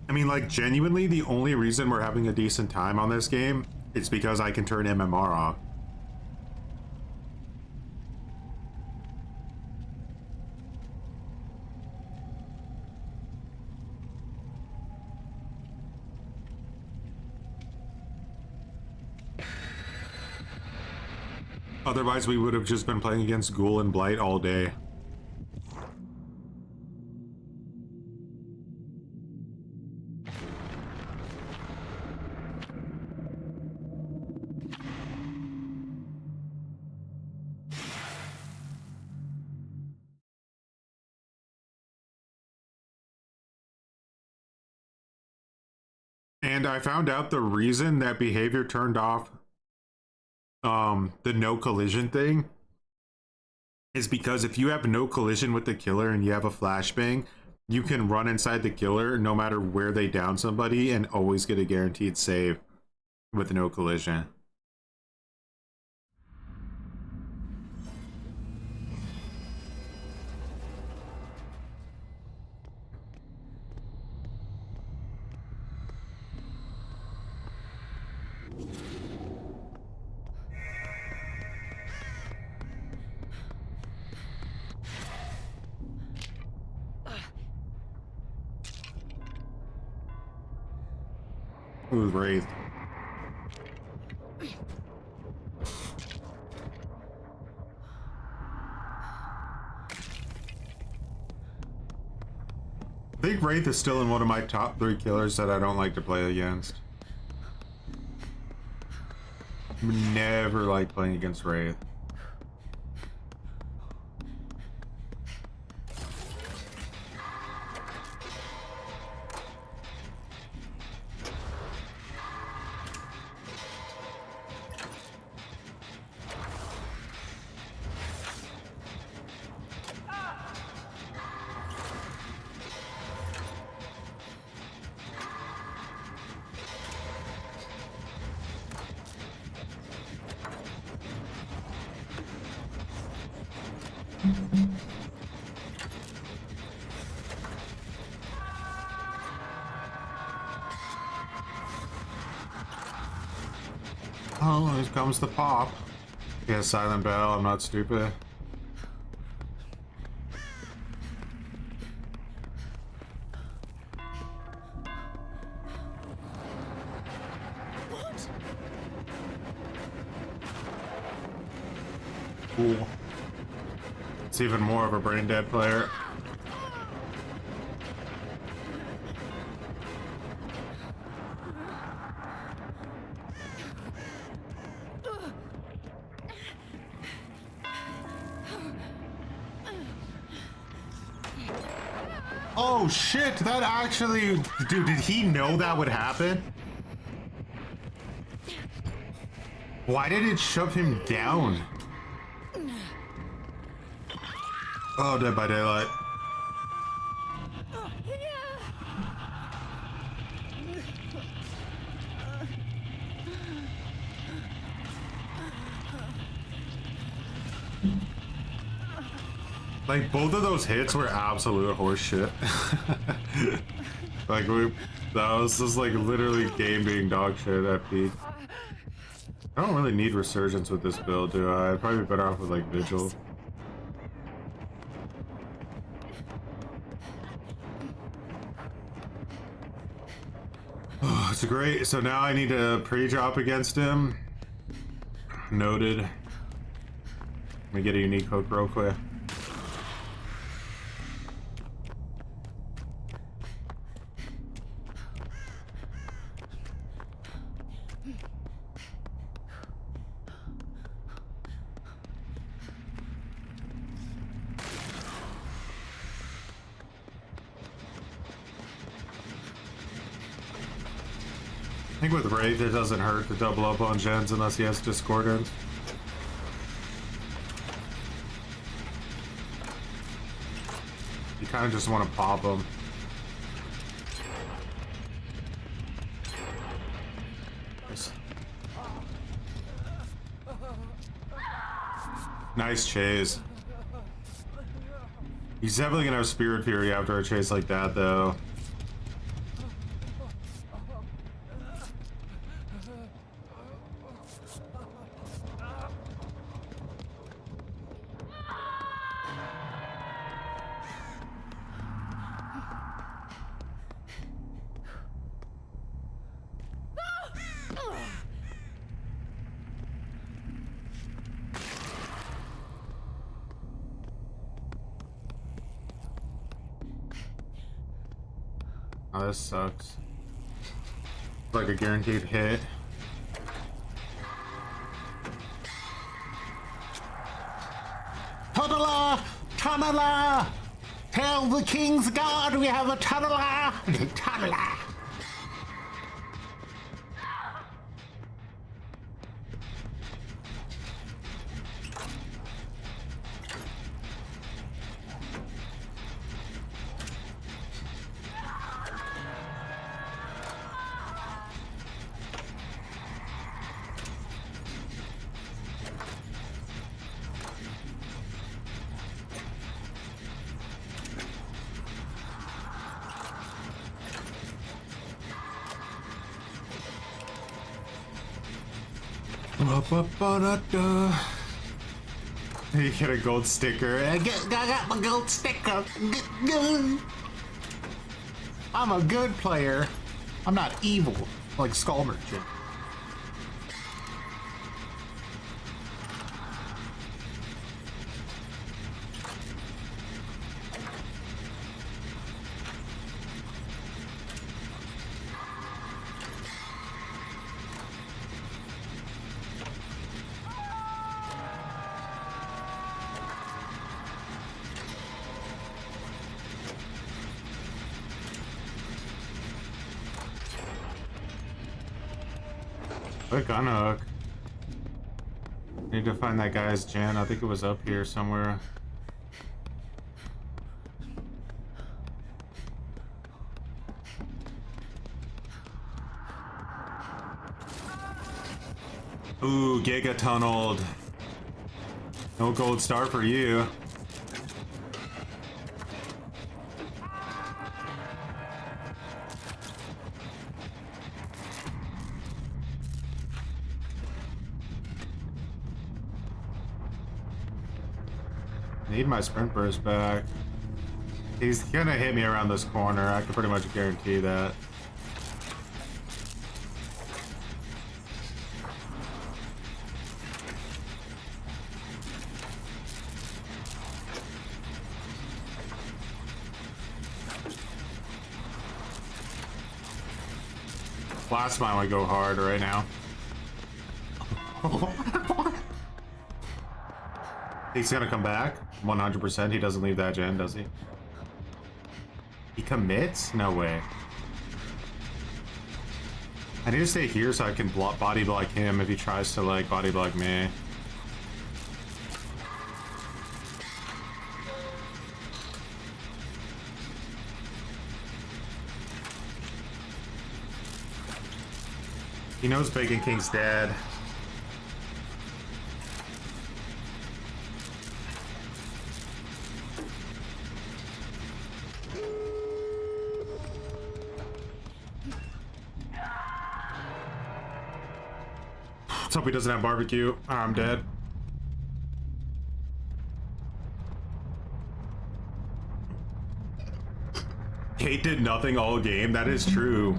I mean, like, genuinely, the only reason we're having a decent time on this game is because I can turn MMR off. Otherwise, we would have just been playing against Ghoul and Blight all day. And I found out the reason that behavior turned off the no collision thing is because if you have no collision with the killer and you have a flashbang, you can run inside the killer no matter where they down somebody and always get a guaranteed save with no collision. Ooh, Wraith. I think Wraith is still in one of my top 3 killers that I don't like to play against. Never like playing against Wraith. Oh, here comes the pop. Yeah, Silent Bell, I'm not stupid. What? Cool. It's even more of a brain dead player. Oh shit, that actually... Dude, did he know that would happen? Why did it shove him down? Oh, Dead by Daylight. Like, both of those hits were absolute horse shit. Like, that was just like literally game being dog shit at peak. I don't really need Resurgence with this build, do I? I'd probably be better off with like Vigil. Oh, it's great. So now I need to pre-drop against him. Noted. Let me get a unique hook real quick. I think with Wraith it doesn't hurt to double up on gens unless he has Discordance. You kind of just want to pop him. Nice chase. He's definitely gonna have Spirit Fury after a chase like that, though. Oh, this sucks. It's like a guaranteed hit. Tunneler! Tunneler! Tell the King's Guard we have a tunneler! Tunneler! You get a gold sticker. I got my gold sticker. I'm a good player. I'm not evil like Skull Merchant. Quick unhook. Need to find that guy's gen. I think it was up here somewhere. Ooh, Giga tunneled. No gold star for you. Need my sprint burst back. He's gonna hit me around this corner. I can pretty much guarantee that. Blast mine would go hard right now. He's gonna come back. 100%. He doesn't leave that gen, does he? He commits? No way. I need to stay here so I can body block him if he tries to like body block me. He knows Bacon King's dead. Let's hope he doesn't have barbecue. I'm dead. Kate did nothing all game. That is true.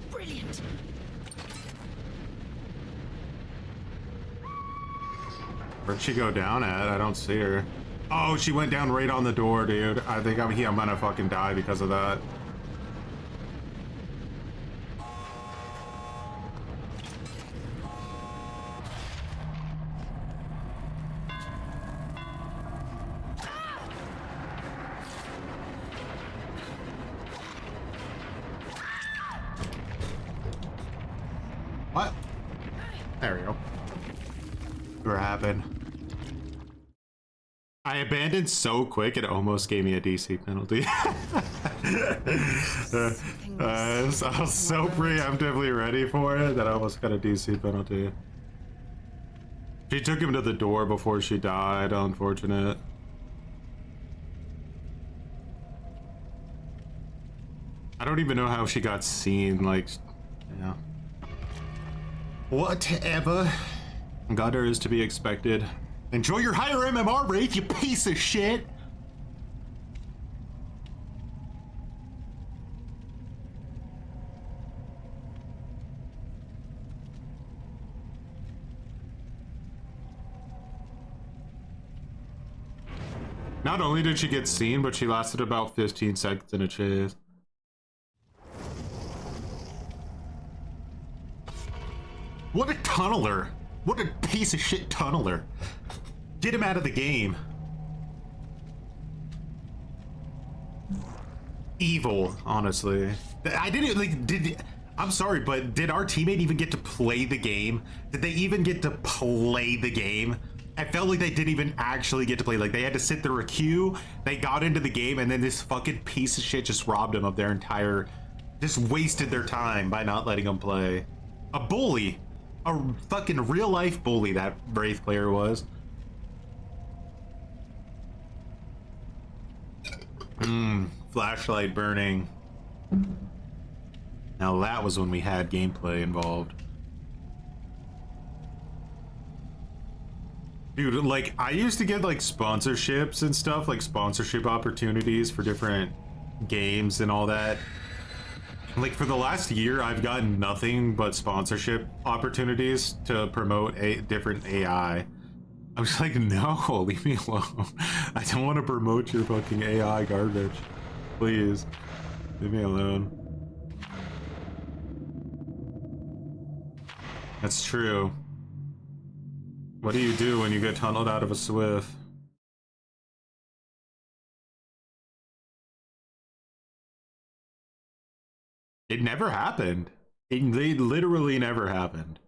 Brilliant. Where'd she go down at? I don't see her. Oh, she went down right on the door, dude. I think I'm gonna fucking die because of that. What? There we go. What happened? I abandoned so quick it almost gave me a DC penalty. I was so preemptively ready for it that I almost got a DC penalty. She took him to the door before she died, unfortunate. I don't even know how she got seen, like, yeah. Whatever. Gutter is to be expected. Enjoy your higher MMR rate, you piece of shit! Not only did she get seen, but she lasted about 15 seconds in a chase. What a tunneler! What a piece of shit tunneler! Get him out of the game. Evil, honestly. I didn't like. I'm sorry, but did our teammate even get to play the game? Did they even get to play the game? I felt like they didn't even actually get to play. Like, they had to sit through a queue, they got into the game, and then this fucking piece of shit just robbed them of their entire... Just wasted their time by not letting them play. A bully. A fucking real-life bully that Wraith player was. Flashlight burning. Now that was when we had gameplay involved. Dude, like, I used to get, like, sponsorships and stuff, like, sponsorship opportunities for different games and all that. Like, for the last year, I've gotten nothing but sponsorship opportunities to promote different AI. I'm just like, no, leave me alone. I don't want to promote your fucking AI garbage. Please, leave me alone. That's true. What do you do when you get tunneled out of a Swift? It never happened. It literally never happened.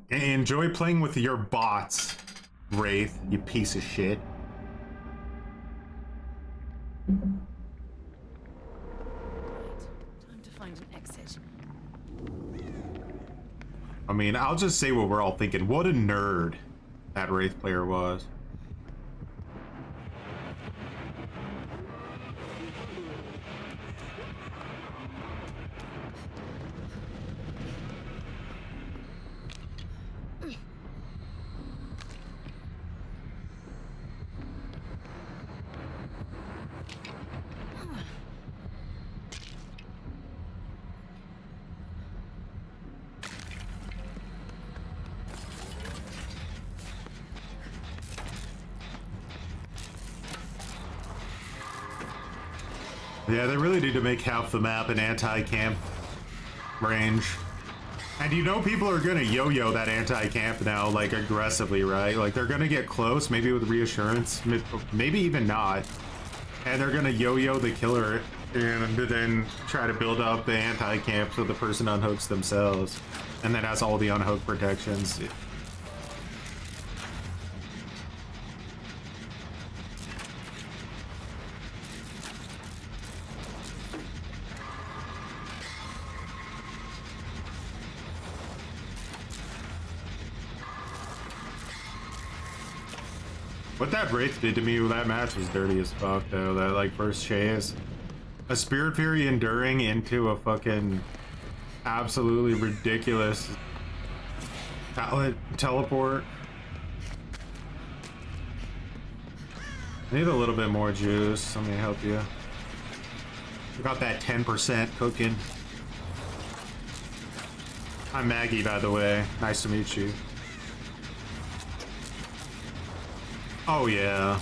Enjoy playing with your bots, Wraith, you piece of shit. Time to find an exit. I mean, I'll just say what we're all thinking. What a nerd that Wraith player was. Yeah, they really need to make half the map an anti-camp range. And you know people are gonna yo-yo that anti-camp now, like, aggressively, right? Like, they're gonna get close, maybe with reassurance, maybe even not. And they're gonna yo-yo the killer and then try to build up the anti-camp so the person unhooks themselves. And then has all the unhook protections. What that Wraith did to me, that match was dirty as fuck though. That like first chase. A Spirit Fury enduring into a fucking absolutely ridiculous teleport. I need a little bit more juice. Let me help you. I got that 10% cooking. I'm Maggie, by the way. Nice to meet you. Oh yeah.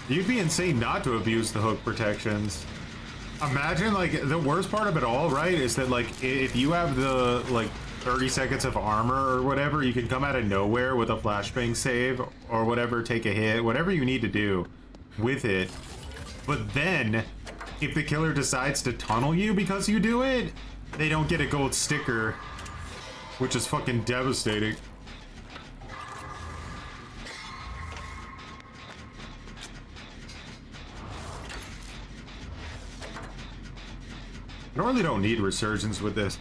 You'd be insane not to abuse the hook protections. Imagine, like, the worst part of it all, right, is that, like, if you have the, like, 30 seconds of armor or whatever, you can come out of nowhere with a flashbang save or whatever, take a hit, whatever you need to do with it. But then, if the killer decides to tunnel you because you do it, they don't get a gold sticker, which is fucking devastating. I really don't need resurgence with this.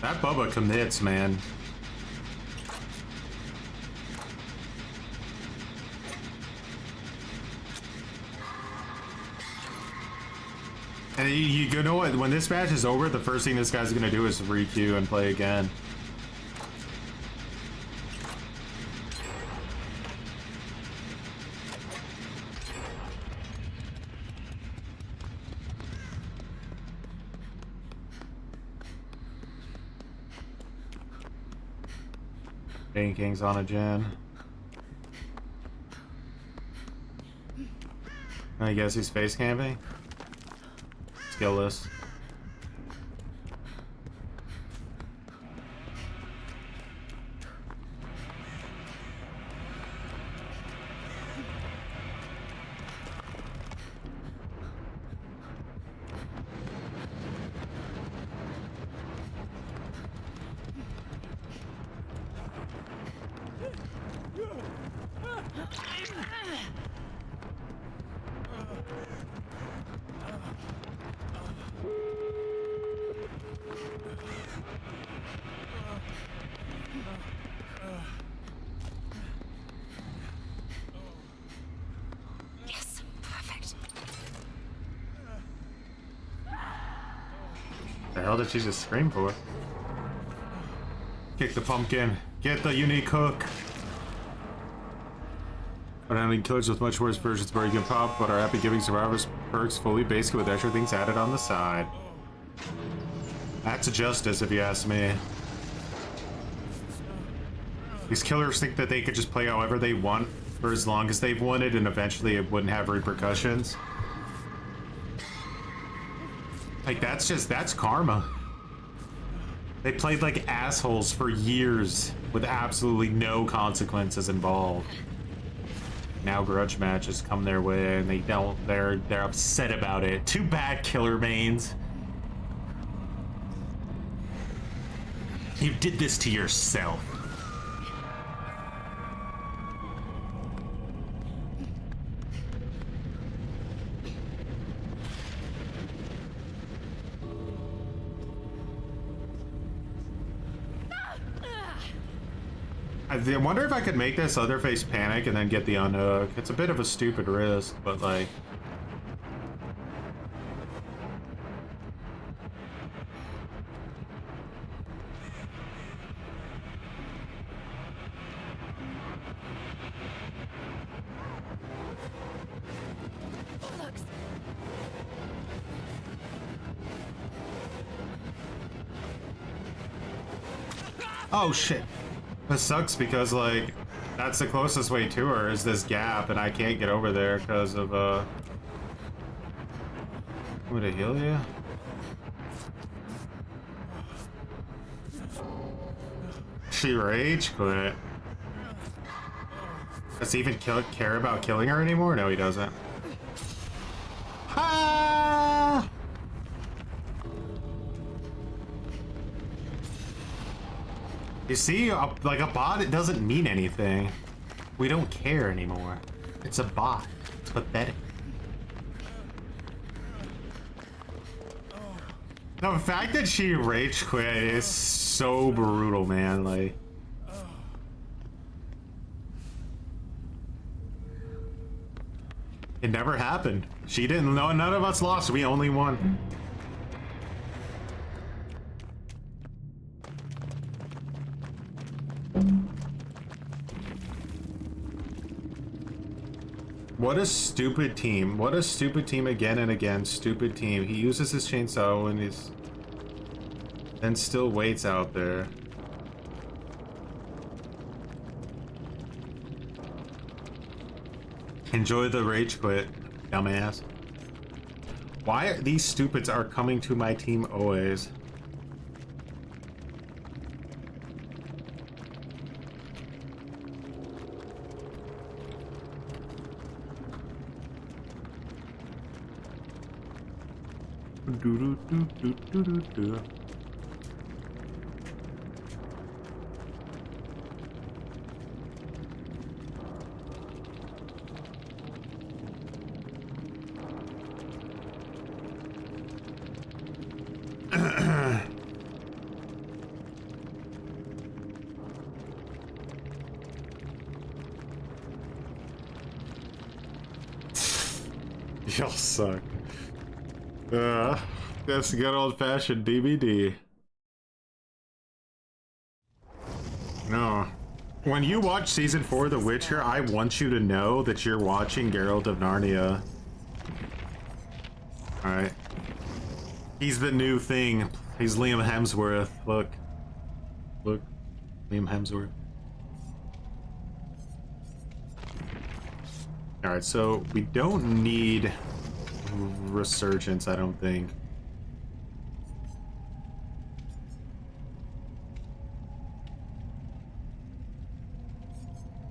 That Bubba commits, man. And you know what? When this match is over, the first thing this guy's gonna do is re-queue and play again. King's on a gen. I guess he's face camping. Skillless. Yes, perfect. The hell did she just scream for? Kick the pumpkin. Get the unique hook. But handling killers with much worse versions where you can pop, but are happy giving survivors perks fully basic with extra things added on the side. That's a justice, if you ask me. These killers think that they could just play however they want for as long as they've wanted, and eventually it wouldn't have repercussions. Like, that's karma. They played like assholes for years with absolutely no consequences involved. Now grudge matches come their way and they're upset about it. Too bad, killer mains. You did this to yourself. I wonder if I could make this other face panic and then get the unhook. It's a bit of a stupid risk, but like... Oh shit. This sucks because, like, that's the closest way to her is this gap, and I can't get over there because of, Would it heal you? She rage quit. Does he even care about killing her anymore? No, he doesn't. Ah! You see, like a bot, it doesn't mean anything. We don't care anymore. It's a bot. It's pathetic. The fact that she rage quit is so brutal, man. Like, it never happened. She didn't know. None of us lost. We only won. What a stupid team. What a stupid team again and again. Stupid team. He uses his chainsaw and he's... and still waits out there. Enjoy the rage quit, dumbass. Why are these stupids are coming to my team always? Do, do, do, do, do, do. Y'all suck. That's good old-fashioned DVD. No. When you watch season 4 of The Witcher, I want you to know that you're watching Geralt of Narnia. Alright. He's the new thing. He's Liam Hemsworth. Look. Look. Liam Hemsworth. Alright, so we don't need resurgence, I don't think.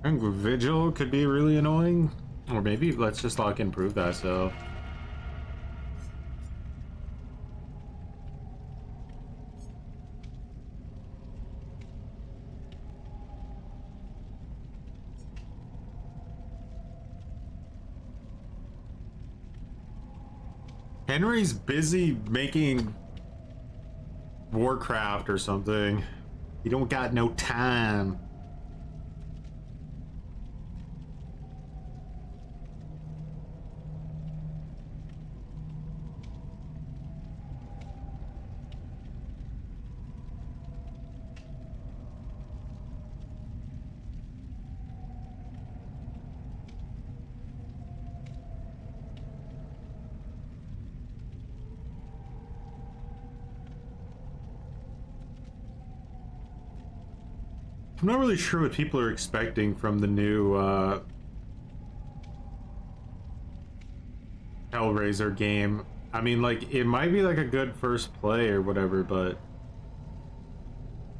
I think Vigil could be really annoying. Or maybe let's just lock and prove that, so. Henry's busy making Warcraft or something. He don't got no time. I'm not really sure what people are expecting from the new Hellraiser game. I mean, like, it might be like a good first play or whatever, but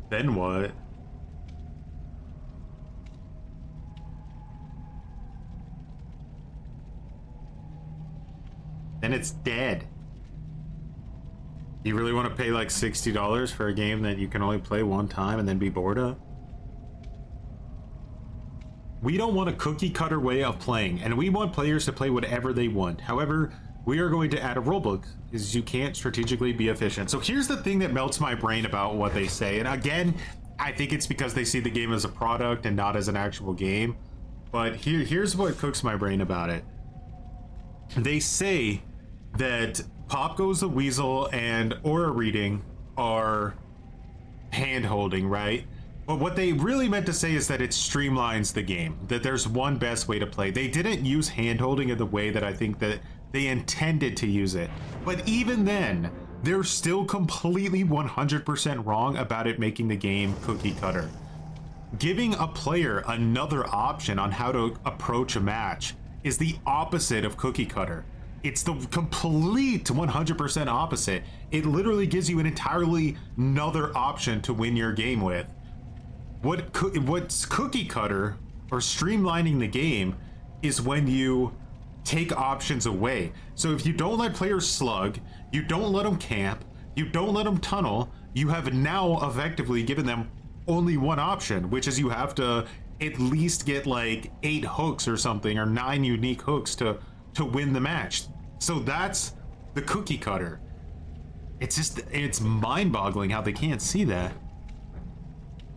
then what? Then it's dead. You really want to pay like $60 for a game that you can only play one time and then be bored of? We don't want a cookie cutter way of playing, and we want players to play whatever they want. However, we are going to add a rulebook, because you can't strategically be efficient. So here's the thing that melts my brain about what they say. And again, I think it's because they see the game as a product and not as an actual game. But here's what cooks my brain about it. They say that Pop Goes the Weasel and Aura Reading are hand-holding, right? But what they really meant to say is that it streamlines the game, that there's one best way to play. They didn't use hand-holding in the way that I think that they intended to use it. But even then, they're still completely 100% wrong about it making the game cookie cutter. Giving a player another option on how to approach a match is the opposite of cookie cutter. It's the complete 100% opposite. It literally gives you an entirely another option to win your game with. What's cookie cutter or streamlining the game is when you take options away. So if you don't let players slug, you don't let them camp, you don't let them tunnel, you have now effectively given them only one option, which is you have to at least get like 8 hooks or something, or 9 unique hooks to win the match. So that's the cookie cutter. It's mind-boggling how they can't see that.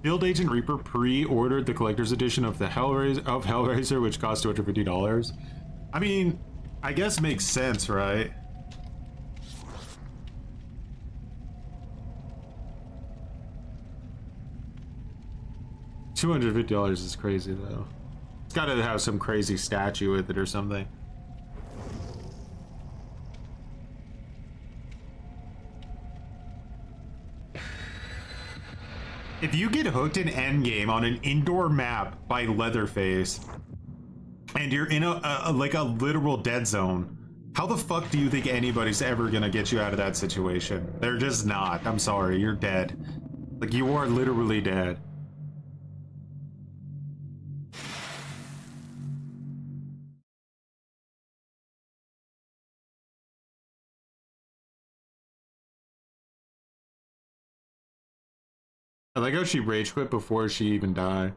Field Agent Reaper pre-ordered the collector's edition of Hellraiser, which cost $250. I mean, I guess makes sense, right? $250 is crazy though. It's got to have some crazy statue with it or something. If you get hooked in endgame on an indoor map by Leatherface, and you're in a literal dead zone, how the fuck do you think anybody's ever gonna get you out of that situation? They're just not. I'm sorry, you're dead. Like, you are literally dead. I like how she rage quit before she even died.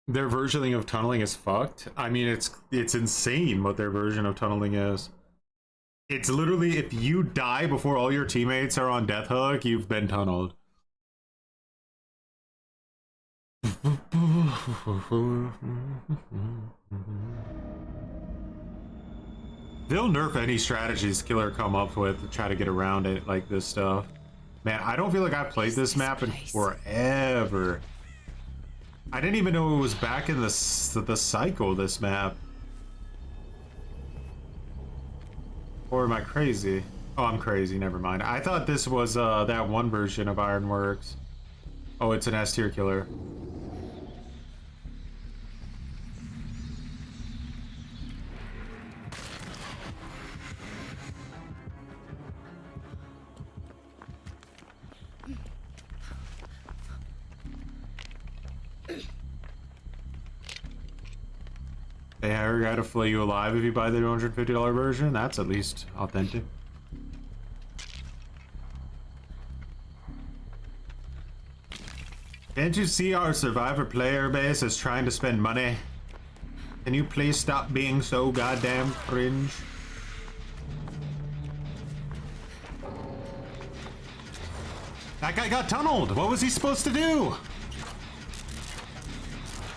Their versioning of tunneling is fucked. I mean, it's insane what their version of tunneling is. It's literally, if you die before all your teammates are on death hook, you've been tunneled. They'll nerf any strategies Killer come up with to try to get around it, like this stuff. Man, I don't feel like I've played this map in forever. I didn't even know it was back in the cycle, this map. Or am I crazy? Oh, I'm crazy, never mind. I thought this was that one version of Ironworks. Oh, it's an S tier killer. They ever gotta flay you alive if you buy the $250 version? That's at least authentic. Can't you see our Survivor player base is trying to spend money? Can you please stop being so goddamn cringe? That guy got tunneled! What was he supposed to do?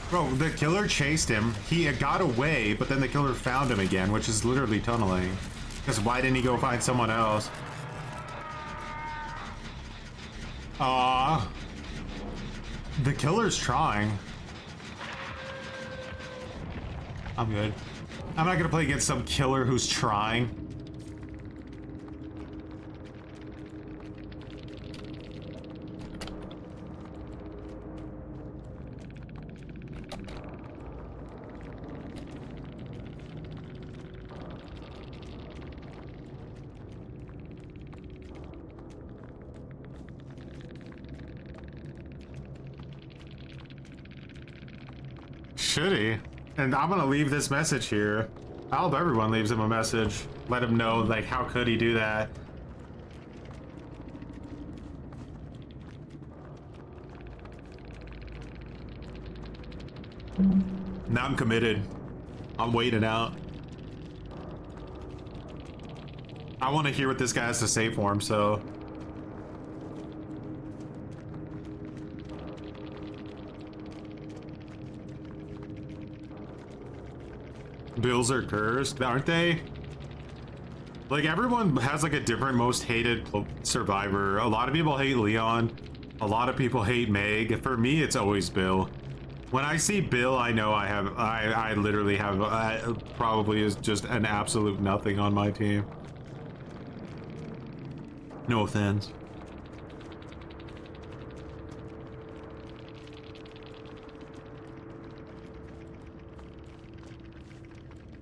Bro, the killer chased him. He got away, but then the killer found him again, which is literally tunneling. Because why didn't he go find someone else? The killer's trying. I'm good. I'm not gonna play against some killer who's trying. Should he? And I'm gonna leave this message here. I hope everyone leaves him a message. Let him know, like, how could he do that? Now I'm committed. I'm waiting out. I want to hear what this guy has to say for him, so... Bills are cursed, aren't they? Like, everyone has like a different most hated survivor. A lot of people hate Leon. A lot of people hate Meg. For me, it's always Bill. When I see Bill, I know I literally have probably is just an absolute nothing on my team. No offense.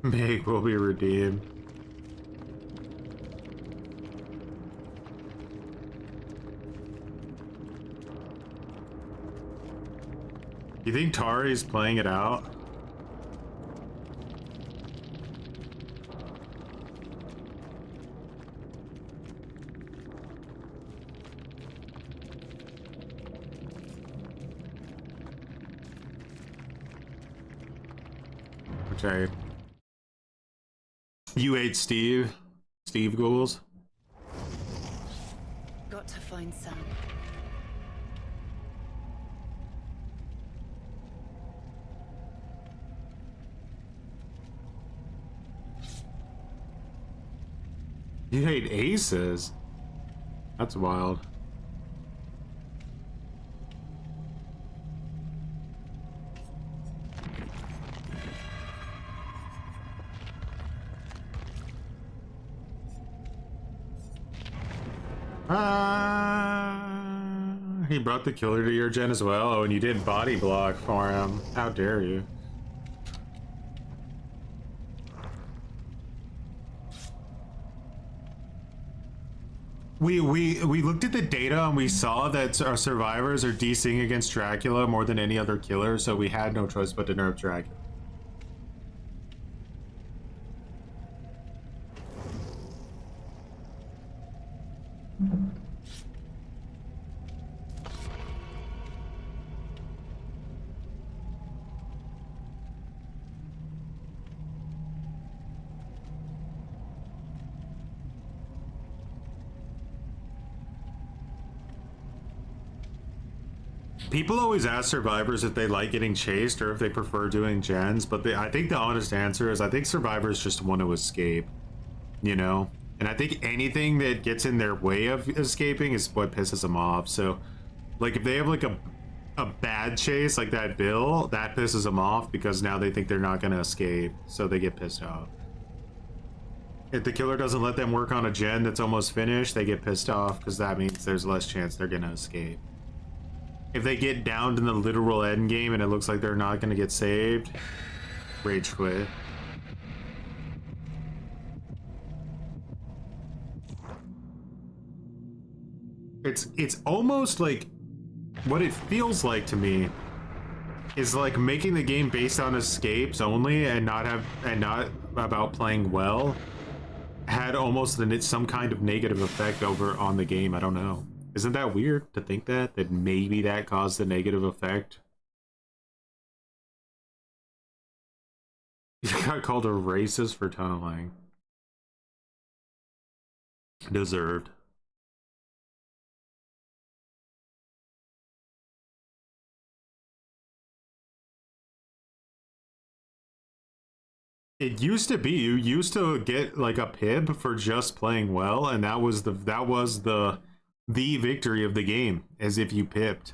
Meg will be redeemed. You think Tari's playing it out? Okay. You ate Steve? Steve Ghouls? Got to find Sam. You hate aces? That's wild. He brought the killer to your gen as well. Oh, and you did body block for him. How dare you? We looked at the data and we saw that our survivors are DCing against Dracula more than any other killer, so we had no choice but to nerf Dracula. People always ask survivors if they like getting chased or if they prefer doing gens, but I think the honest answer is I think survivors just want to escape, you know? And I think anything that gets in their way of escaping is what pisses them off. So, like, if they have, like, a bad chase, like that bill, that pisses them off because now they think they're not going to escape, so they get pissed off. If the killer doesn't let them work on a gen that's almost finished, they get pissed off because that means there's less chance they're going to escape. If they get down to the literal end game and it looks like they're not going to get saved, rage quit. It's almost like what it feels like to me is like making the game based on escapes only and not about playing well had almost some kind of negative effect over on the game. I don't know. Isn't that weird to think that maybe that caused the negative effect? You got called a racist for tunneling. Deserved. It used to be you used to get like a pib for just playing well, and that was the victory of the game, as if you pipped.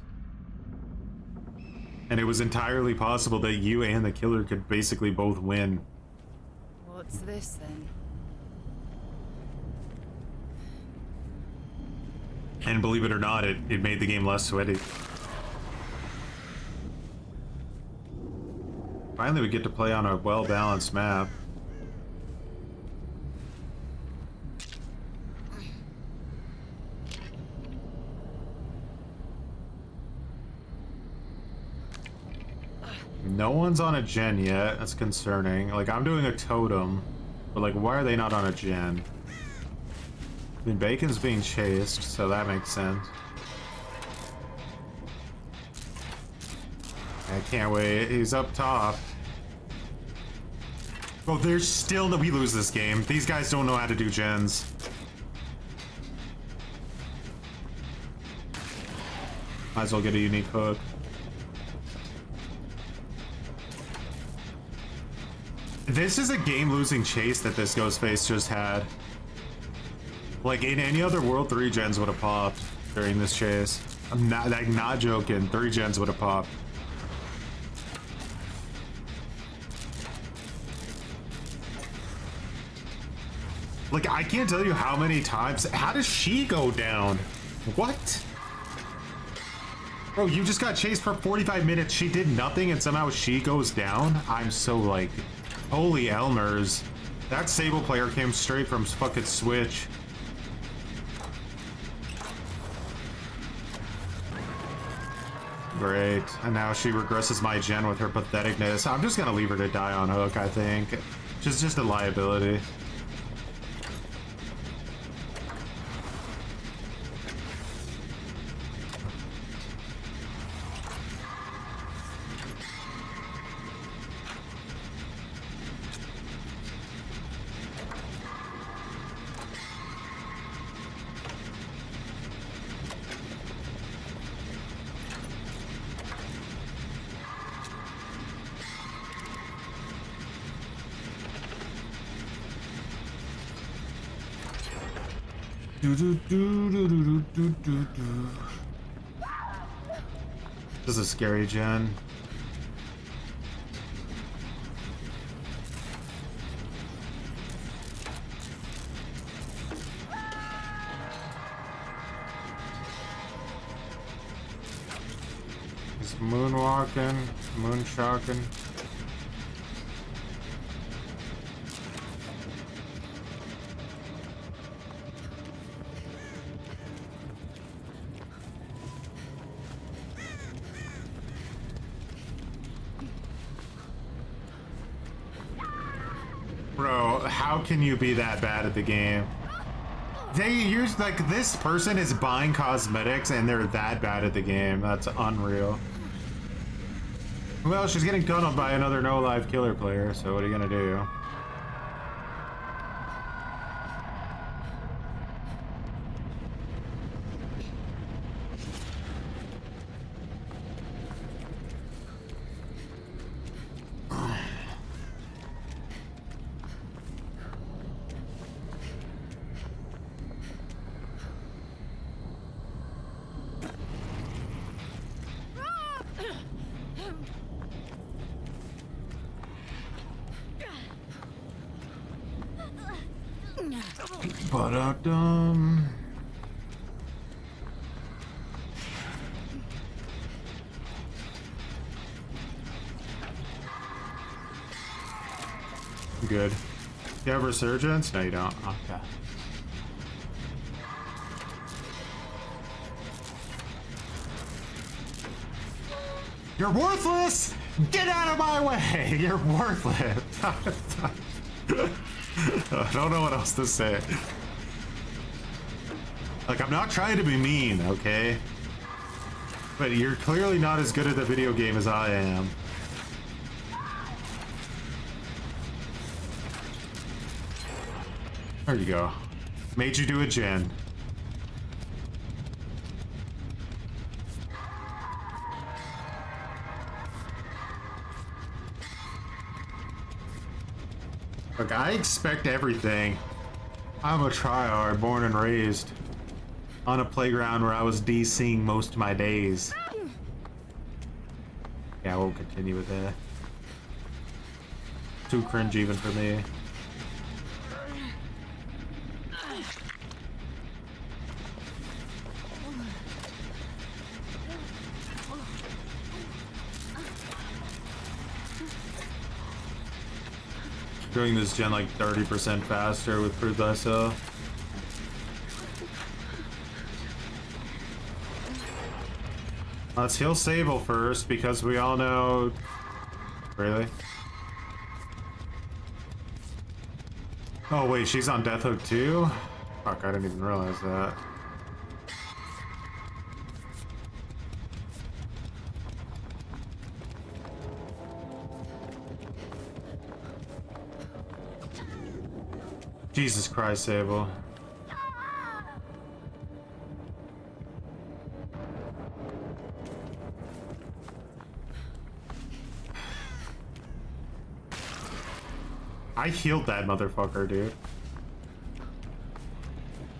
And it was entirely possible that you and the killer could basically both win. What's this then? And believe it or not, it made the game less sweaty. Finally, we get to play on a well-balanced map. No one's on a gen yet. That's concerning. Like, I'm doing a totem, but like, why are they not on a gen? I mean, Bacon's being chased, so that makes sense. I can't wait. He's up top. Oh, there's still we lose this game. These guys don't know how to do gens. Might as well get a unique hook. This is a game-losing chase that this Ghostface just had. Like, in any other world, 3 gens would have popped during this chase. I'm not joking. 3 gens would have popped. Like, I can't tell you how many times. How does she go down? What? Bro, you just got chased for 45 minutes. She did nothing and somehow she goes down? I'm so like, Holy Elmers. That Sable player came straight from fucking Switch. Great. And now she regresses my gen with her patheticness. I'm just gonna leave her to die on hook, I think. She's just a liability. This is a scary gen. He's moonwalking, moonshocking. Bro, how can you be that bad at the game? Here's like, this person is buying cosmetics and they're that bad at the game. That's unreal. Well, she's getting tunneled by another no-life killer player, so what are you gonna do? Ba-da-dum. Good. You have resurgence? No, you don't. Okay. You're worthless! Get out of my way! You're worthless! I don't know what else to say. Like, I'm not trying to be mean, okay? But you're clearly not as good at the video game as I am. There you go. Made you do a gen. Look, I expect everything. I'm a tryhard, born and raised on a playground where I was DCing most of my days. Yeah, we'll continue with that. Too cringe even for me. Doing this gen like 30% faster with Prove Thyself. Let's heal Sable first, because we all know... Really? Oh wait, she's on Death Hook too? Fuck, I didn't even realize that. Jesus Christ, Sable. I healed that motherfucker, dude.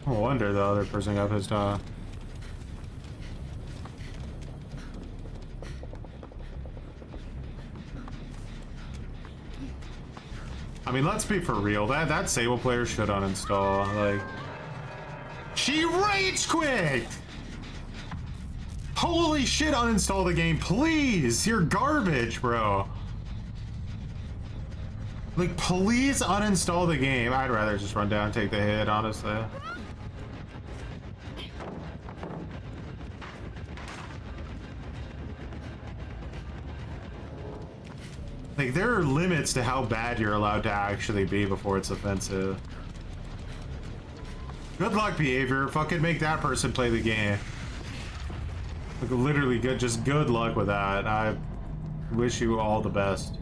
No wonder the other person got pissed off. I mean, let's be for real. That Sable player should uninstall. Like, she rage quit. Holy shit! Uninstall the game, please. You're garbage, bro. Like, please uninstall the game. I'd rather just run down and take the hit, honestly. Like, there are limits to how bad you're allowed to actually be before it's offensive. Good luck, behavior. Fucking make that person play the game. Like, literally, just good luck with that. I wish you all the best.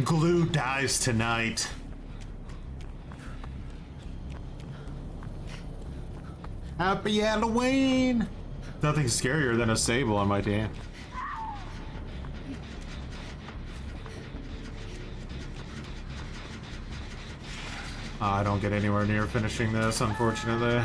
Glue dies tonight. Happy Halloween! Nothing scarier than a sable on my team. I don't get anywhere near finishing this, unfortunately.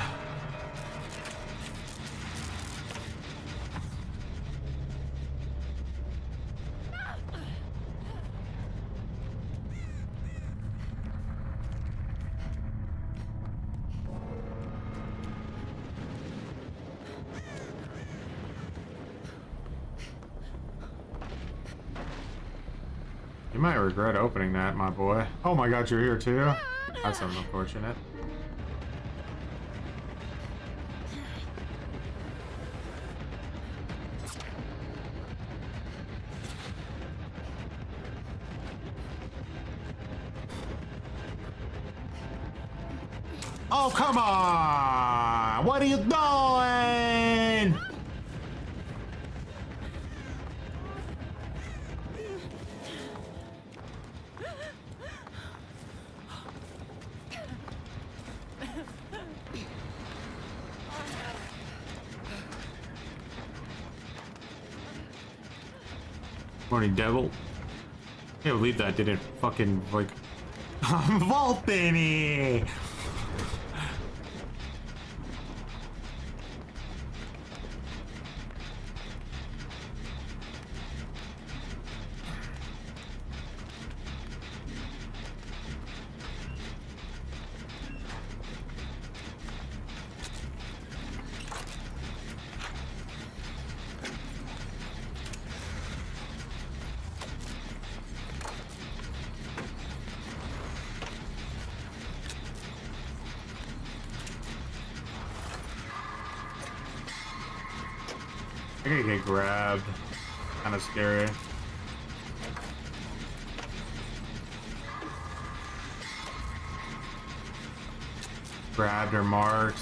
You might regret opening that, my boy. Oh my god, you're here too? That's unfortunate. Oh, come on! What are you doing? Morning, devil. Can't believe that didn't fucking, like... Vault Benny! I could get grabbed. Kind of scary. Grabbed or marked.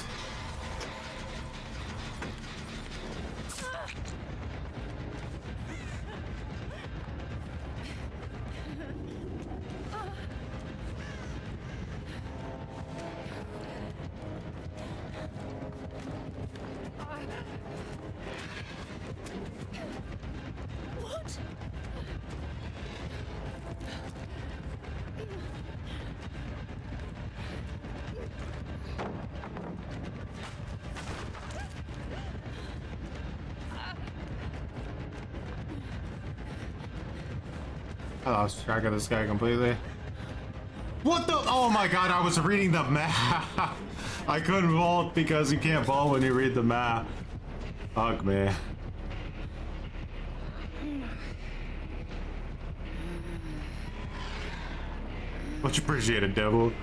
I lost track of this guy completely. What the? Oh my god, I was reading the map. I couldn't vault because you can't vault when you read the map. Fuck me. Much appreciated, devil.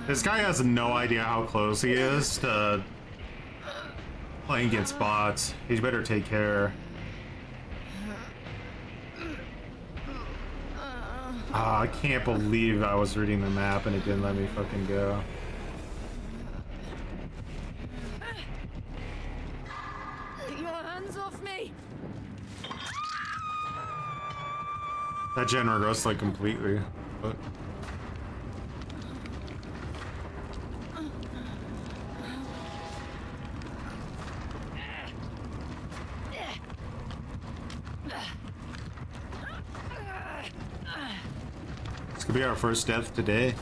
This guy has no idea how close he is to playing against bots. He better take care. Ah, I can't believe I was reading the map and it didn't let me fucking go. Get your hands off me! That gen regressed like completely. But this could be our first death today.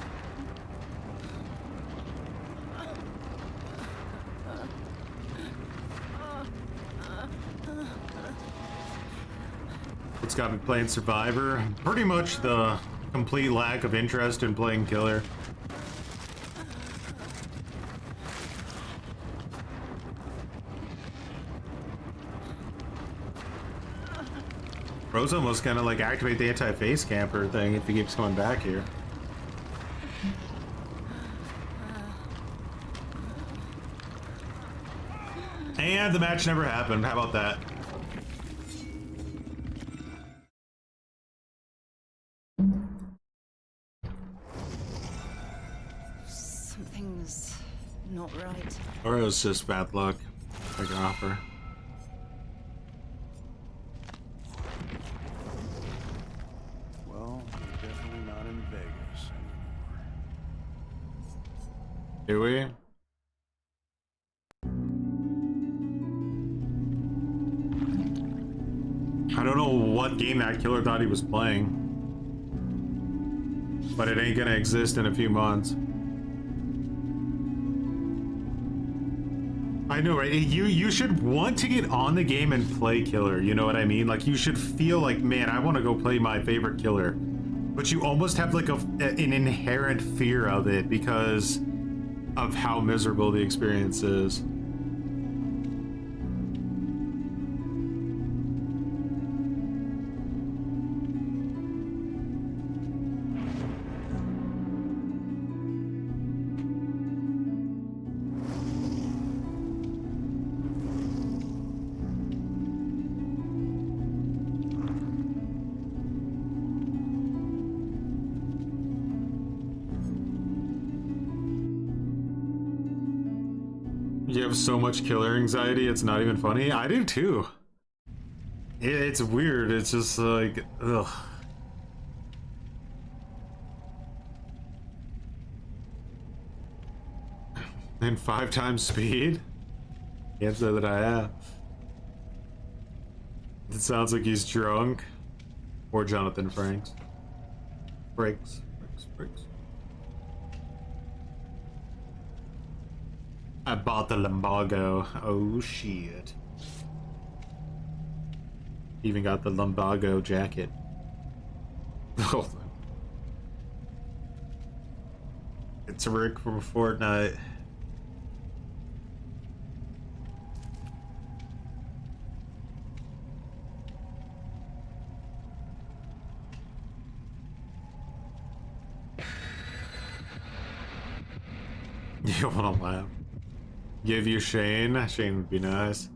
What's got me playing Survivor? Pretty much the complete lack of interest in playing Killer. Bro's almost gonna like activate the anti-face camper thing if he keeps coming back here. And the match never happened. How about that? Something's not right. Or it was just bad luck. I can offer. Well, we're definitely not in Vegas anymore. Do we? I don't know what game that killer thought he was playing, but it ain't gonna exist in a few months. I know, right? You should want to get on the game and play Killer, you know what I mean? Like, you should feel like, man, I want to go play my favorite Killer. But you almost have like an inherent fear of it because of how miserable the experience is. You have so much killer anxiety, it's not even funny. I do too. It's weird. It's just like, ugh. And 5 times speed? Can't say that I have. It sounds like he's drunk. Or Jonathan Franks. Franks. I bought the lumbago. Oh shit. Even got the lumbago jacket. Oh. It's Rick from Fortnite. You wanna laugh? Give you Shane? Shane would be nice.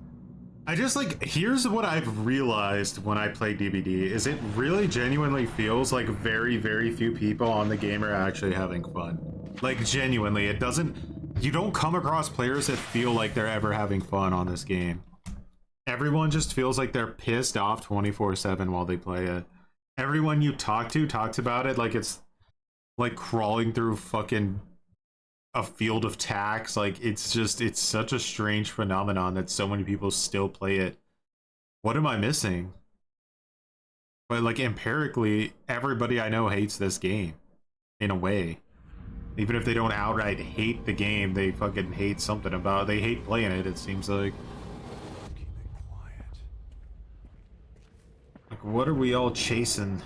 I just like, here's what I've realized when I play DBD, is it really genuinely feels like very, very few people on the game are actually having fun. Like, genuinely, it doesn't, you don't come across players that feel like they're ever having fun on this game. Everyone just feels like they're pissed off 24/7 while they play it. Everyone you talk to talks about it like it's like crawling through fucking a field of tax. Like, it's just, it's such a strange phenomenon that so many people still play it. What am I missing? But like, empirically, everybody I know hates this game in a way. Even if they don't outright hate the game, they fucking hate something about it. They hate playing it, it seems like. Keep it quiet. Like, what are we all chasing?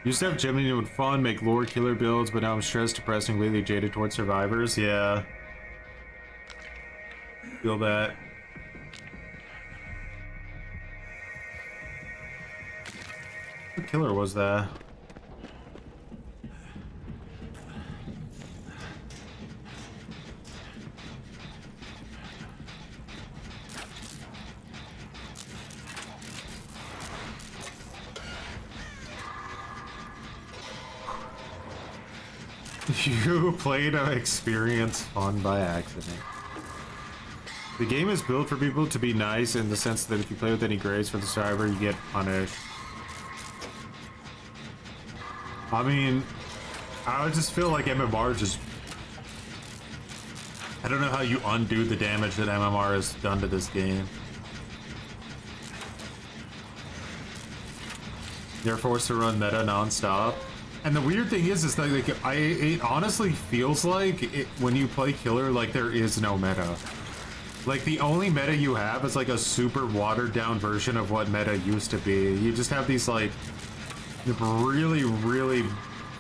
Used to have genuine fun, make lore killer builds, but now I'm stressed, depressed, and completely jaded towards survivors. Yeah. Feel that. What killer was that? You played an experience fun by accident. The game is built for people to be nice in the sense that if you play with any grace for the survivor, you get punished. I mean, I just feel like MMR just... I don't know how you undo the damage that MMR has done to this game. They're forced to run meta non-stop. And the weird thing is that like, it honestly feels like when you play killer, like there is no meta. Like the only meta you have is like a super watered down version of what meta used to be. You just have these like really, really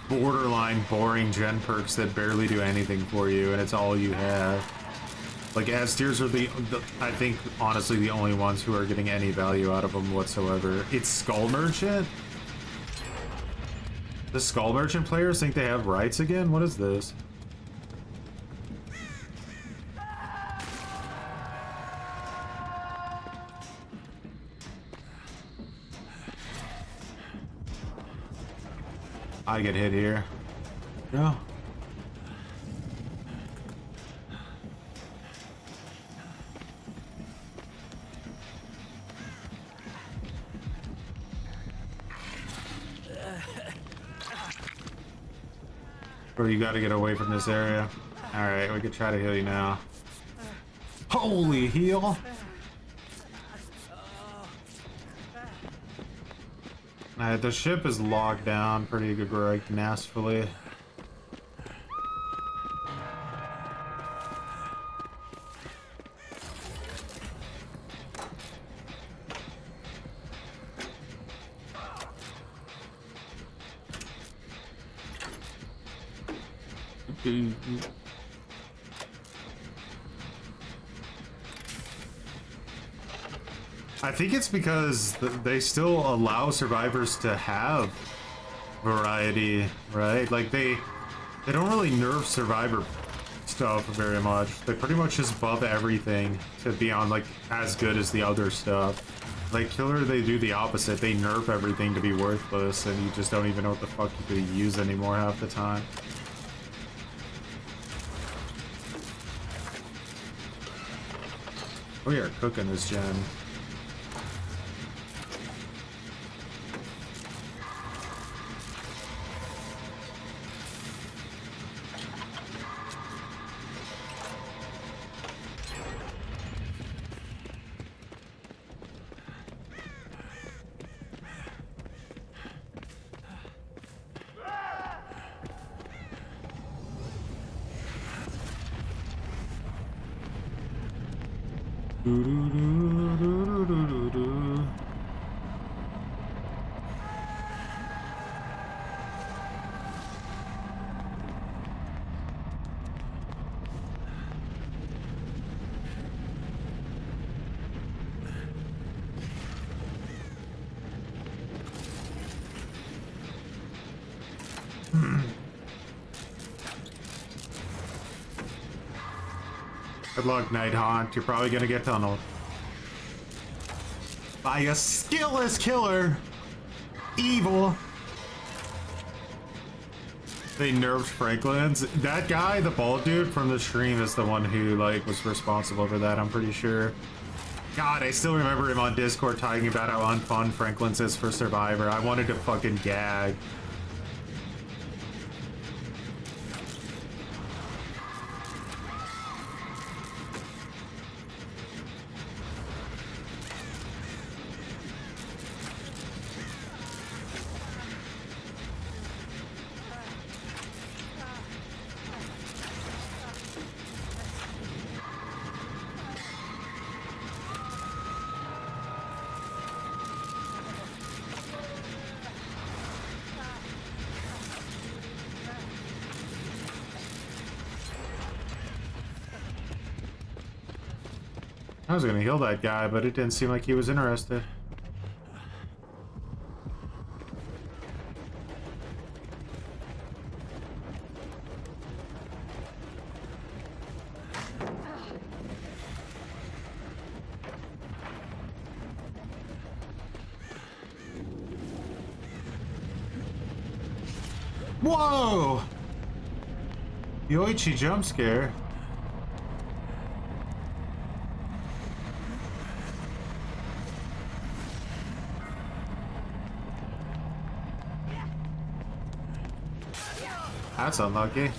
borderline boring gen perks that barely do anything for you, and it's all you have. Like S tiers are the I think honestly the only ones who are getting any value out of them whatsoever. It's Skull Merchant. The Skull Merchant players think they have rights again? What is this? I get hit here. No. Bro, you gotta get away from this area. Alright, we could try to heal you now. Holy heal! Alright, the ship is locked down pretty good, right, nastily. I think it's because they still allow survivors to have variety, right? Like they don't really nerf survivor stuff very much. They pretty much just buff everything to be on like as good as the other stuff. Like killer, they do the opposite. They nerf everything to be worthless, and you just don't even know what the fuck you could use anymore half the time. We are cooking this gen. Good luck, Night Haunt. You're probably gonna get tunneled by a skillless killer. Evil. They nerfed Franklin's. That guy, the bald dude from the stream, is the one who like was responsible for that, I'm pretty sure. God, I still remember him on Discord talking about how unfun Franklin's is for Survivor. I wanted to fucking gag. I was gonna heal that guy, but it didn't seem like he was interested. Whoa! Yoichi jump scare. That's unlucky.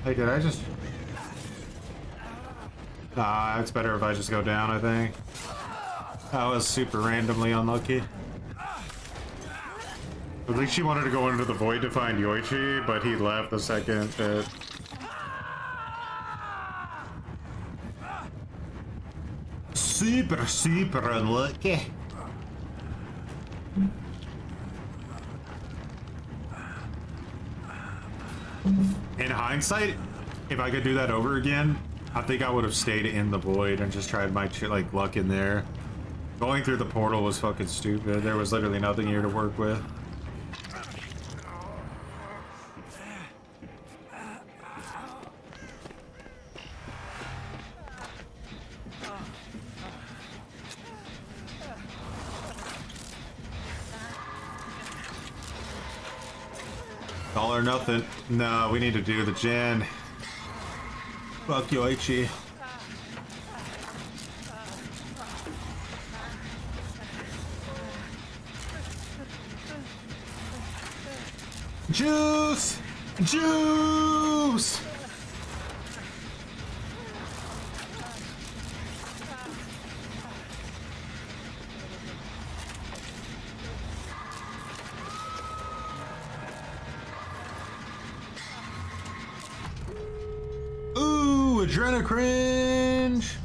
Hey, did I just... Ah, it's better if I just go down, I think. That was super randomly unlucky. I think she wanted to go into the void to find Yoichi, but he left the second that... Super unlucky. In hindsight, if I could do that over again, I think I would have stayed in the void and just tried my like luck in there. Going through the portal was fucking stupid. There was literally nothing here to work with. All or nothing. No, we need to do the gen. Fuck Yoichi. Juice! Juice! Ooh, adrenaline cringe!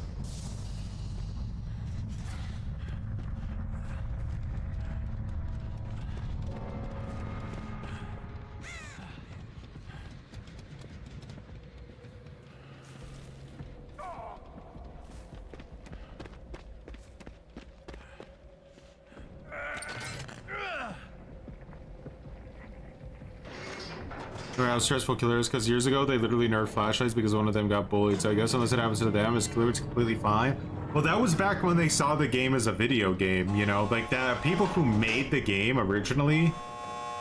How stressful killer is because years ago they literally nerfed flashlights because one of them got bullied. So I guess unless it happens to them, it's clear it's completely fine. Well, that was back when they saw the game as a video game, you know, like the people who made the game originally,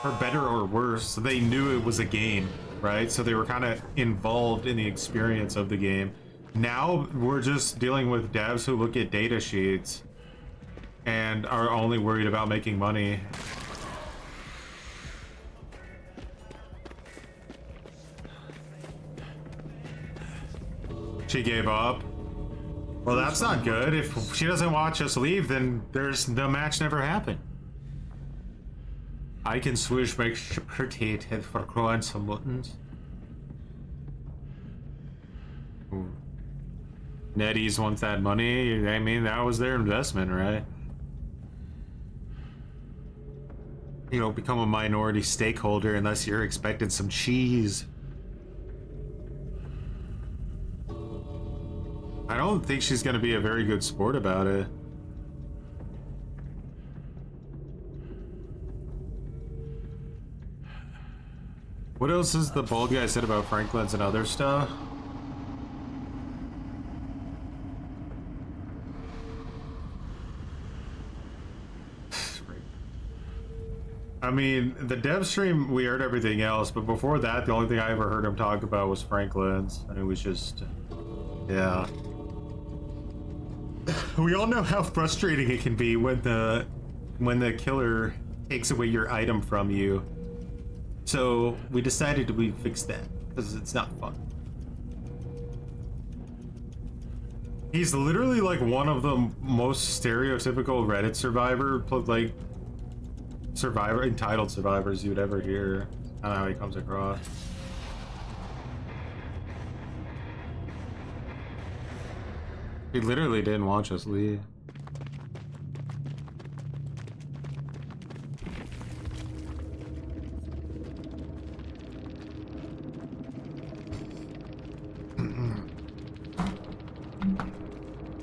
for better or worse, they knew it was a game, right? So they were kind of involved in the experience of the game. Now we're just dealing with devs who look at data sheets and are only worried about making money. She gave up. Well, that's not good. If she doesn't watch us leave, then the match never happened. I can switch my pretty head for growing some buttons. Netties wants that money. I mean, that was their investment, right? You don't become a minority stakeholder unless you're expecting some cheese. I don't think she's gonna be a very good sport about it. What else is the bald guy said about Franklin's and other stuff? I mean, the dev stream, we heard everything else, but before that, the only thing I ever heard him talk about was Franklin's, and it was just, yeah. We all know how frustrating it can be when the killer takes away your item from you. So we decided we fix that because it's not fun. He's literally like one of the most stereotypical Reddit entitled survivors you'd ever hear. I don't know how he comes across. He literally didn't watch us leave.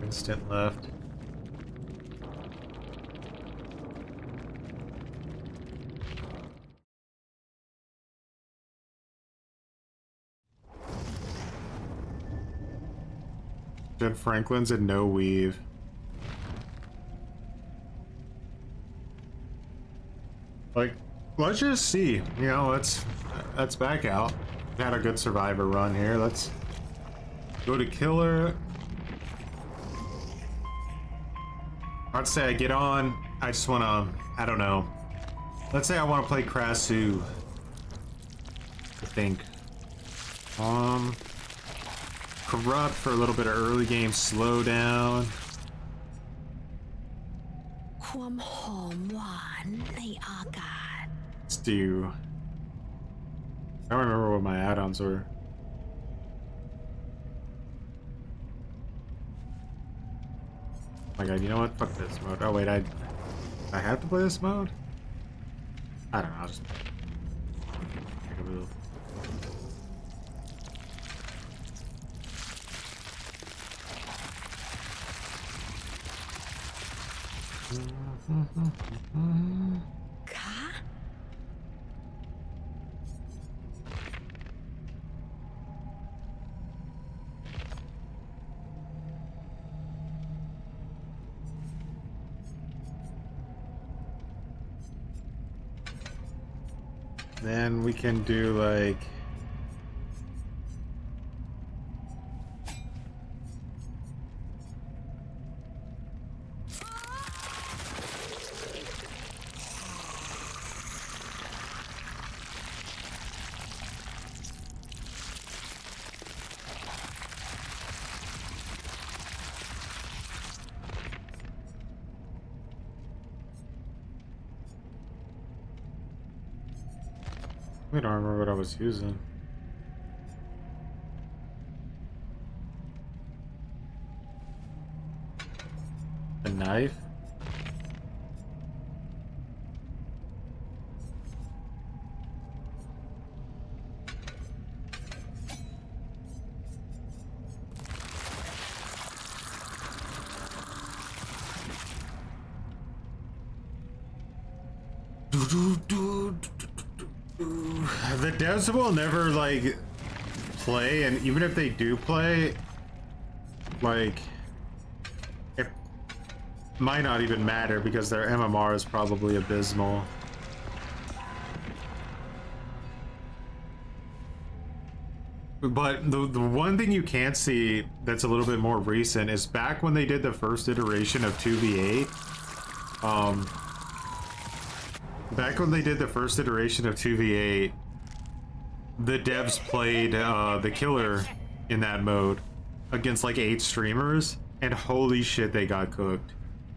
Instant left. Jen Franklin's and no weave. Like, let's just see. You know, let's back out. Had a good survivor run here. Let's go to killer. I'd say I get on. I just want to, I don't know. Let's say I want to play Krasu. I think. Corrupt for a little bit of early game slowdown. ความหอมหวานในอากาศ Let's do. I don't remember what my add-ons were. Oh my god, you know what? Fuck this mode. Oh wait, I have to play this mode? I don't know, I'll just pick a move. คะ Then we can do like I don't remember what I was using. A knife? The devs will never like play, and even if they do play, like it might not even matter because their MMR is probably abysmal. But the one thing you can't see that's a little bit more recent is back when they did the first iteration of 2v8. Back when they did the first iteration of 2v8, the devs played the killer in that mode against like 8 streamers, and holy shit, they got cooked.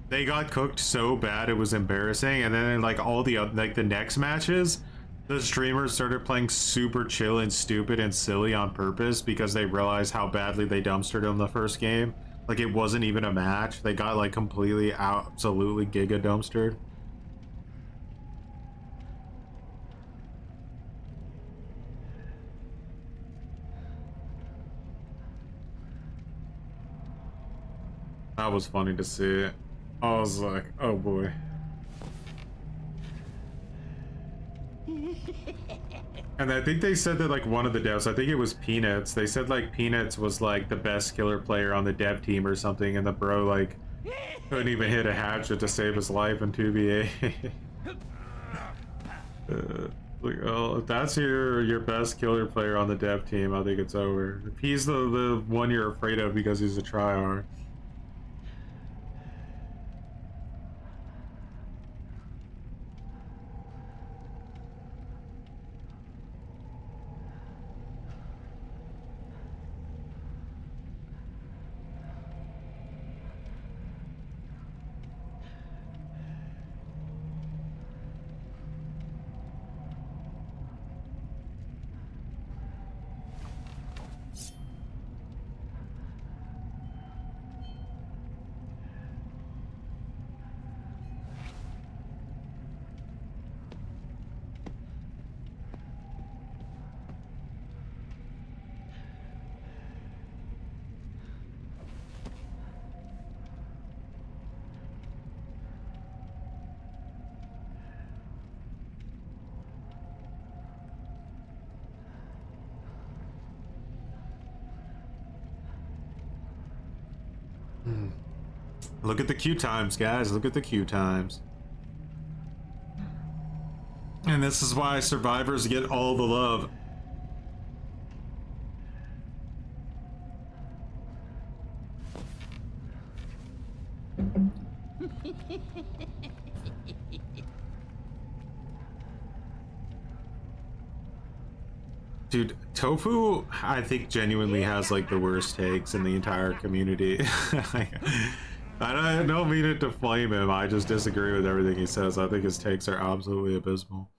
They got cooked so bad it was embarrassing. And then like all the like the next matches, the streamers started playing super chill and stupid and silly on purpose because they realized how badly they dumpstered them the first game. Like it wasn't even a match. They got like completely absolutely giga dumpstered. That was funny to see. I was like, oh boy. And I think they said that like one of the devs, I think it was Peanuts, they said like Peanuts was like the best killer player on the dev team or something, and the bro like couldn't even hit a hatchet to save his life in 2v8. Like, oh, if that's your best killer player on the dev team, I think it's over. If he's the one you're afraid of because he's a tryhard. Look at the queue times, guys. Look at the queue times. And this is why survivors get all the love. Dude, Tofu, I think genuinely has like the worst takes in the entire community. I don't mean it to flame him. I just disagree with everything he says. I think his takes are absolutely abysmal.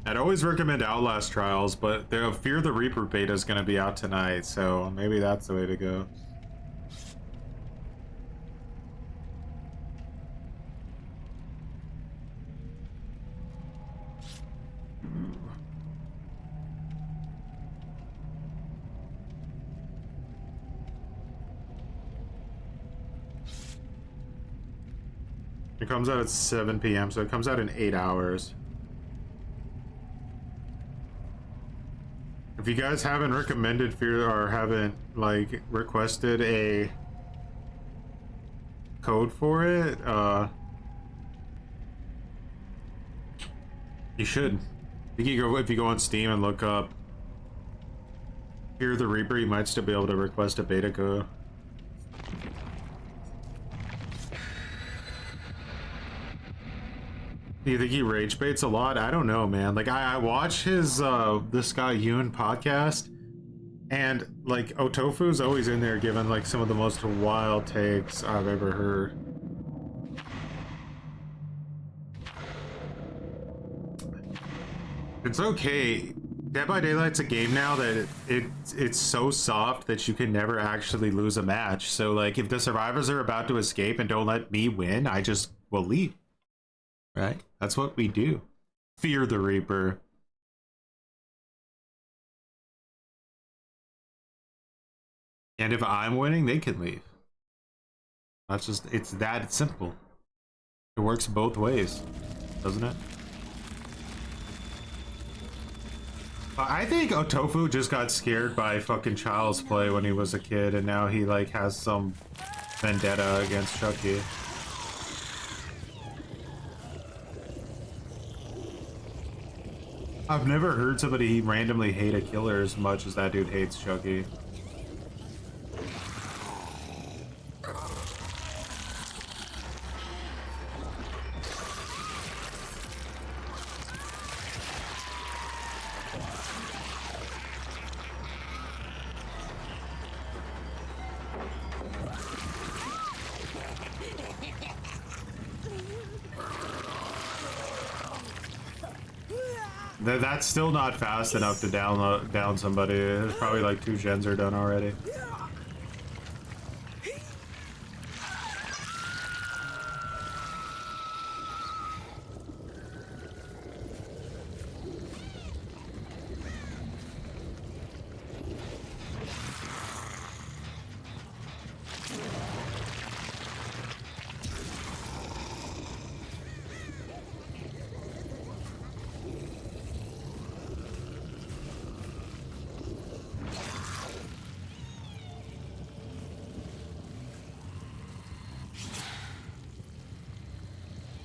I'd always recommend Outlast Trials, but the Fear the Reaper beta is going to be out tonight, so maybe that's the way to go. It comes out at 7 p.m., so it comes out in 8 hours. If you guys haven't recommended Fear or haven't like requested a code for it, you should. If you go on Steam and look up Fear the Reaper, you might still be able to request a beta code. Do you think he rage baits a lot? I don't know, man. Like I watch his this guy Yoon podcast, and like Otofu's always in there giving like some of the most wild takes I've ever heard. It's okay. Dead by Daylight's a game now that it's so soft that you can never actually lose a match. So like if the survivors are about to escape and don't let me win, I just will leave. Right? That's what we do. Fear the Reaper. And if I'm winning, they can leave. That's just, it's that simple. It works both ways, doesn't it? I think Otofu just got scared by fucking Child's Play when he was a kid, and now he like has some vendetta against Chucky. I've never heard somebody randomly hate a killer as much as that dude hates Chucky. That's still not fast enough to down somebody. There's probably like 2 gens are done already.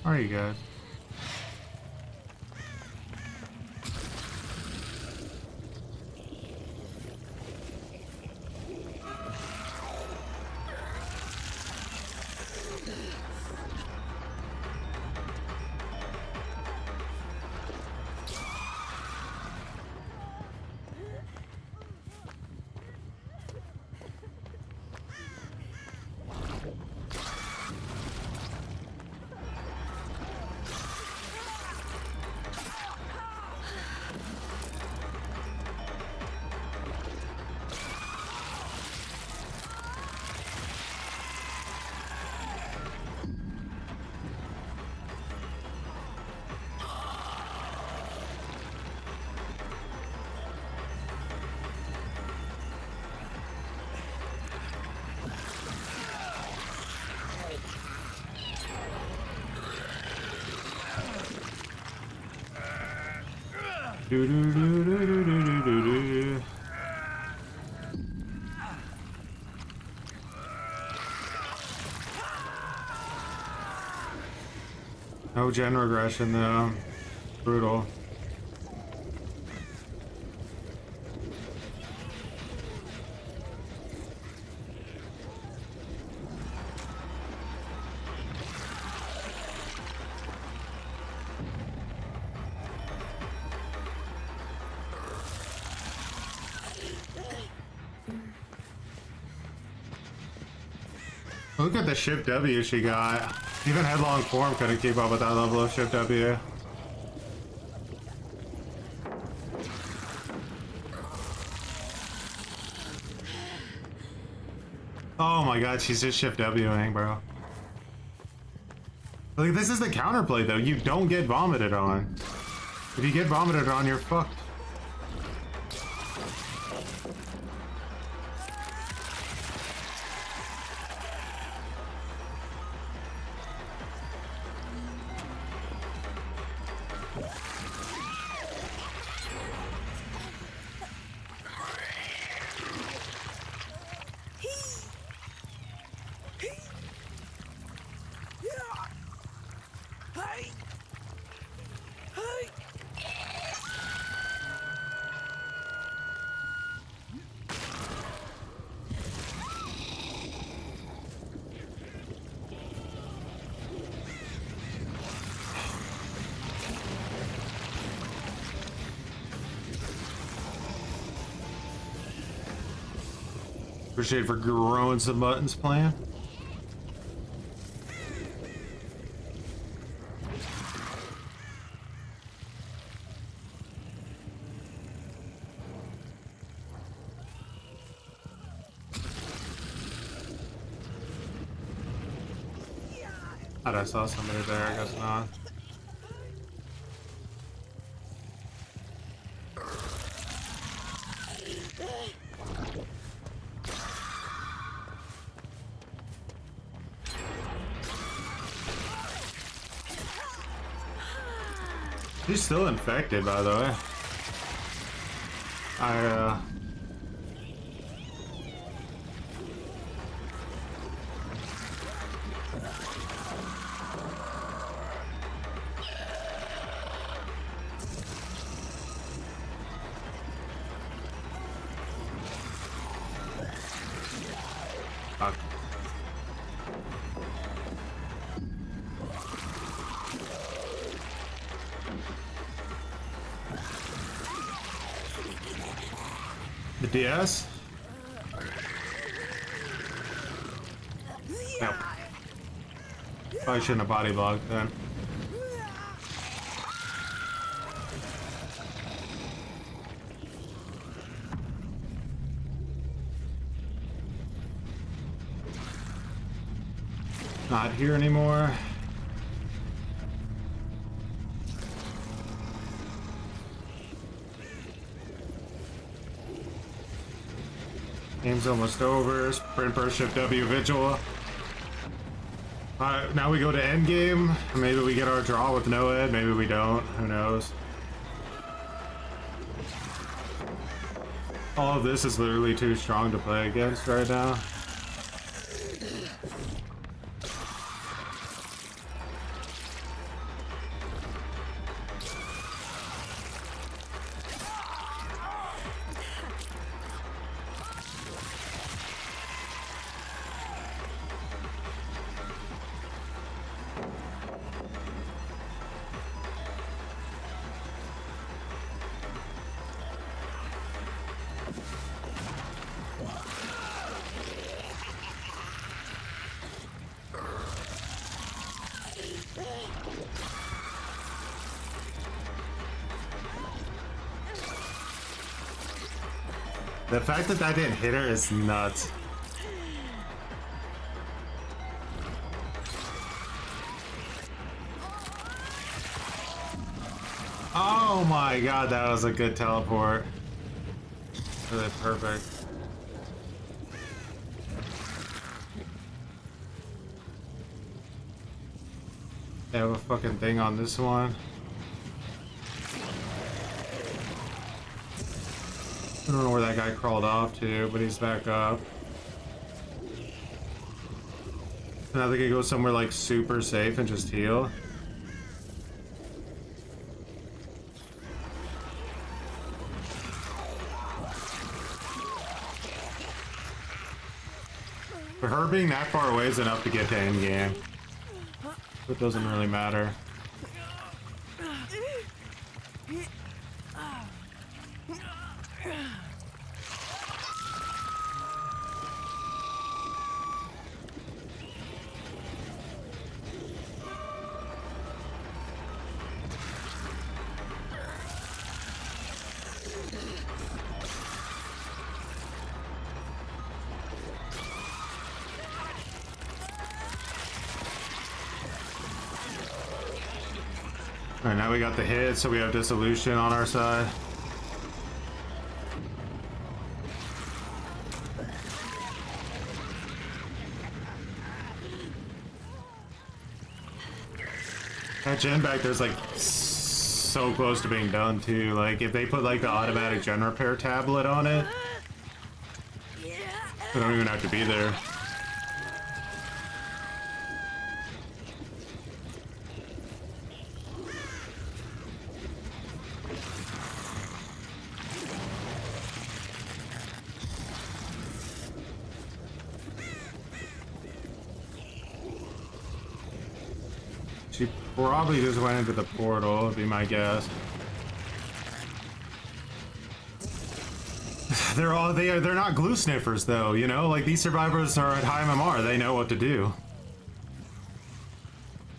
How are you guys? Do, do, do, do, do, do, do, do. No gen regression though. Brutal. Look at the Shift W she got. Even Headlong Form couldn't keep up with that level of Shift W. Oh my god, she's just Shift Wing, bro. Like, this is the counterplay though. You don't get vomited on. If you get vomited on, you're fucked. Appreciate for growing some buttons playing. Thought I saw somebody there, I guess not. He's still infected, by the way. Fuck. The DS? Yep. Probably shouldn't have body blocked then. Not here anymore. Game's almost over. Sprint burst Shift W Vigil. Now we go to endgame. Maybe we get our draw with no ed. Maybe we don't. Who knows? All of this is literally too strong to play against right now. The fact that that didn't hit her is nuts. Oh my god, that was a good teleport. Really perfect. They have a fucking thing on this one. I don't know where that guy crawled off to, but he's back up. Now they can go somewhere like super safe and just heal. For her being that far away is enough to get to end game. It doesn't really matter. Alright, now we got the hit, so we have Dissolution on our side. That gen back there's like so close to being done too. Like if they put like the automatic gen repair tablet on it, they don't even have to be there. She probably just went into the portal, would be my guess. They're not glue sniffers though, you know? Like these survivors are at high MMR, they know what to do.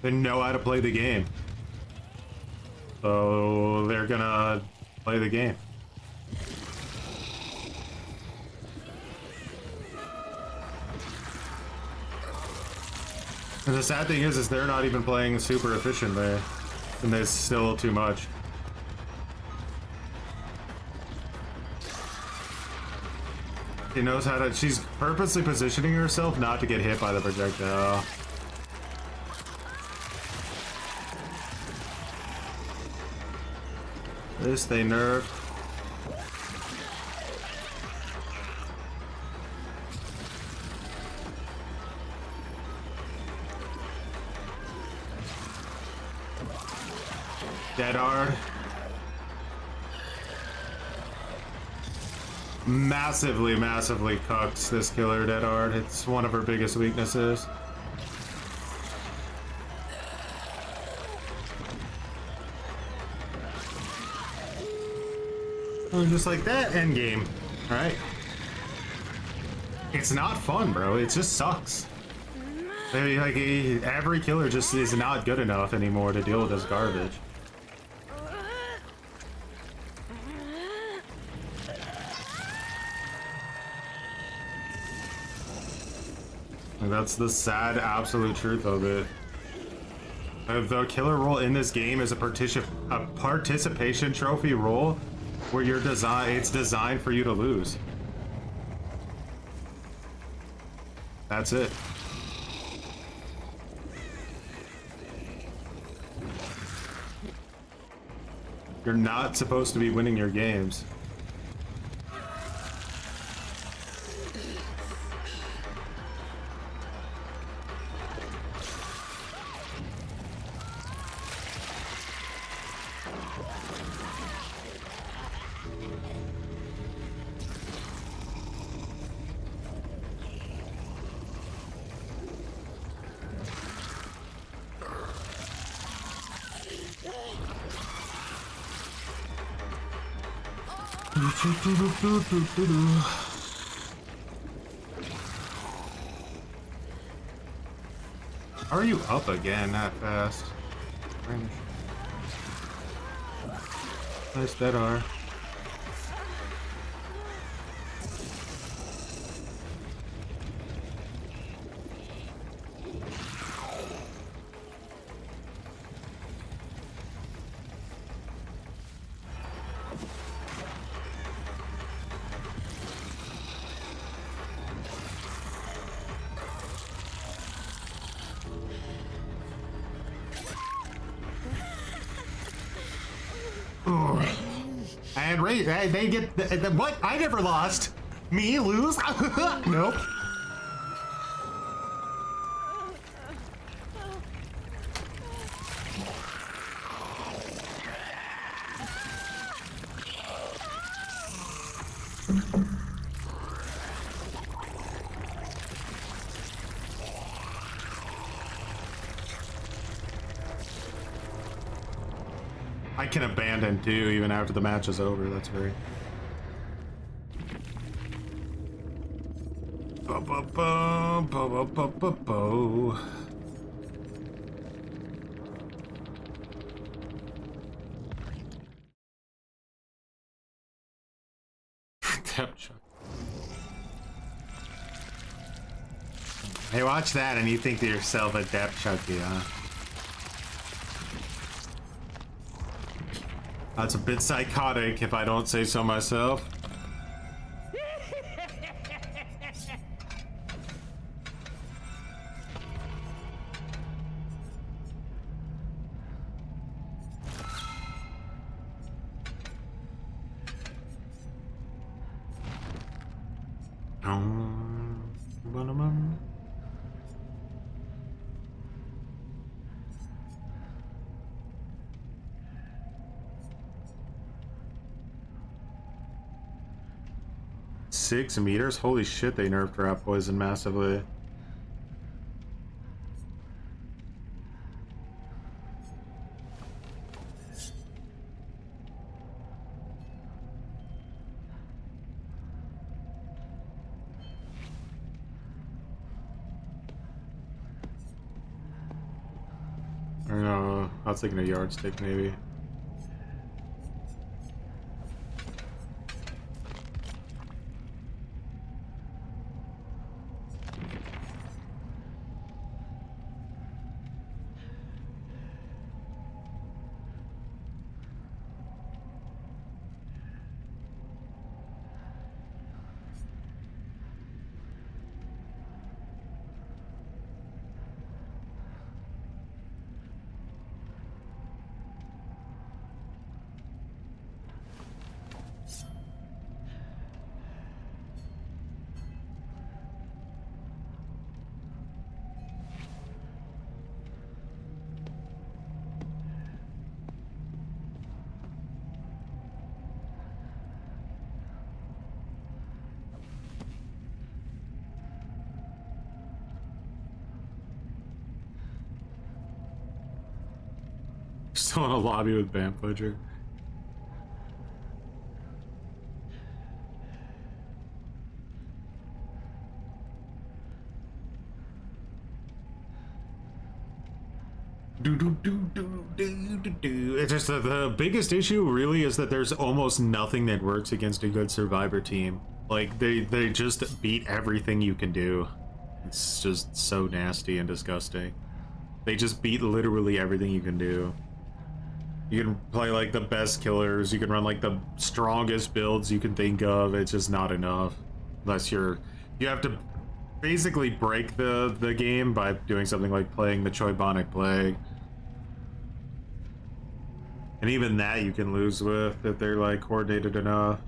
They know how to play the game. So they're gonna play the game. And the sad thing is they're not even playing super efficiently, and there's still too much. She knows how to. She's purposely positioning herself not to get hit by the projectile. This they nerfed. Dead hard. Massively cucks this killer dead hard. It's one of her biggest weaknesses. I'm just like that endgame. Alright. It's not fun, bro. It just sucks. Like every killer just is not good enough anymore to deal with this garbage. And that's the sad absolute truth of it. The killer role in this game is a participation trophy role where it's designed for you to lose. That's it. You're not supposed to be winning your games. How are you up again that fast? Nice dead R. And they get what? I never lost. Me lose? Nope. I can abandon too, even after the match is over. That's great. Hey, watch that and you think to yourself a depth chunky, huh? That's a bit psychotic, if I don't say so myself. Ba-da-bum. Six meters? Holy shit, they nerfed rat poison massively. I don't know, I was thinking a yardstick maybe. Still in a lobby with Vamp Butcher. It's just the biggest issue really is that there's almost nothing that works against a good survivor team. Like they just beat everything you can do. It's just so nasty and disgusting. They just beat literally everything you can do. You can play like the best killers, you can run like the strongest builds you can think of, it's just not enough. Unless you have to basically break the game by doing something like playing the Choibonic Plague. And even that you can lose with if they're like coordinated enough.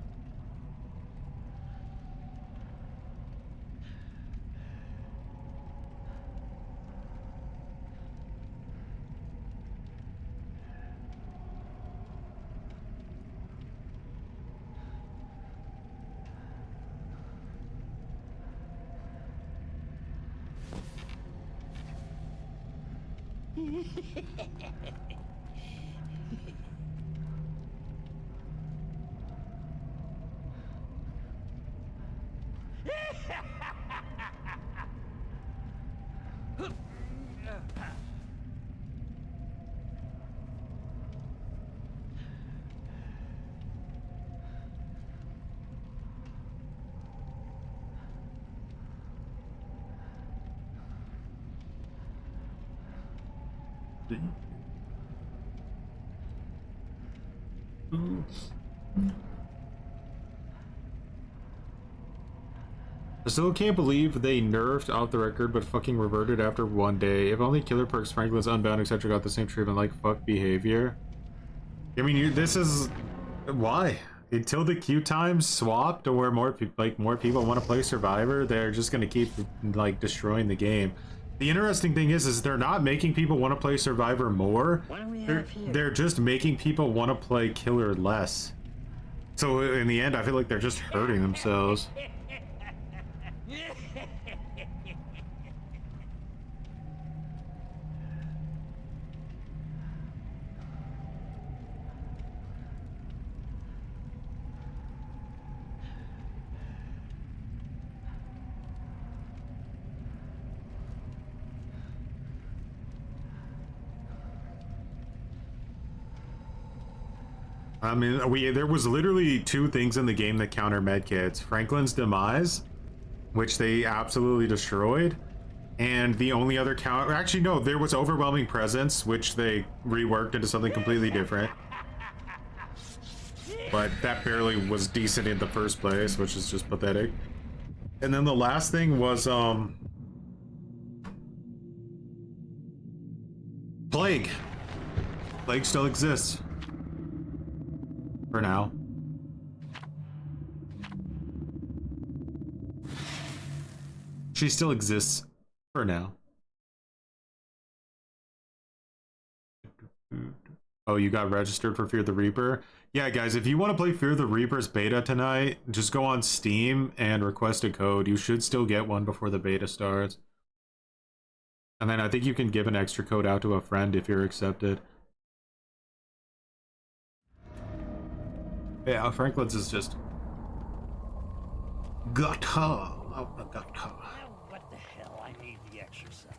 I still can't believe they nerfed Off the Record but fucking reverted after one day. If only Killer Perks, Franklin's Unbound, etc. got the same treatment, like fuck behavior. I mean, this is why until the queue times swap to where more people want to play Survivor, they're just gonna keep like destroying the game. The interesting thing is they're not making people want to play Survivor more. They're just making people want to play Killer less. So in the end, I feel like they're just hurting themselves. I mean, there was literally two things in the game that counter medkits. Franklin's Demise, which they absolutely destroyed, and the only other counter... Actually, no, there was Overwhelming Presence, which they reworked into something completely different. but that barely was decent in the first place, which is just pathetic. And then the last thing was Plague. Plague still exists. For now. She still exists. For now. Oh, you got registered for Fear the Reaper? Yeah, guys, if you want to play Fear the Reaper's beta tonight, just go on Steam and request a code. You should still get one before the beta starts. And then I think you can give an extra code out to a friend if you're accepted. Yeah, Franklin's is just... Gutta! Oh, gutta. What the hell? I need the exercise.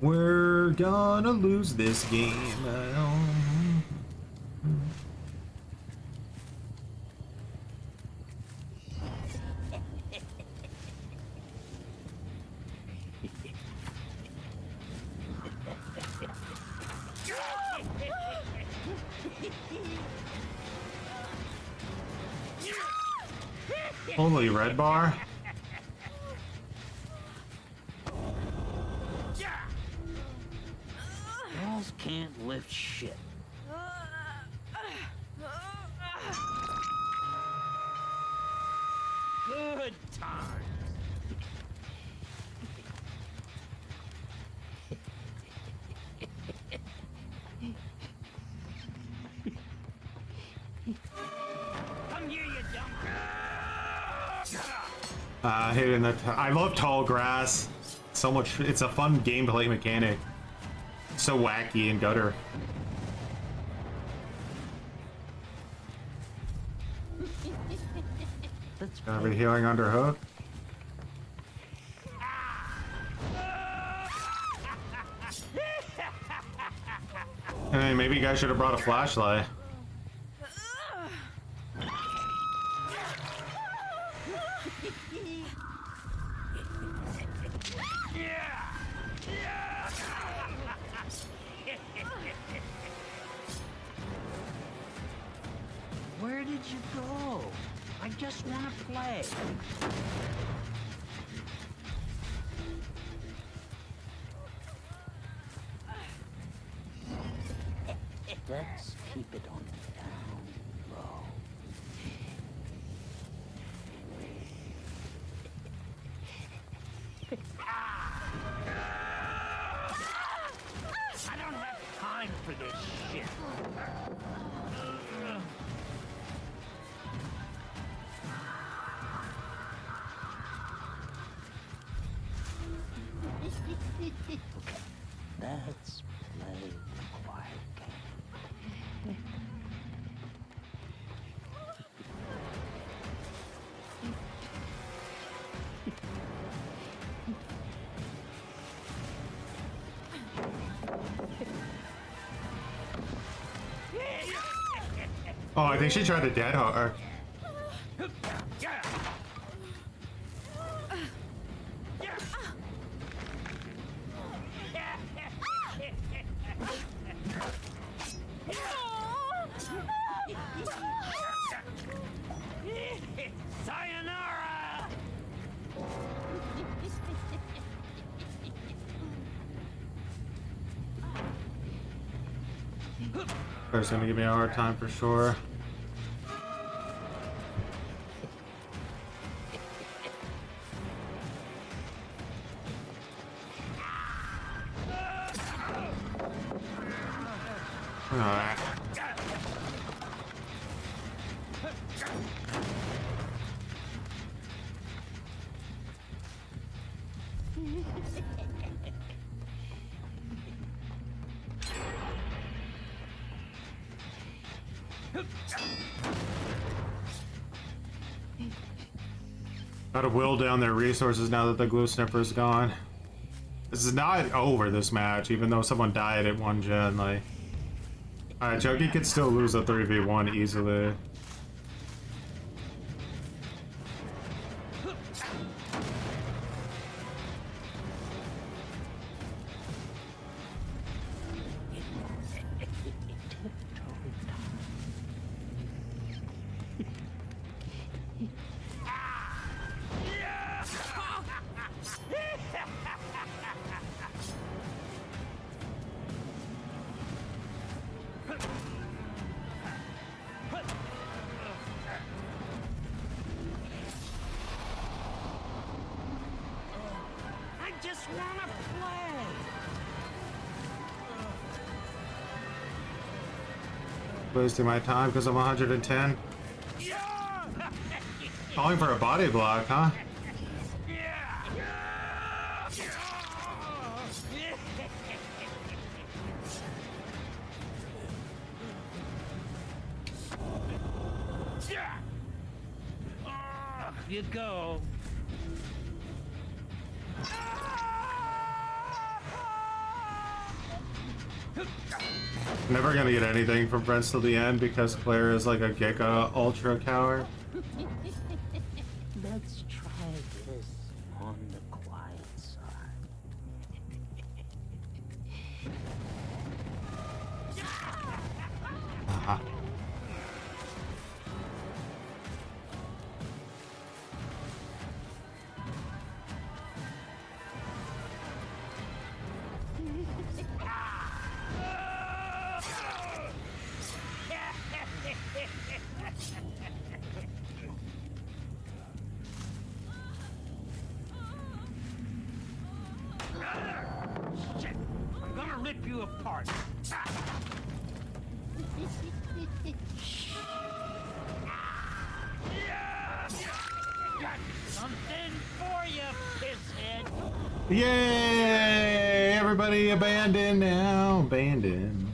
We're gonna lose this game. Holy red bar. Walls can't lift shit. Good times. Come here, you dumb. Hitting the. I love tall grass. So much. It's a fun gameplay mechanic. So wacky and gutter. Gonna be healing under hook. Hey, maybe you guys should have brought a flashlight. Where did you go? I just want to play. Let's keep it on the down low. I don't have time for this shit. Okay, let's play the quiet game. Oh, I think she tried to dead her. Sayonara! There's gonna give me a hard time for sure. Alright. Gotta will down their resources now that the glue sniffer's gone. This is not over, this match, even though someone died at one gen. Like, alright, Chunky could still lose a 3v1 easily. just wanna play. Wasting my time because I'm 110. Calling for a body block, huh? You go. Never gonna get anything from Friends till the end because Claire is like a Giga Ultra coward. Let's try this on the quiet side. Uh-huh. Shit! I'm gonna rip you apart. Got something for you, pisshead. Yay! Everybody abandon now. Abandon.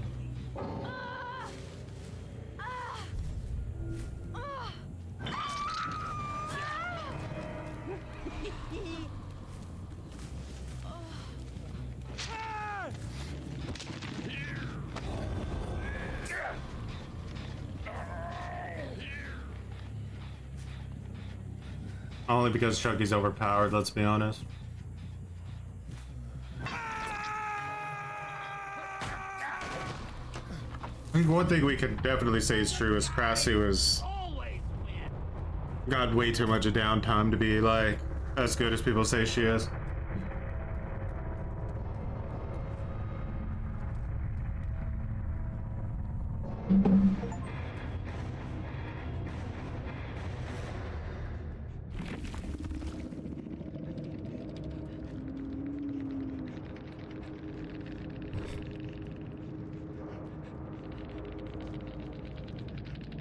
Only because Chucky's overpowered, let's be honest. I think one thing we can definitely say is true is Krassu has got way too much of downtime to be like as good as people say she is.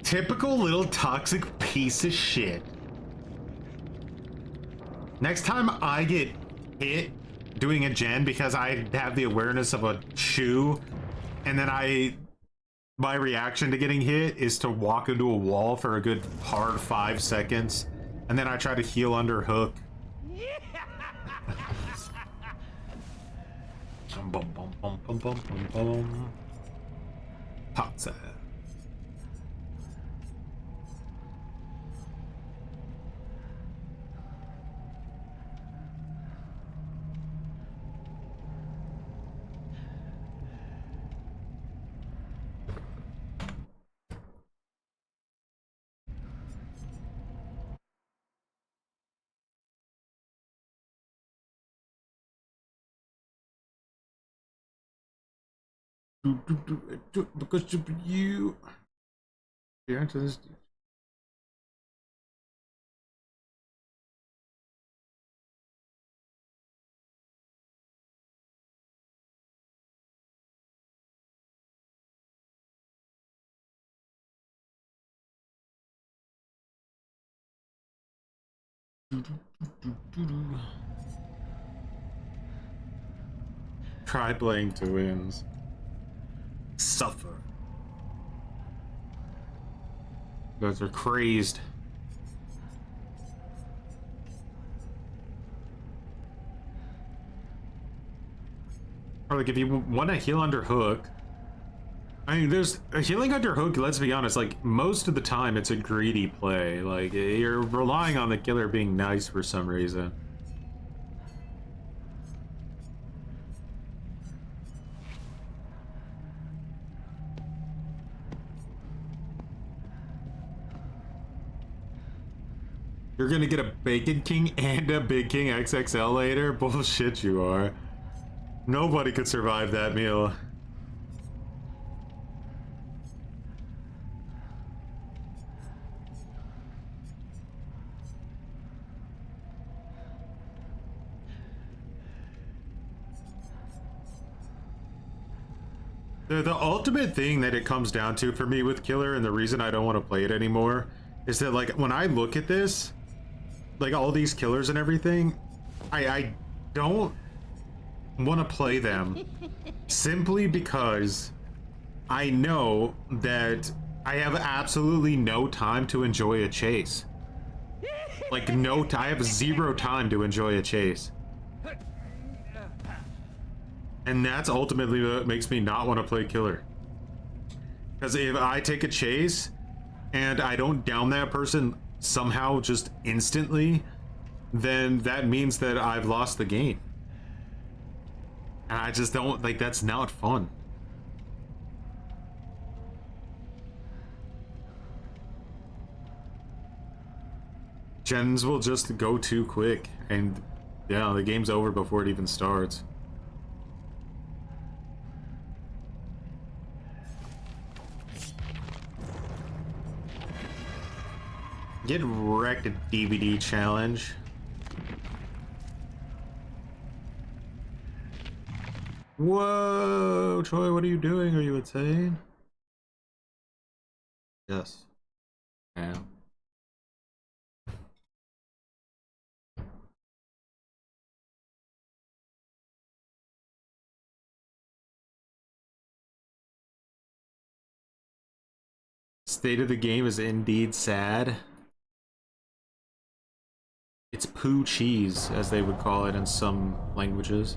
Typical little toxic piece of shit. Next time I get hit doing a gen because I have the awareness of a shoe, and then my reaction to getting hit is to walk into a wall for a good hard 5 seconds, and then I try to heal under hook. Bum, bum, bum, bum, bum, bum, bum, bum. Toxic. Because you into this. Try playing to wins. Suffer. Those are crazed. Or like if you want to heal under hook, I mean, there's healing under hook. Let's be honest. Like most of the time, it's a greedy play. Like you're relying on the killer being nice for some reason. You're gonna get a Bacon King and a Big King XXL later? Bullshit you are. Nobody could survive that meal. The ultimate thing that it comes down to for me with Killer, and the reason I don't want to play it anymore, is that like when I look at this, like all these killers and everything, I don't want to play them simply because I know that I have absolutely no time to enjoy a chase. Like I have zero time to enjoy a chase. And that's ultimately what makes me not want to play Killer. Because if I take a chase and I don't down that person somehow just instantly, then that means that I've lost the game. And I just don't, like, that's not fun. Gens will just go too quick, and yeah, the game's over before it even starts. Get wrecked, DVD challenge. Whoa, Troy, what are you doing? Are you insane? Yes. Yeah. State of the game is indeed sad. It's poo cheese, as they would call it in some languages.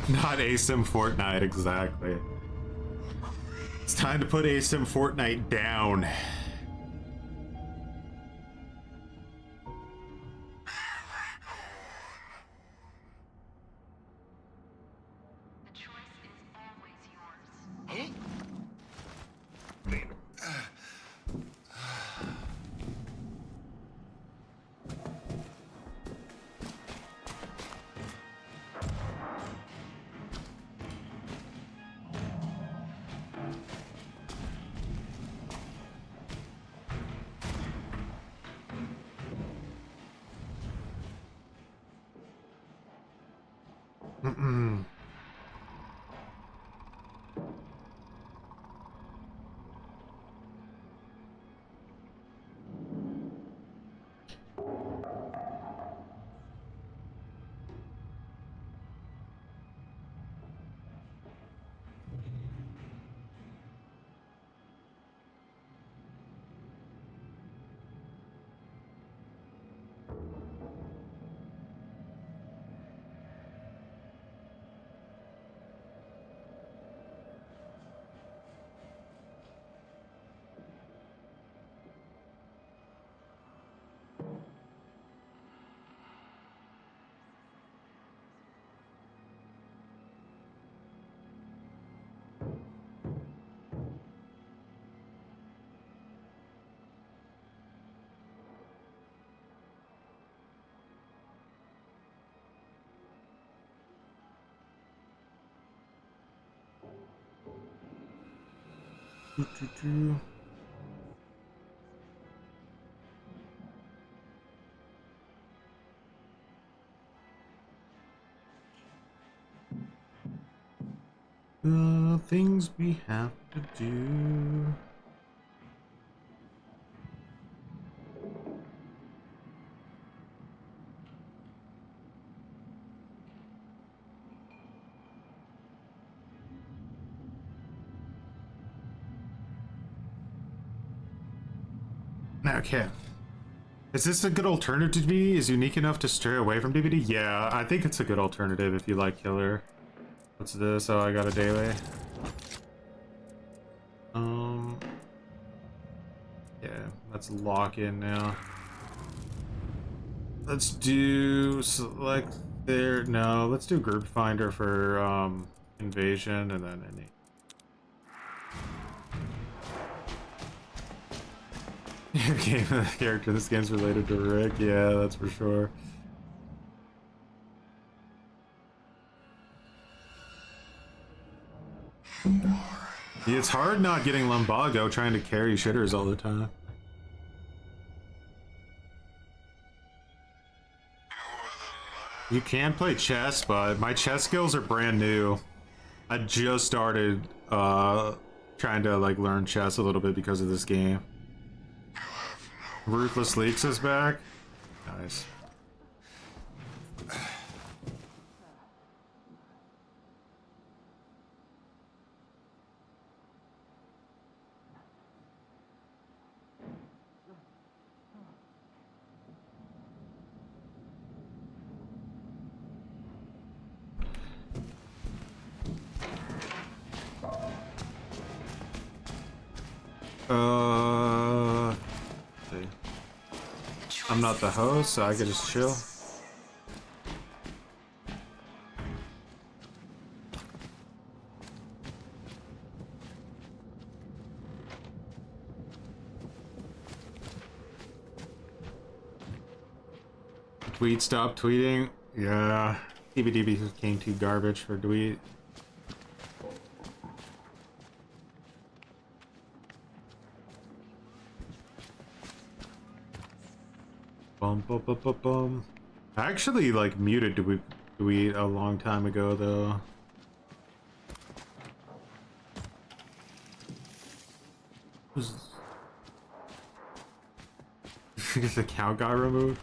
Not ASIM Fortnite, exactly. It's time to put ASIM Fortnite down. Things we have to do. Okay. Is this a good alternative to DBD? Is unique enough to stray away from DBD? Yeah, I think it's a good alternative if you like killer. What's this? Oh, I got a daily. Yeah, let's lock in now. Let's do select there. No, let's do group finder for invasion and then any. Game character. This game's related to Rick. Yeah, that's for sure. Yeah, it's hard not getting lumbago trying to carry shitters all the time. You can play chess, but my chess skills are brand new. I just started trying to like learn chess a little bit because of this game. Ruthless Leaks is back. Nice. See. I'm not the host, so I can just chill. Tweet, stop tweeting. Yeah. DBDB became too garbage for tweet. Bum, bum, bum, bum, bum. I actually like muted tweet a long time ago though. Because the account got removed.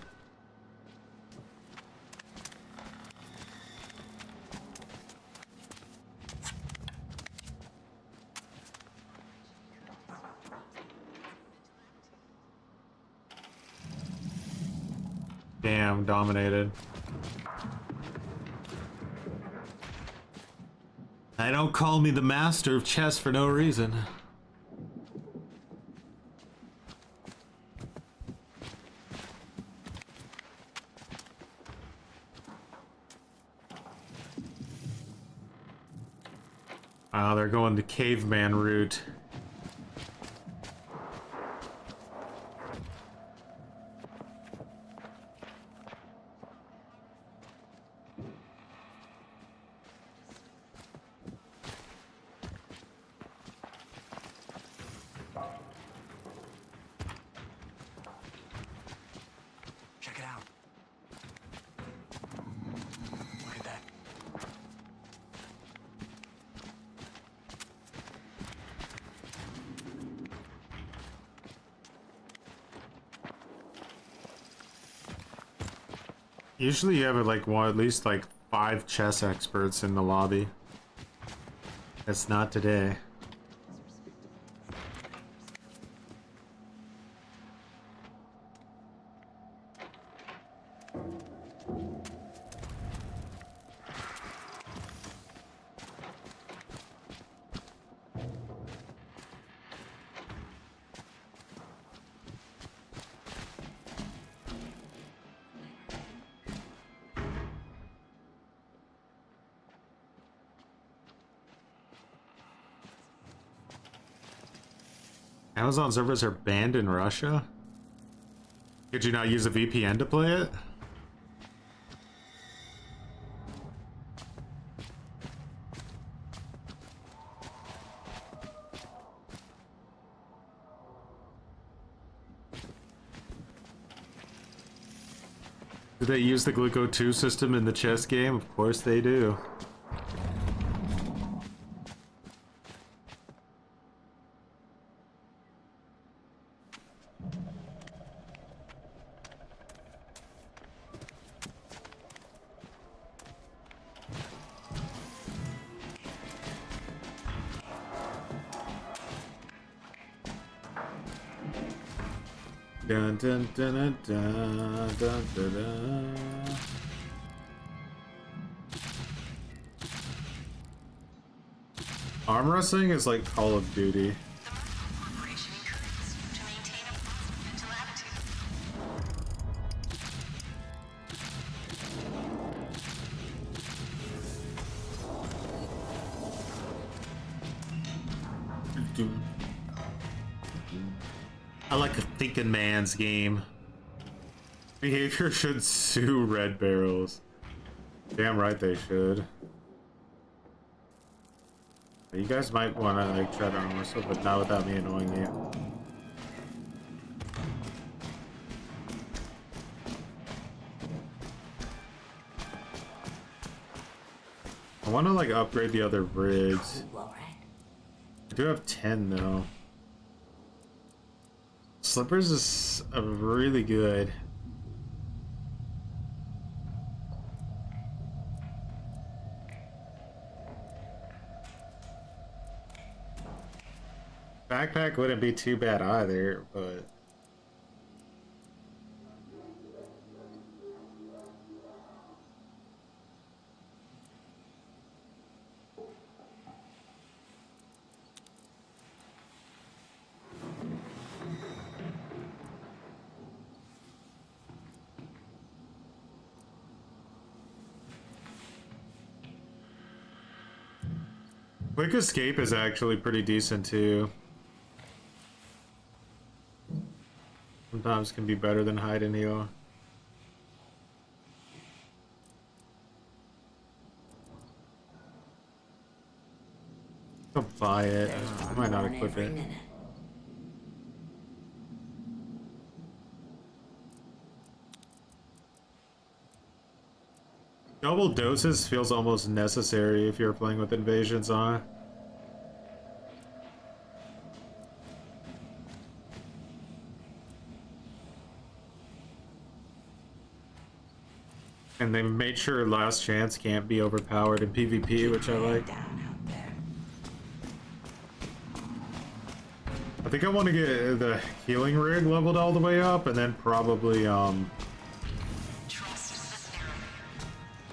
Damn, dominated. I don't call me the master of chess for no reason. Oh, they're going the caveman route. Check it out. Look at that. Usually you have like one, at least like 5 chess experts in the lobby. That's not today. Amazon servers are banned in Russia? Could you not use a VPN to play it? Do they use the Gluco 2 system in the chess game? Of course they do. Dun dun dun dun dun dun dun. Arm wrestling is like Call of Duty. Corporation encourages you to maintain a positive mental attitude. I like a thinking man's game. Behavior should sue Red Barrels. Damn right they should. You guys might want to like try to arm wrestle, but not without me annoying you. I want to like upgrade the other rigs. All right. I do have 10 though. Slippers is a really good. Backpack wouldn't be too bad either, but Quick Escape is actually pretty decent too. Sometimes can be better than Hide and Heal. I'll buy it. I might not equip it. Double doses feels almost necessary if you're playing with invasions on. And they made sure Last Chance can't be overpowered in PvP, which I like. I think I want to get the healing rig leveled all the way up, and then probably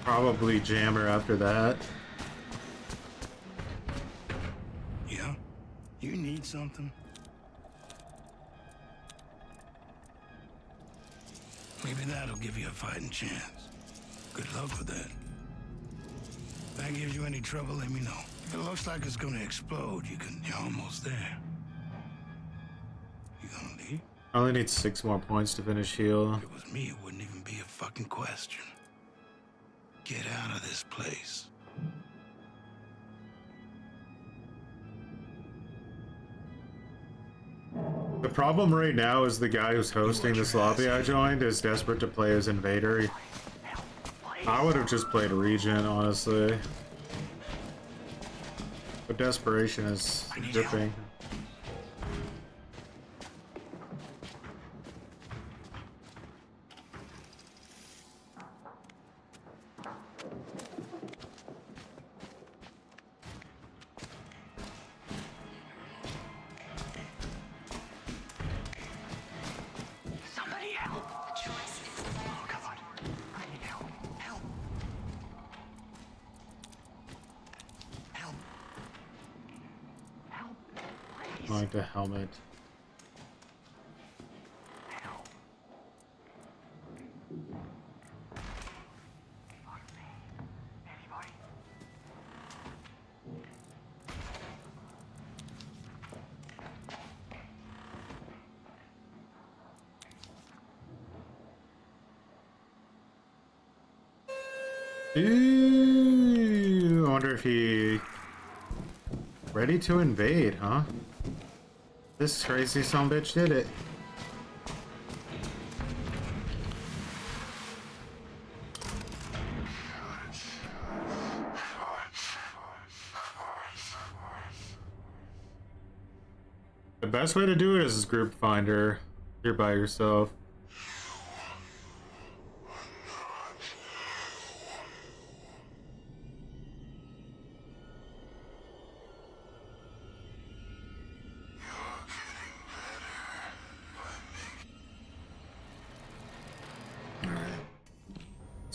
probably Jammer after that. Yeah? You need something? Maybe that'll give you a fighting chance. Good luck with that. If that gives you any trouble, let me know. If it looks like it's gonna explode, you're almost there. You gonna leave? I only need 6 more points to finish heal. If it was me, it wouldn't even be a fucking question. Get out of this place. The problem right now is the guy who's hosting this lobby I joined is desperate to play as Invader. I would have just played Regent, honestly. But desperation is dripping. Somebody help! The choice is Oh, God. I need help. Help. Help. Help. Please. Like the helmet. Help. Fuck me. Anybody? Ooh, I wonder if he ready to invade, huh? This crazy sumbitch did it. The best way to do it is group finder. You're by yourself.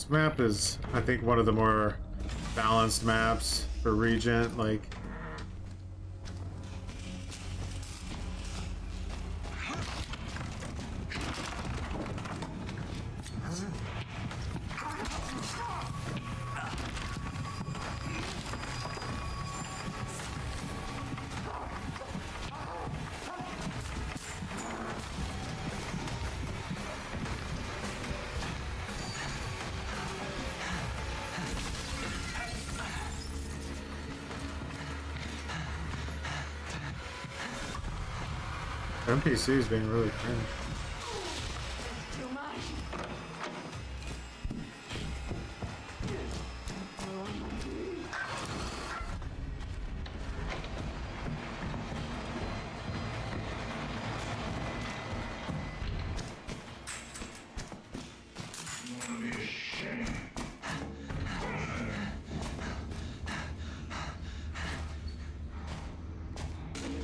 This map is, I think, one of the more balanced maps for Regent. Like, NPCs being really cringe.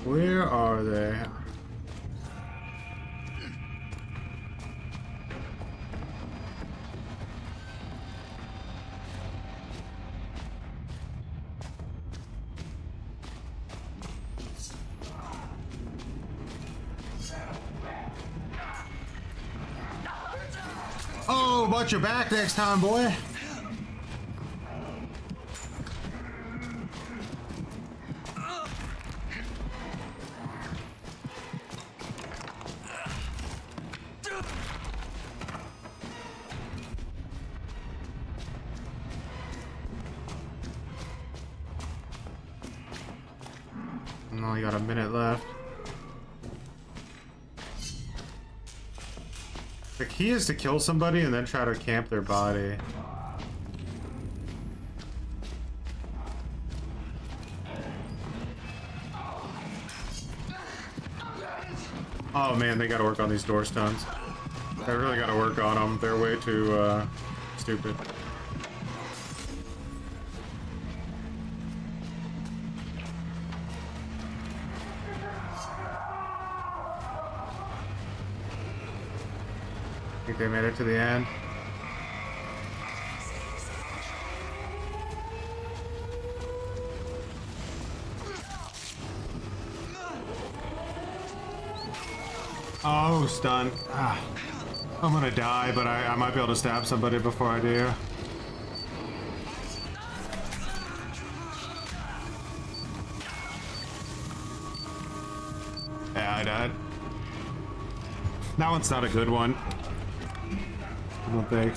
Where are they? Oh, watch your back next time, boy. Only got a minute left. The key is to kill somebody and then try to camp their body. Oh man, they gotta work on these door stuns. They really gotta work on them. They're way too stupid. I think they made it to the end. Oh, stun. Ah, I'm gonna die, but I might be able to stab somebody before I do. Yeah, I died. That one's not a good one. I don't think.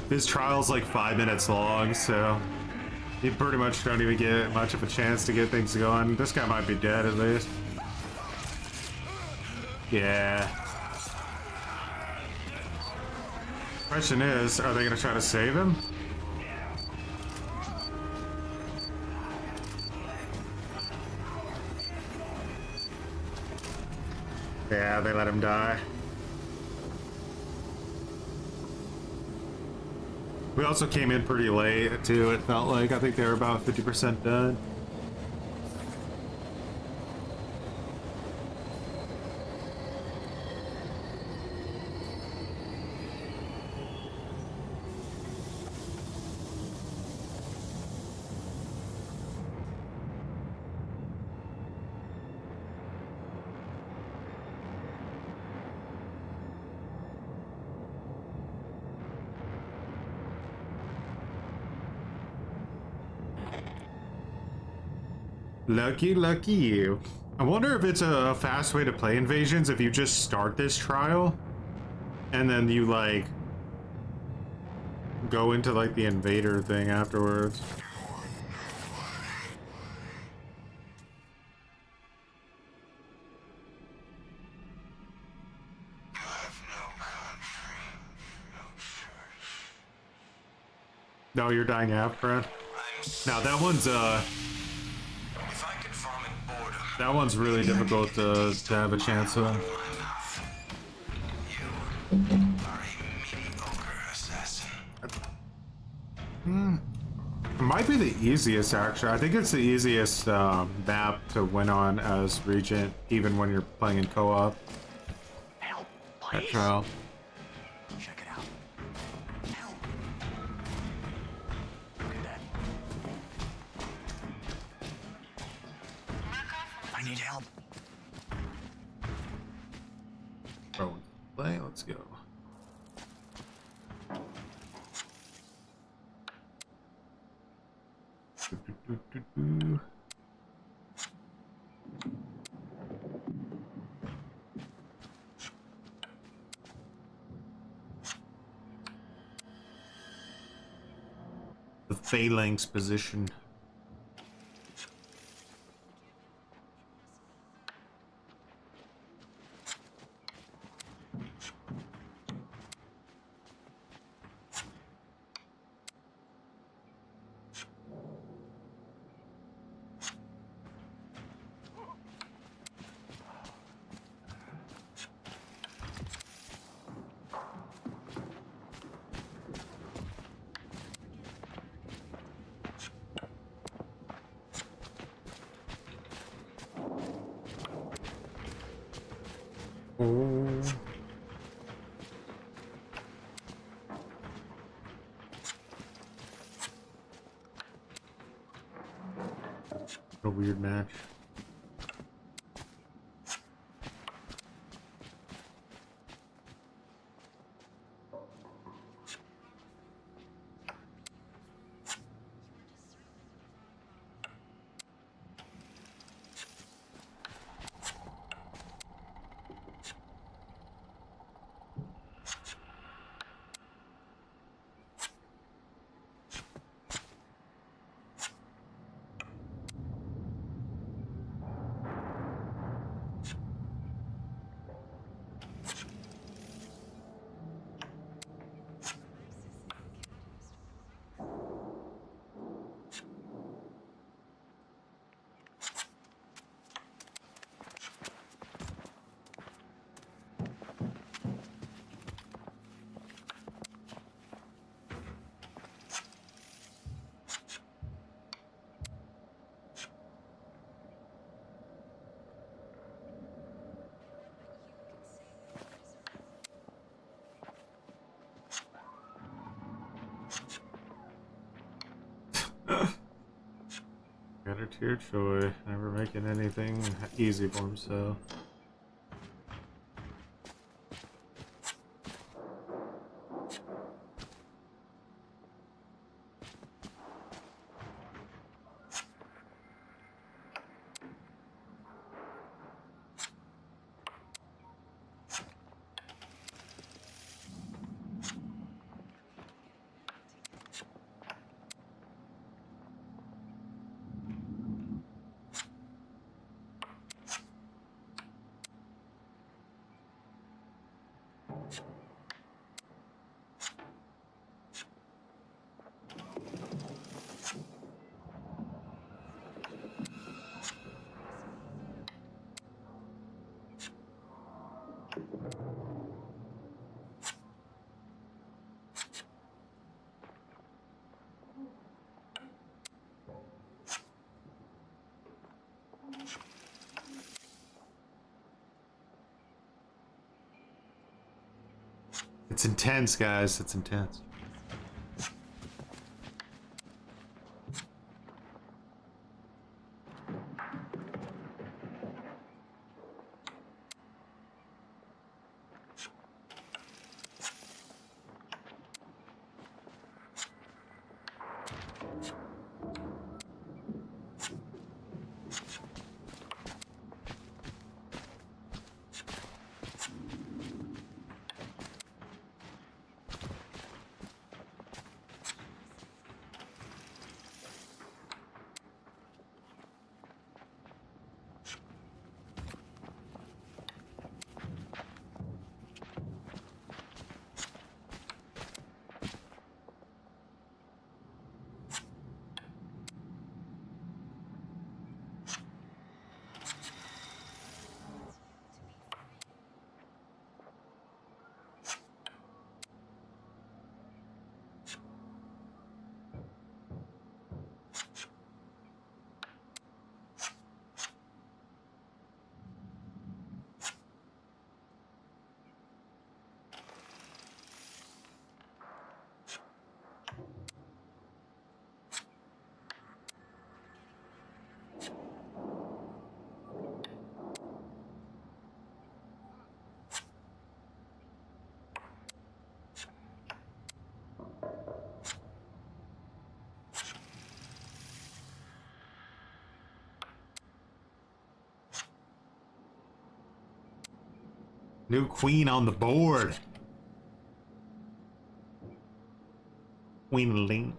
This trial's like 5 minutes long, so you pretty much don't even get much of a chance to get things going. This guy might be dead at least. Yeah. Question is, are they gonna try to save him? Yeah, they let him die. We also came in pretty late, too, it felt like. I think they were about 50% done. Lucky you. I wonder if it's a fast way to play Invasions if you just start this trial and then you like go into like the invader thing afterwards. No, you're dying out, friend. Now that one's that one's really difficult to have a chance on. I Might be the easiest, actually. I think it's the easiest map to win on as Regent, even when you're playing in co-op. Help, That please. trial. Check it out. Help. Look at that. I need help. Oh, play. Let's go. The phalanx position. Oh. A weird match. Got a tier Choi, never making anything easy for himself. It's intense, guys. It's intense. New queen on the board. Queen Ling.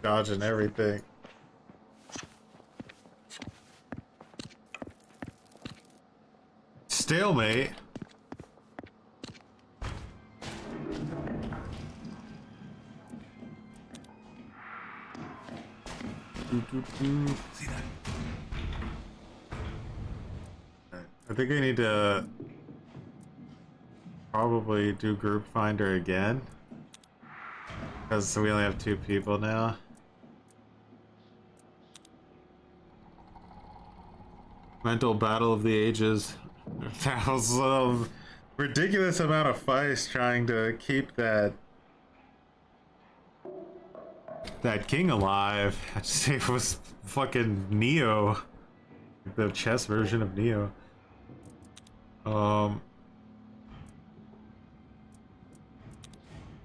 Dodging everything. Stalemate. See that? I think I need to probably do group finder again because we only have 2 people now. Mental battle of the ages. That was a ridiculous amount of fights trying to keep that king alive. It was fucking Neo, the chess version of Neo.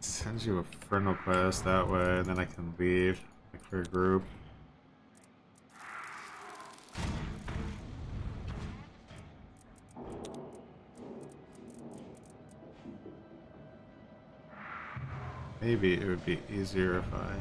Sends you a friend request that way, and then I can leave like, for a group. Maybe it would be easier if I...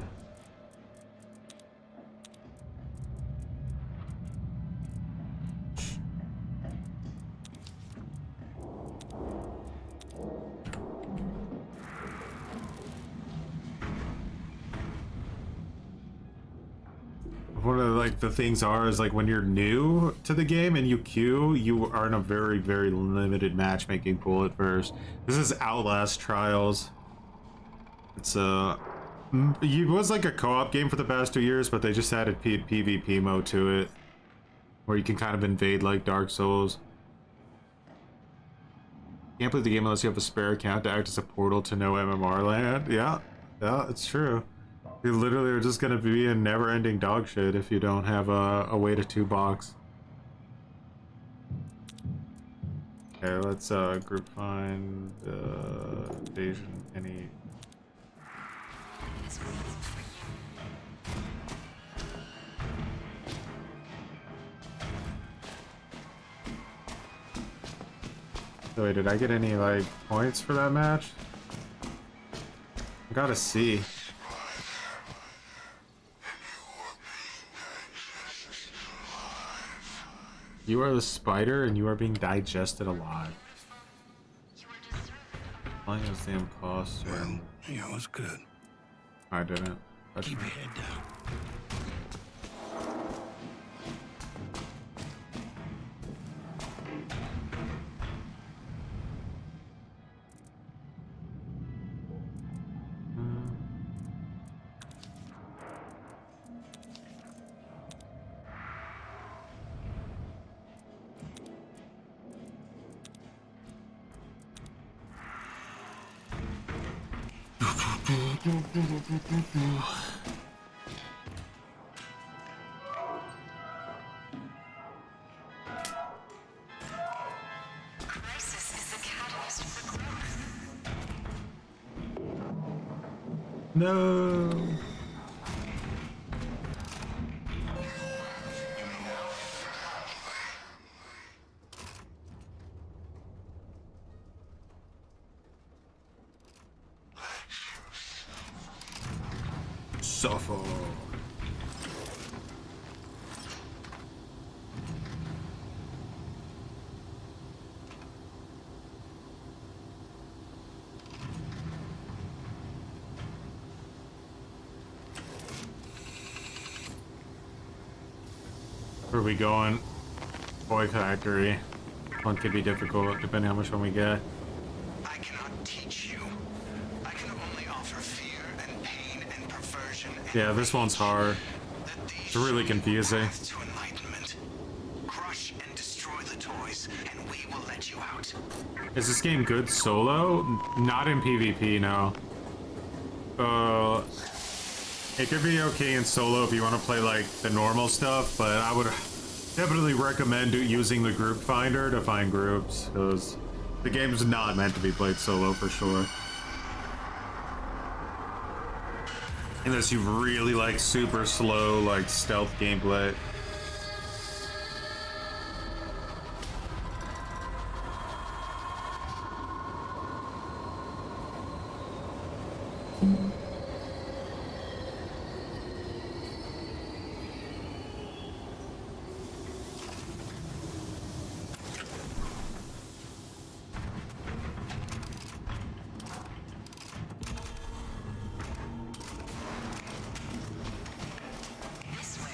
One of like the things is like when you're new to the game and you queue, you are in a very, very limited matchmaking pool at first. This is Outlast Trials. It's it was like a co-op game for the past 2 years, but they just added PvP mode to it, where you can kind of invade like Dark Souls. Can't play the game unless you have a spare account to act as a portal to no MMR land. Yeah, it's true. You literally are just gonna be in never-ending dog shit if you don't have a way to 2-box. Okay, let's group find invasion any. So wait, did I get any like points for that match? I gotta see. You are the spider and you are being digested alive. Playing as the imposter. Well, yeah, it was good. I didn't. Keep your head down. Crisis is the catalyst for growth. No. Suffer. Where are we going? Boy Factory. One could be difficult depending on how much one we get. I cannot teach you. I can only offer fear and pain and perversion. And Yeah, this one's hard. It's really confusing. To enlightenment. Crush and destroy the toys, and we will let you out. Is this game good solo? Not in PvP, no. It could be okay in solo if you want to play like the normal stuff, but I would definitely recommend using the group finder to find groups, because the game's not meant to be played solo for sure. Unless you really like super slow, like stealth gameplay. This way.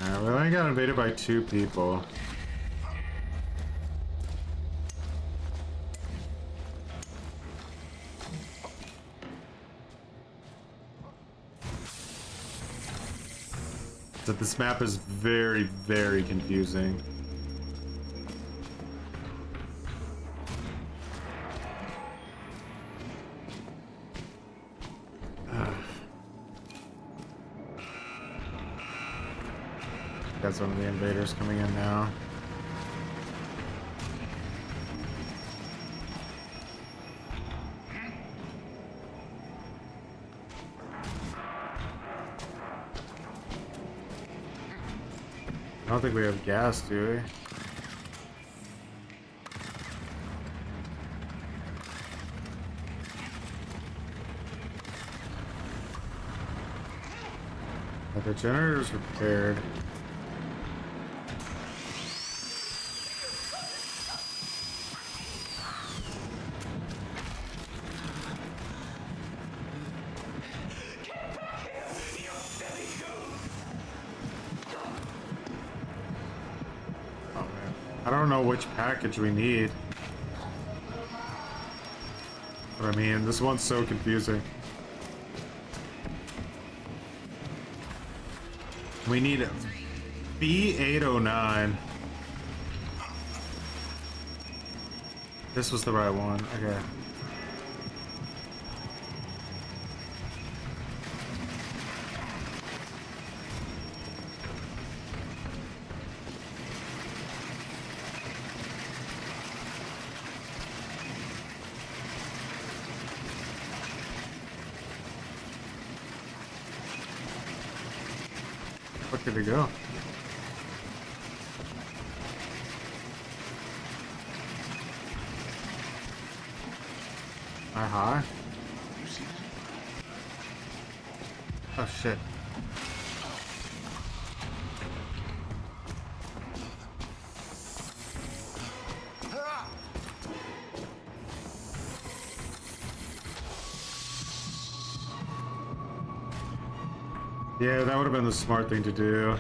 We only got invaded by 2 people. So this map is very, very confusing. That's one of the invaders coming in now. I don't think we have gas, do we? The generator's repaired. I don't know which package we need. But I mean, this one's so confusing. We need B809. This was the right one. Okay. Where could it go? High? Oh shit. Yeah, that would have been the smart thing to do.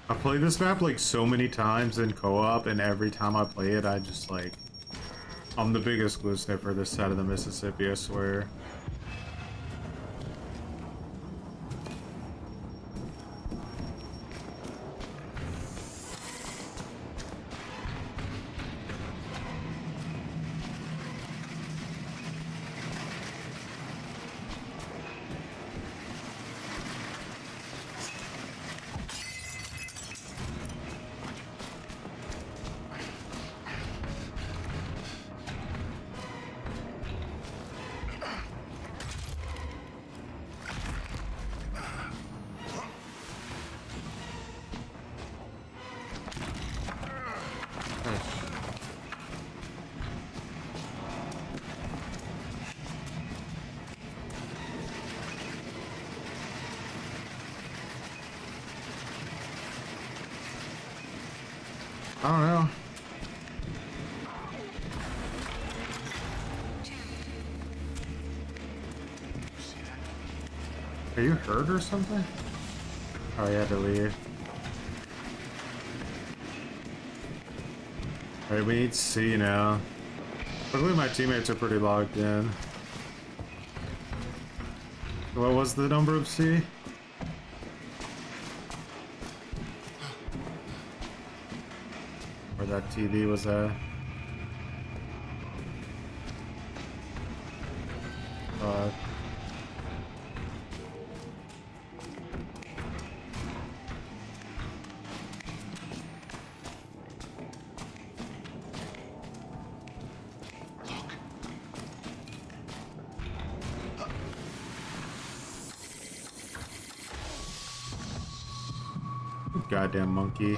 I played this map like so many times in co-op, and every time I play it, I just like... I'm the biggest glue sniffer this side of the Mississippi, I swear. I don't know. Are you hurt or something? Oh, you had to leave. Alright, we need C now. Luckily my teammates are pretty locked in. What was the number of C? Where that TV was at. Fuck. Goddamn monkey.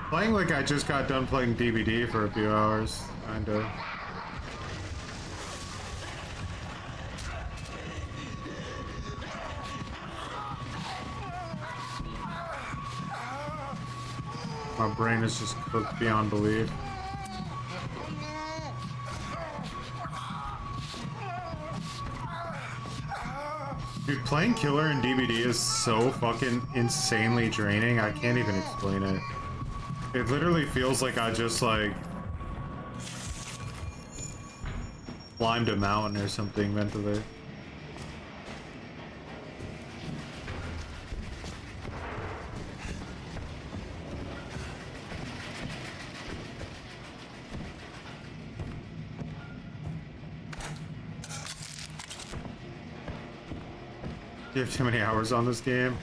Playing like I just got done playing DVD for a few hours, kinda. My brain is just cooked beyond belief. Dude, playing killer in DVD is so fucking insanely draining, I can't even explain it. It literally feels like I just like climbed a mountain or something mentally. You have too many hours on this game.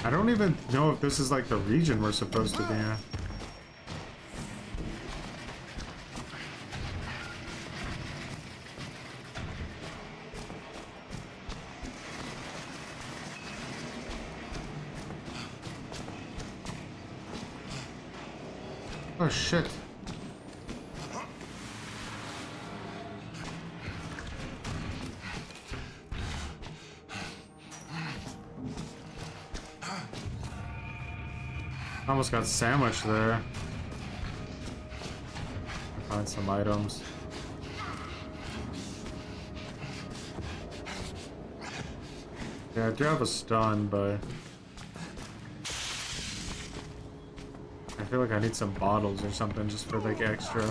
I don't even know if this is like the region we're supposed to be in. Oh shit. Almost got sandwiched there. Find some items. Yeah, I do have a stun, but I feel like I need some bottles or something just for like extra.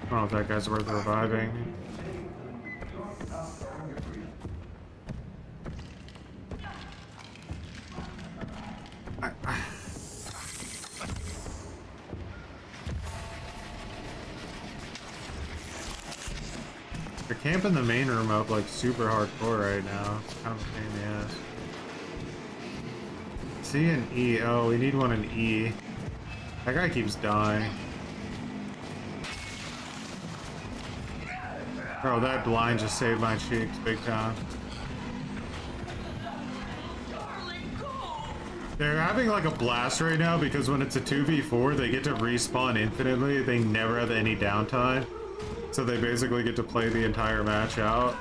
I don't know if that guy's worth reviving. They're camping the main room up like super hardcore right now. It's kind of a pain in the ass. C and E. Oh, we need one in E. That guy keeps dying. Bro, that blind just saved my cheeks big time. They're having like a blast right now because when it's a 2v4, they get to respawn infinitely. They never have any downtime. So they basically get to play the entire match out.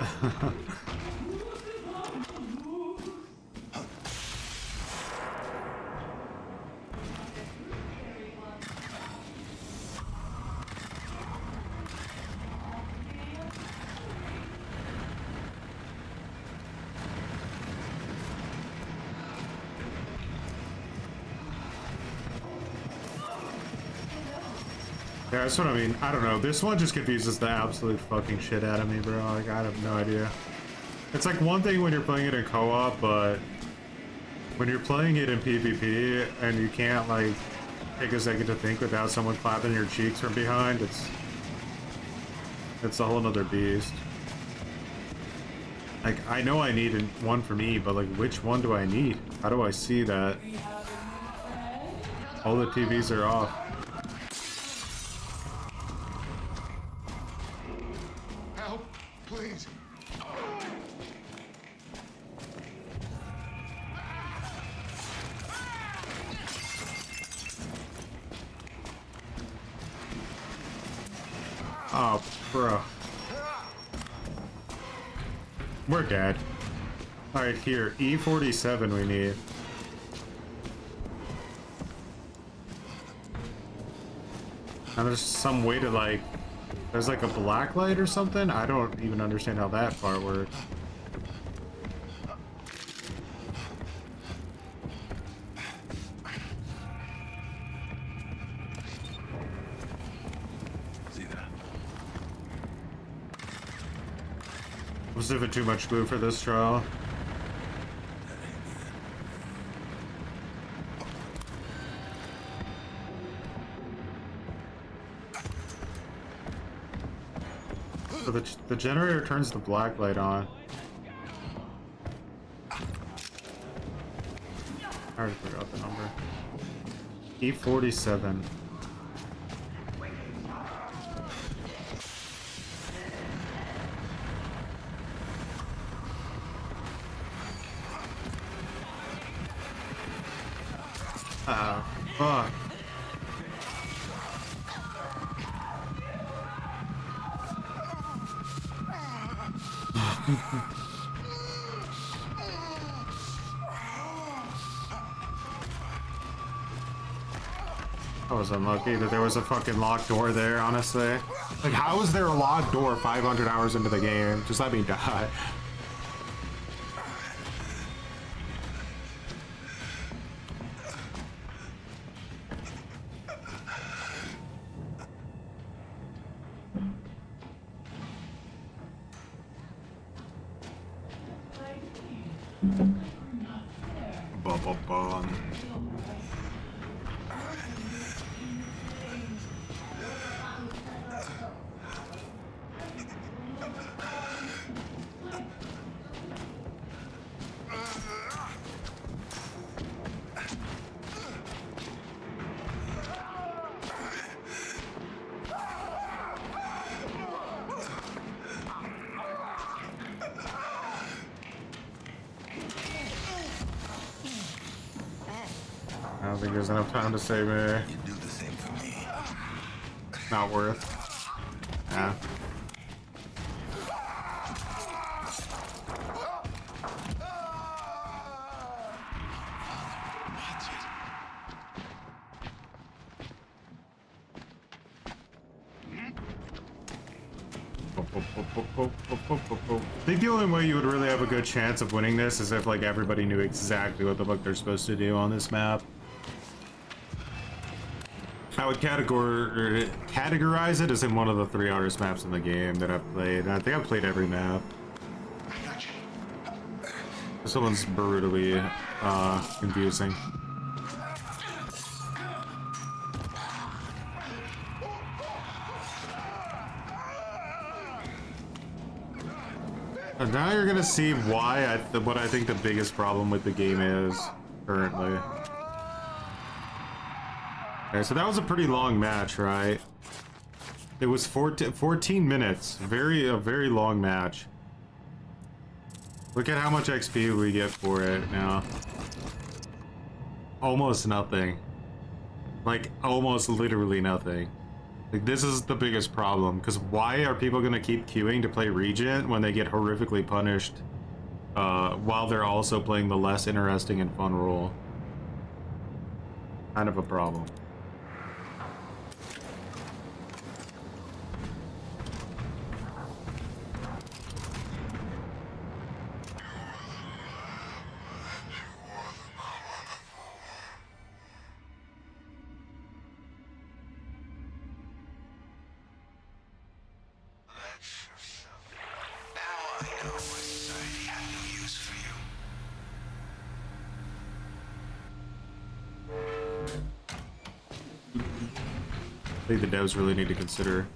Yeah, that's what I mean. I don't know. This one just confuses the absolute fucking shit out of me, bro. Like, I have no idea. It's like one thing when you're playing it in co-op, but when you're playing it in PvP and you can't, like, take a second to think without someone clapping your cheeks from behind, it's a whole nother beast. Like, I know I need one for me, but, like, which one do I need? How do I see that? All the TVs are off. Help, please. Oh, bro. We're dead. Alright, here. E47 we need. And there's some way to, like... There's like a black light or something? I don't even understand how that part works. Was it too much glue for this trial? So the generator turns the black light on. I already forgot the number. E47. Fuck. I was unlucky that there was a fucking locked door there, honestly. Like, how is there a locked door 500 hours into the game? Just let me die. Bum. I don't think there's enough time to save me. You do the same for me. Not worth. Yeah. I think the only way you would really have a good chance of winning this is if, like, everybody knew exactly what the fuck they're supposed to do on this map. I would categorize it as in one of the 3 hardest maps in the game that I've played. And I think I've played every map. This one's brutally confusing. And now you're gonna see why what I think the biggest problem with the game is currently. Okay, so that was a pretty long match, right? It was 14 minutes. A very long match. Look at how much XP we get for it now. Almost nothing. Like, almost literally nothing. Like, this is the biggest problem, because why are people going to keep queuing to play Regent when they get horrifically punished while they're also playing the less interesting and fun role? Kind of a problem. Now I know why society had no use for you. I think the devs really need to consider.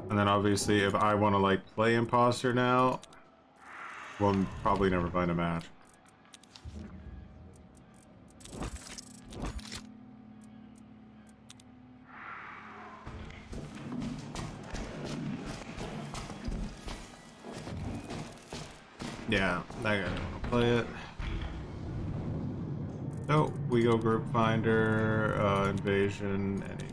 And then obviously if I want to like play imposter now, we'll probably never find a match. Yeah, that guy don't want to play it. So we go group finder, invasion, any.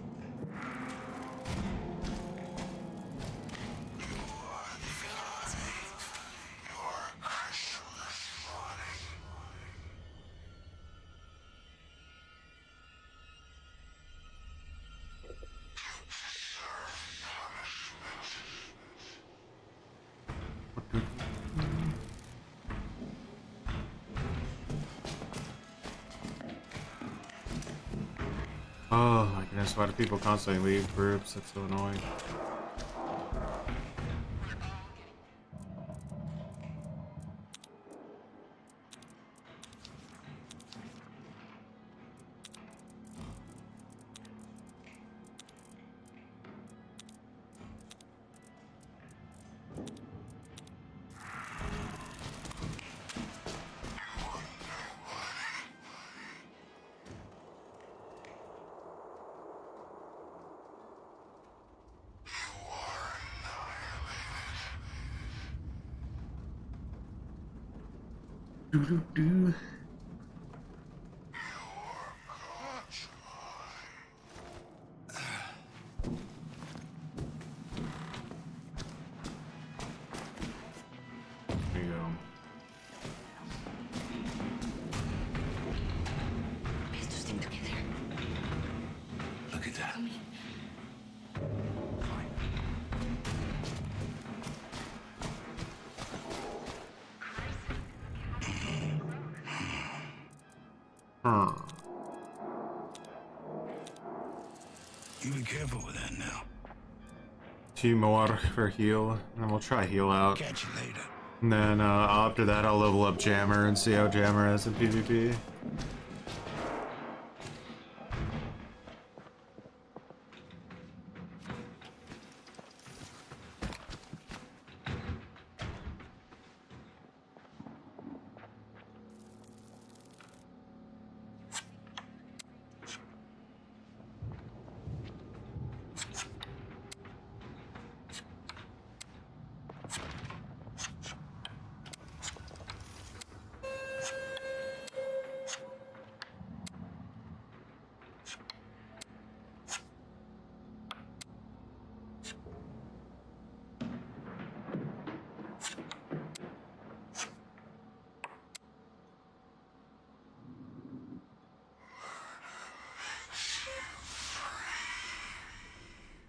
Oh my goodness, why do people constantly leave groups? That's so annoying. Do. There you go. Estos seem to be there. Look at that. Coming. You be careful with that now. 2 more for heal, and then we'll try heal out. Catch you later. And then after that I'll level up Jammer and see how Jammer is in PvP.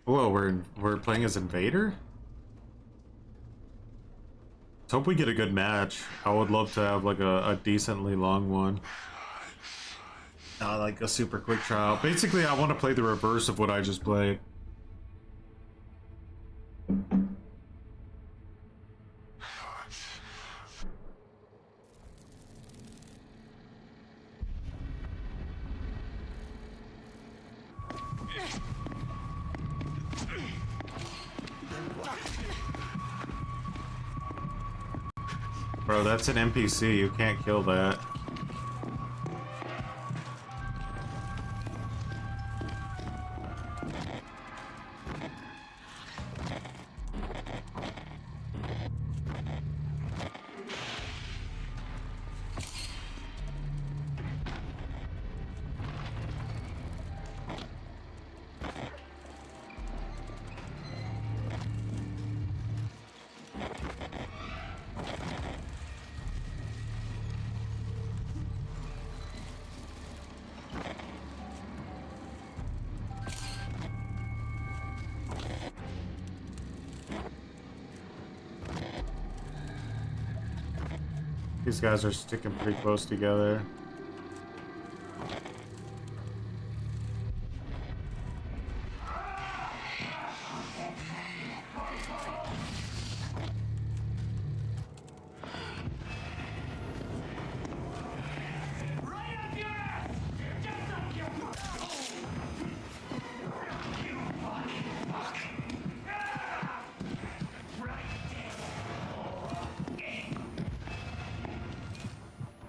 Whoa, we're playing as Invader? Let's hope we get a good match. I would love to have like a decently long one. Like a super quick trial. Basically, I want to play the reverse of what I just played. Bro, that's an NPC. You can't kill that. These guys are sticking pretty close together.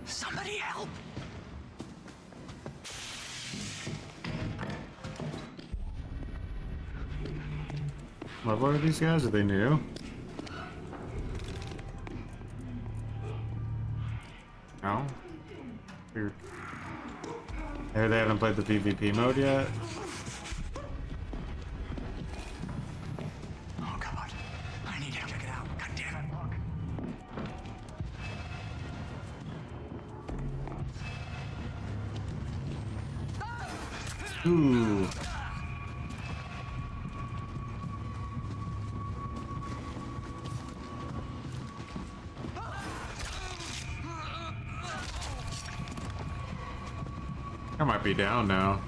Somebody help! What are these guys? Are they new? No? Weird. Maybe they haven't played the PvP mode yet. Oh god. I need to check it out. God damn it, look. Ooh. I might be down now.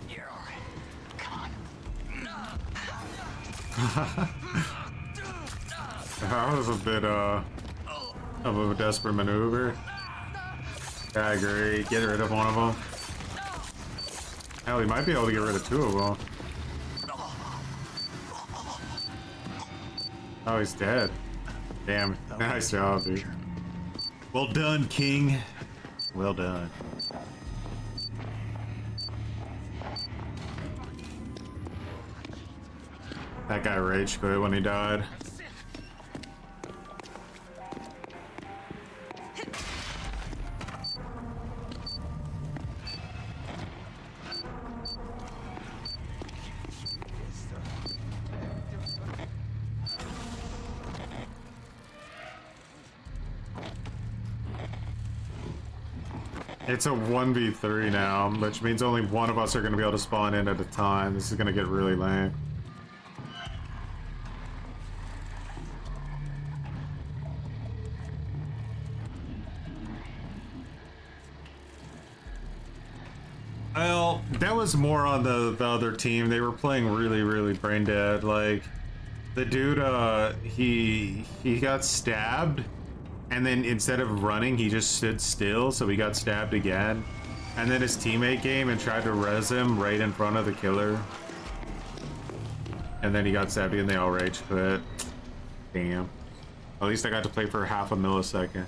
You're alright. Come on. That was a bit of a desperate maneuver. Yeah, I agree. Get rid of one of them. Hell, he might be able to get rid of two of them. Oh, he's dead. Damn. Nice job, dude. Well done, King. Well done. That guy rage quit when he died. It's a 1v3 now, which means only one of us are going to be able to spawn in at a time. This is going to get really lame. Well, that was more on the other team. They were playing really brain dead. Like, the dude, he got stabbed. And then instead of running, he just stood still, so he got stabbed again. And then his teammate came and tried to res him right in front of the killer. And then he got stabbed and they all rage quit. Damn. At least I got to play for half a millisecond.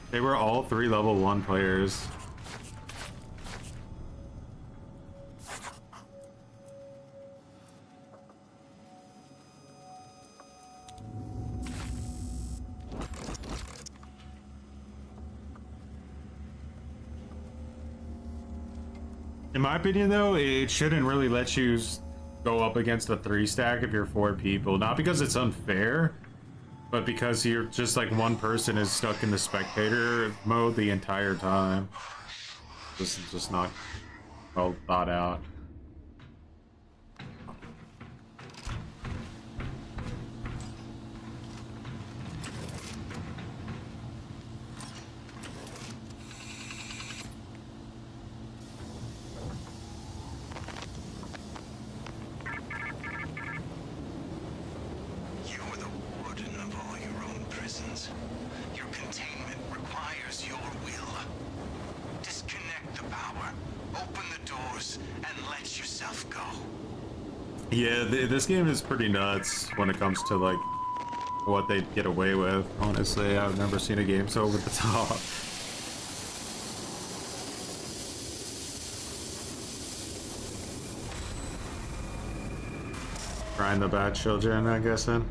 They were all 3 level 1 players. In my opinion, though, it shouldn't really let you go up against a 3 stack if you're 4 people. Not because it's unfair, but because you're just like one person is stuck in the spectator mode the entire time. This is just not well thought out. Yeah, this game is pretty nuts when it comes to like what they get away with. Honestly, I've never seen a game so over the top. Grind the bad children, I'm guessing.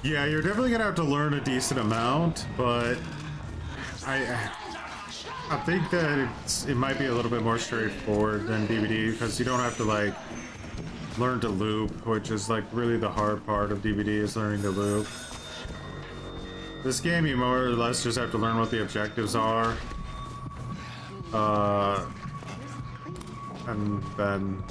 Yeah, you're definitely gonna have to learn a decent amount, but I think that it might be a little bit more straightforward than DVD because you don't have to like learn to loop, which is like really the hard part of DVD is learning to loop. This game, you more or less just have to learn what the objectives are, and then,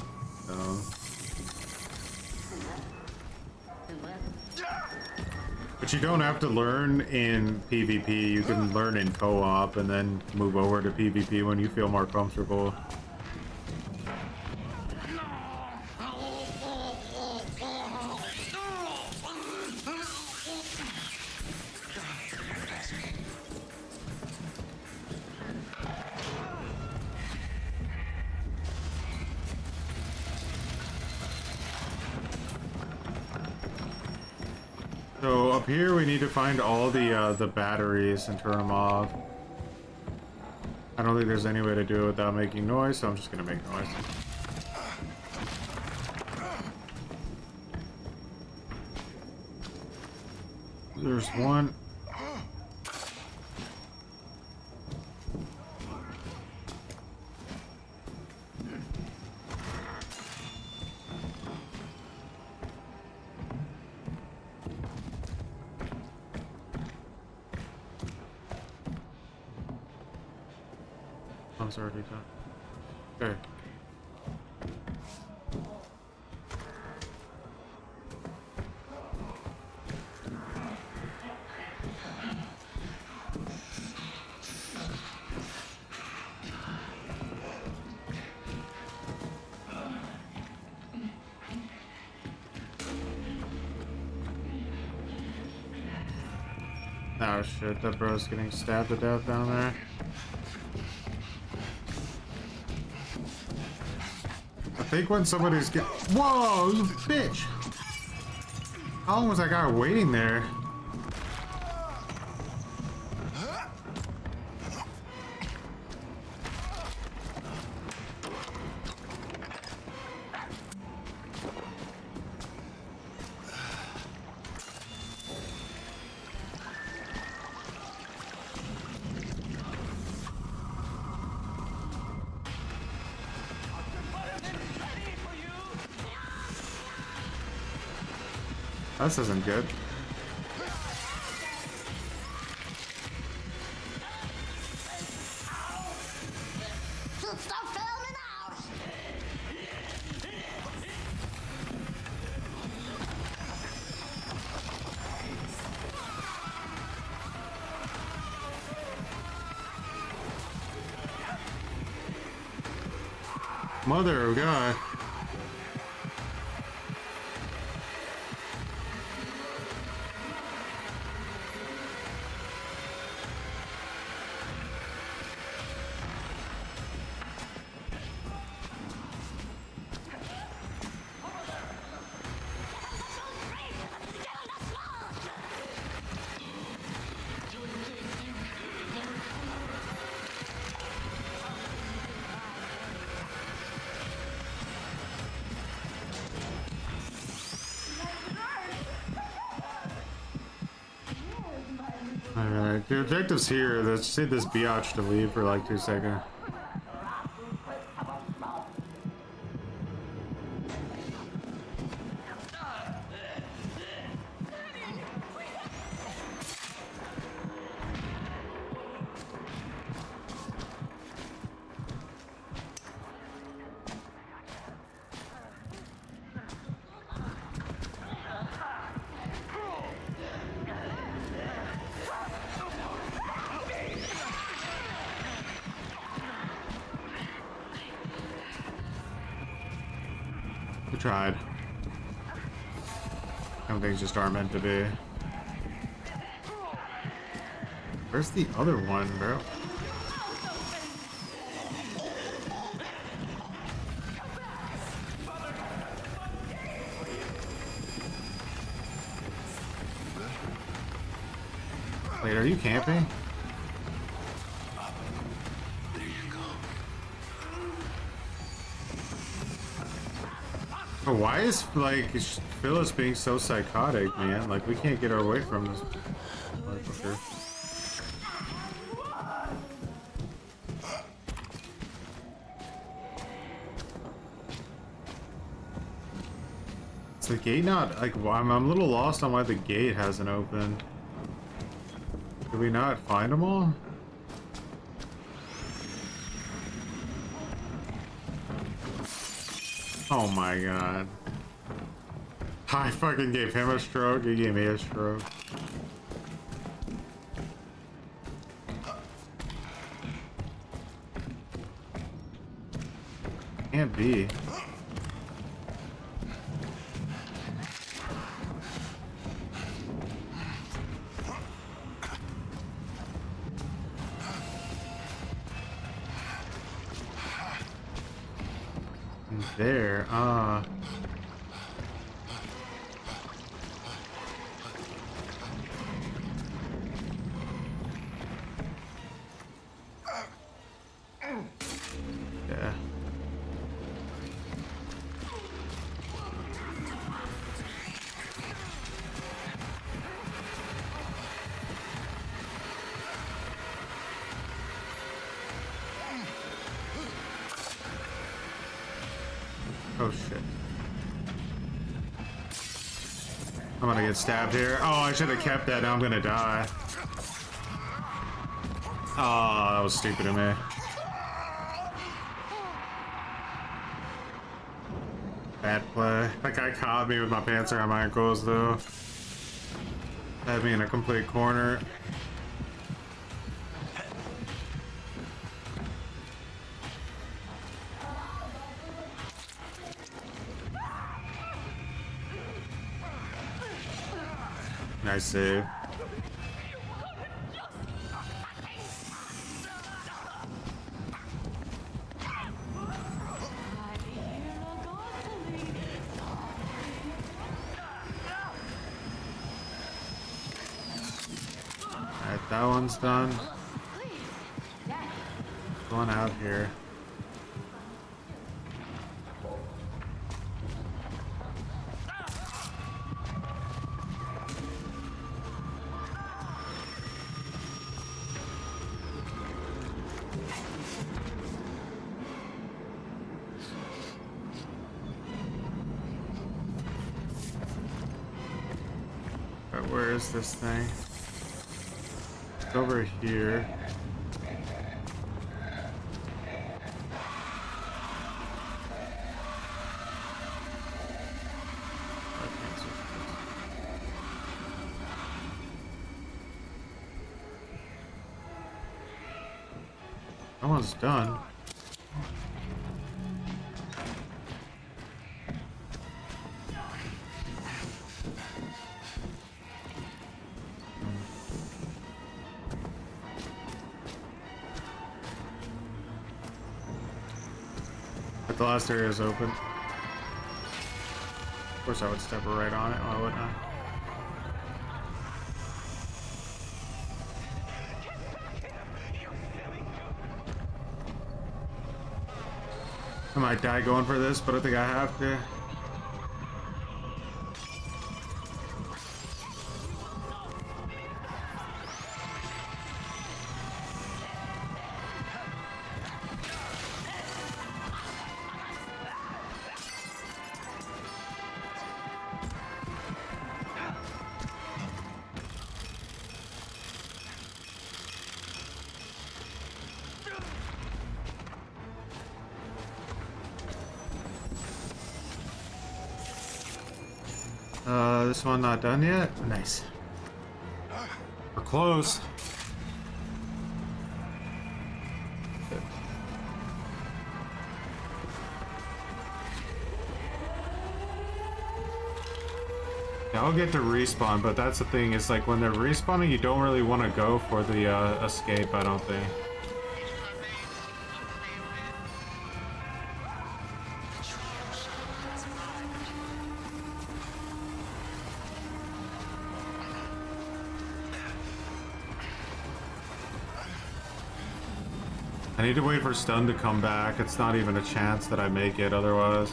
but you don't have to learn in PvP. You can learn in co-op and then move over to PvP when you feel more comfortable. So up here we need to find all the batteries and turn them off. I don't think there's any way to do it without making noise, so I'm just gonna make noise. There's one. Already done. Okay. Oh shit, that bro's getting stabbed to death down there. I think when somebody's whoa, you bitch! How long was that guy waiting there? This isn't good. Stop filming now! Mother of God. Alright, the objective's here. Let's say this biatch to leave for like 2 seconds. We tried. Some things just aren't meant to be. Where's the other one, bro? Wait, are you camping? Why is like Phyllis being so psychotic, man? Like we can't get her away from this motherfucker. Is the gate not like? Well, I'm a little lost on why the gate hasn't opened. Did we not find them all? Oh my god. I fucking gave him a stroke, he gave me a stroke. Can't be. There, yeah. Oh shit. I'm gonna get stabbed here. Oh, I should have kept that. Now I'm gonna die. Oh, that was stupid of me. Bad play. That guy caught me with my pants around my ankles though. Had me in a complete corner. Nice save. Alright, that one's done. One out here. Where is this thing? It's over here. That one's done. But the last area is open. Of course I would step right on it. Why wouldn't I? I might die going for this, but I think I have to. This one not done yet? Nice. We're close. Yeah, I'll get to respawn, but that's the thing, is like when they're respawning, you don't really want to go for the escape, I don't think. I need to wait for stun to come back. It's not even a chance that I make it otherwise.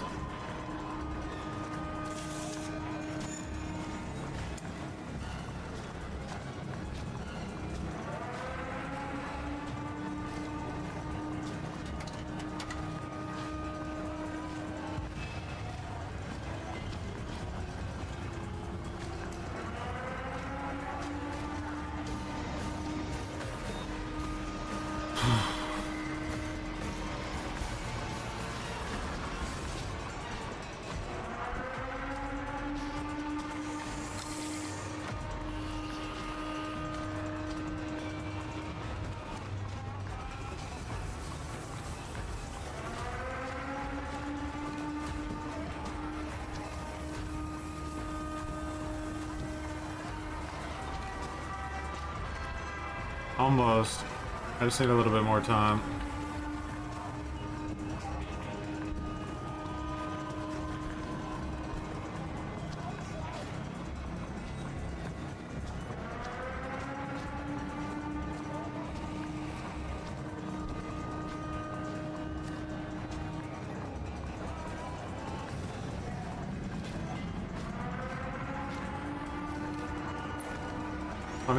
Almost. I just need a little bit more time.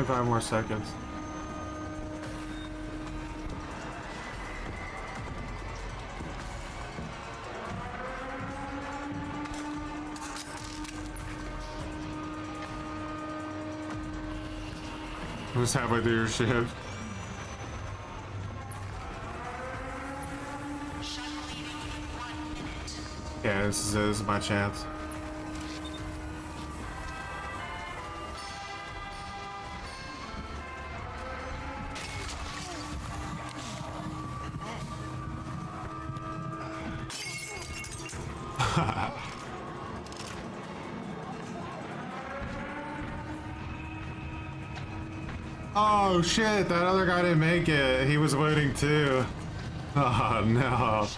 Five more seconds. I'm just halfway through your shift. Yeah, this is my chance. Oh shit, that other guy didn't make it. He was waiting too. Oh no.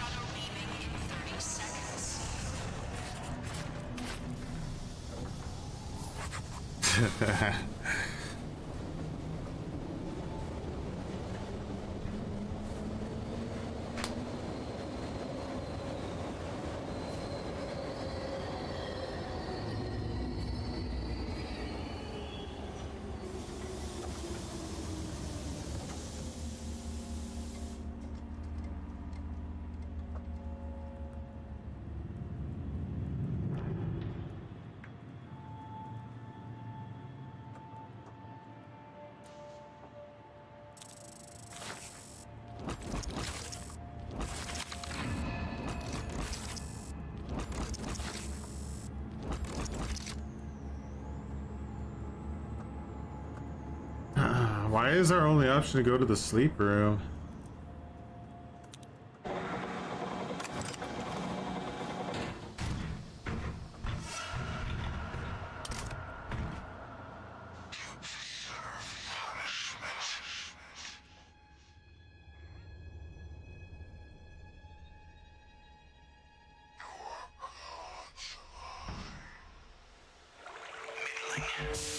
Why is our only option to go to the sleep room?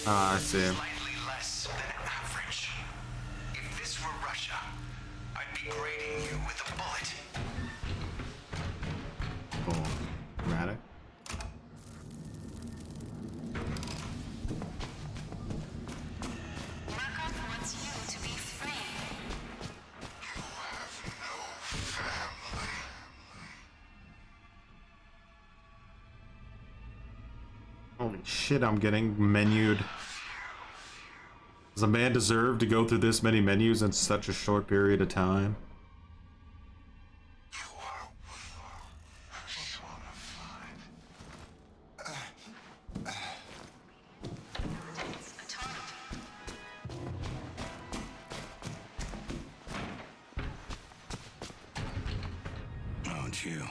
Ah, I see. Slightly less than average. If this were Russia, I'd be grading you with a bullet. Cool. Dramatic. Markov wants you to be free. You have no family. Holy shit, I'm getting menued. Does a man deserve to go through this many menus in such a short period of time? You are weak. Aren't you?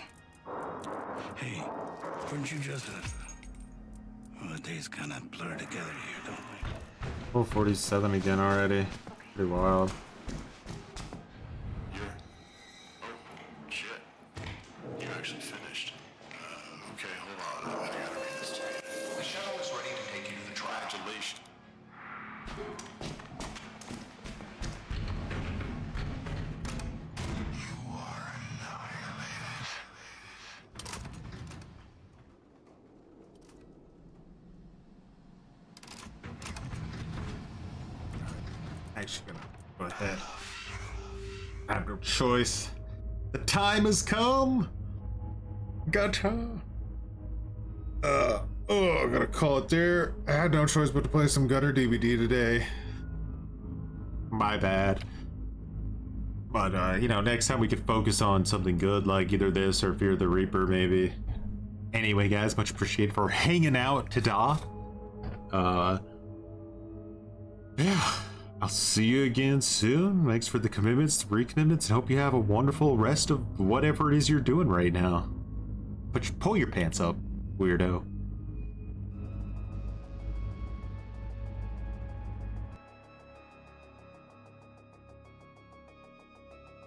Hey, weren't you just well, the days kind of blur together here, don't we? 447 again already. Pretty wild. You're... Oh, shit. You actually finished. Okay, hold on. I gotta read this to you. The shuttle is ready to take you to the trial. Congratulations. You are annihilated. Actually gonna go ahead. I have no choice. The time has come. Gotcha. I'm gonna call it there. I had no choice but to play some Gutter DVD today. My bad. But, you know, next time we could focus on something good, like either this or Fear the Reaper, maybe. Anyway, guys, much appreciated for hanging out today. Yeah, I'll see you again soon. Thanks for the commitments, the recommitments, and hope you have a wonderful rest of whatever it is you're doing right now. But pull your pants up, weirdo.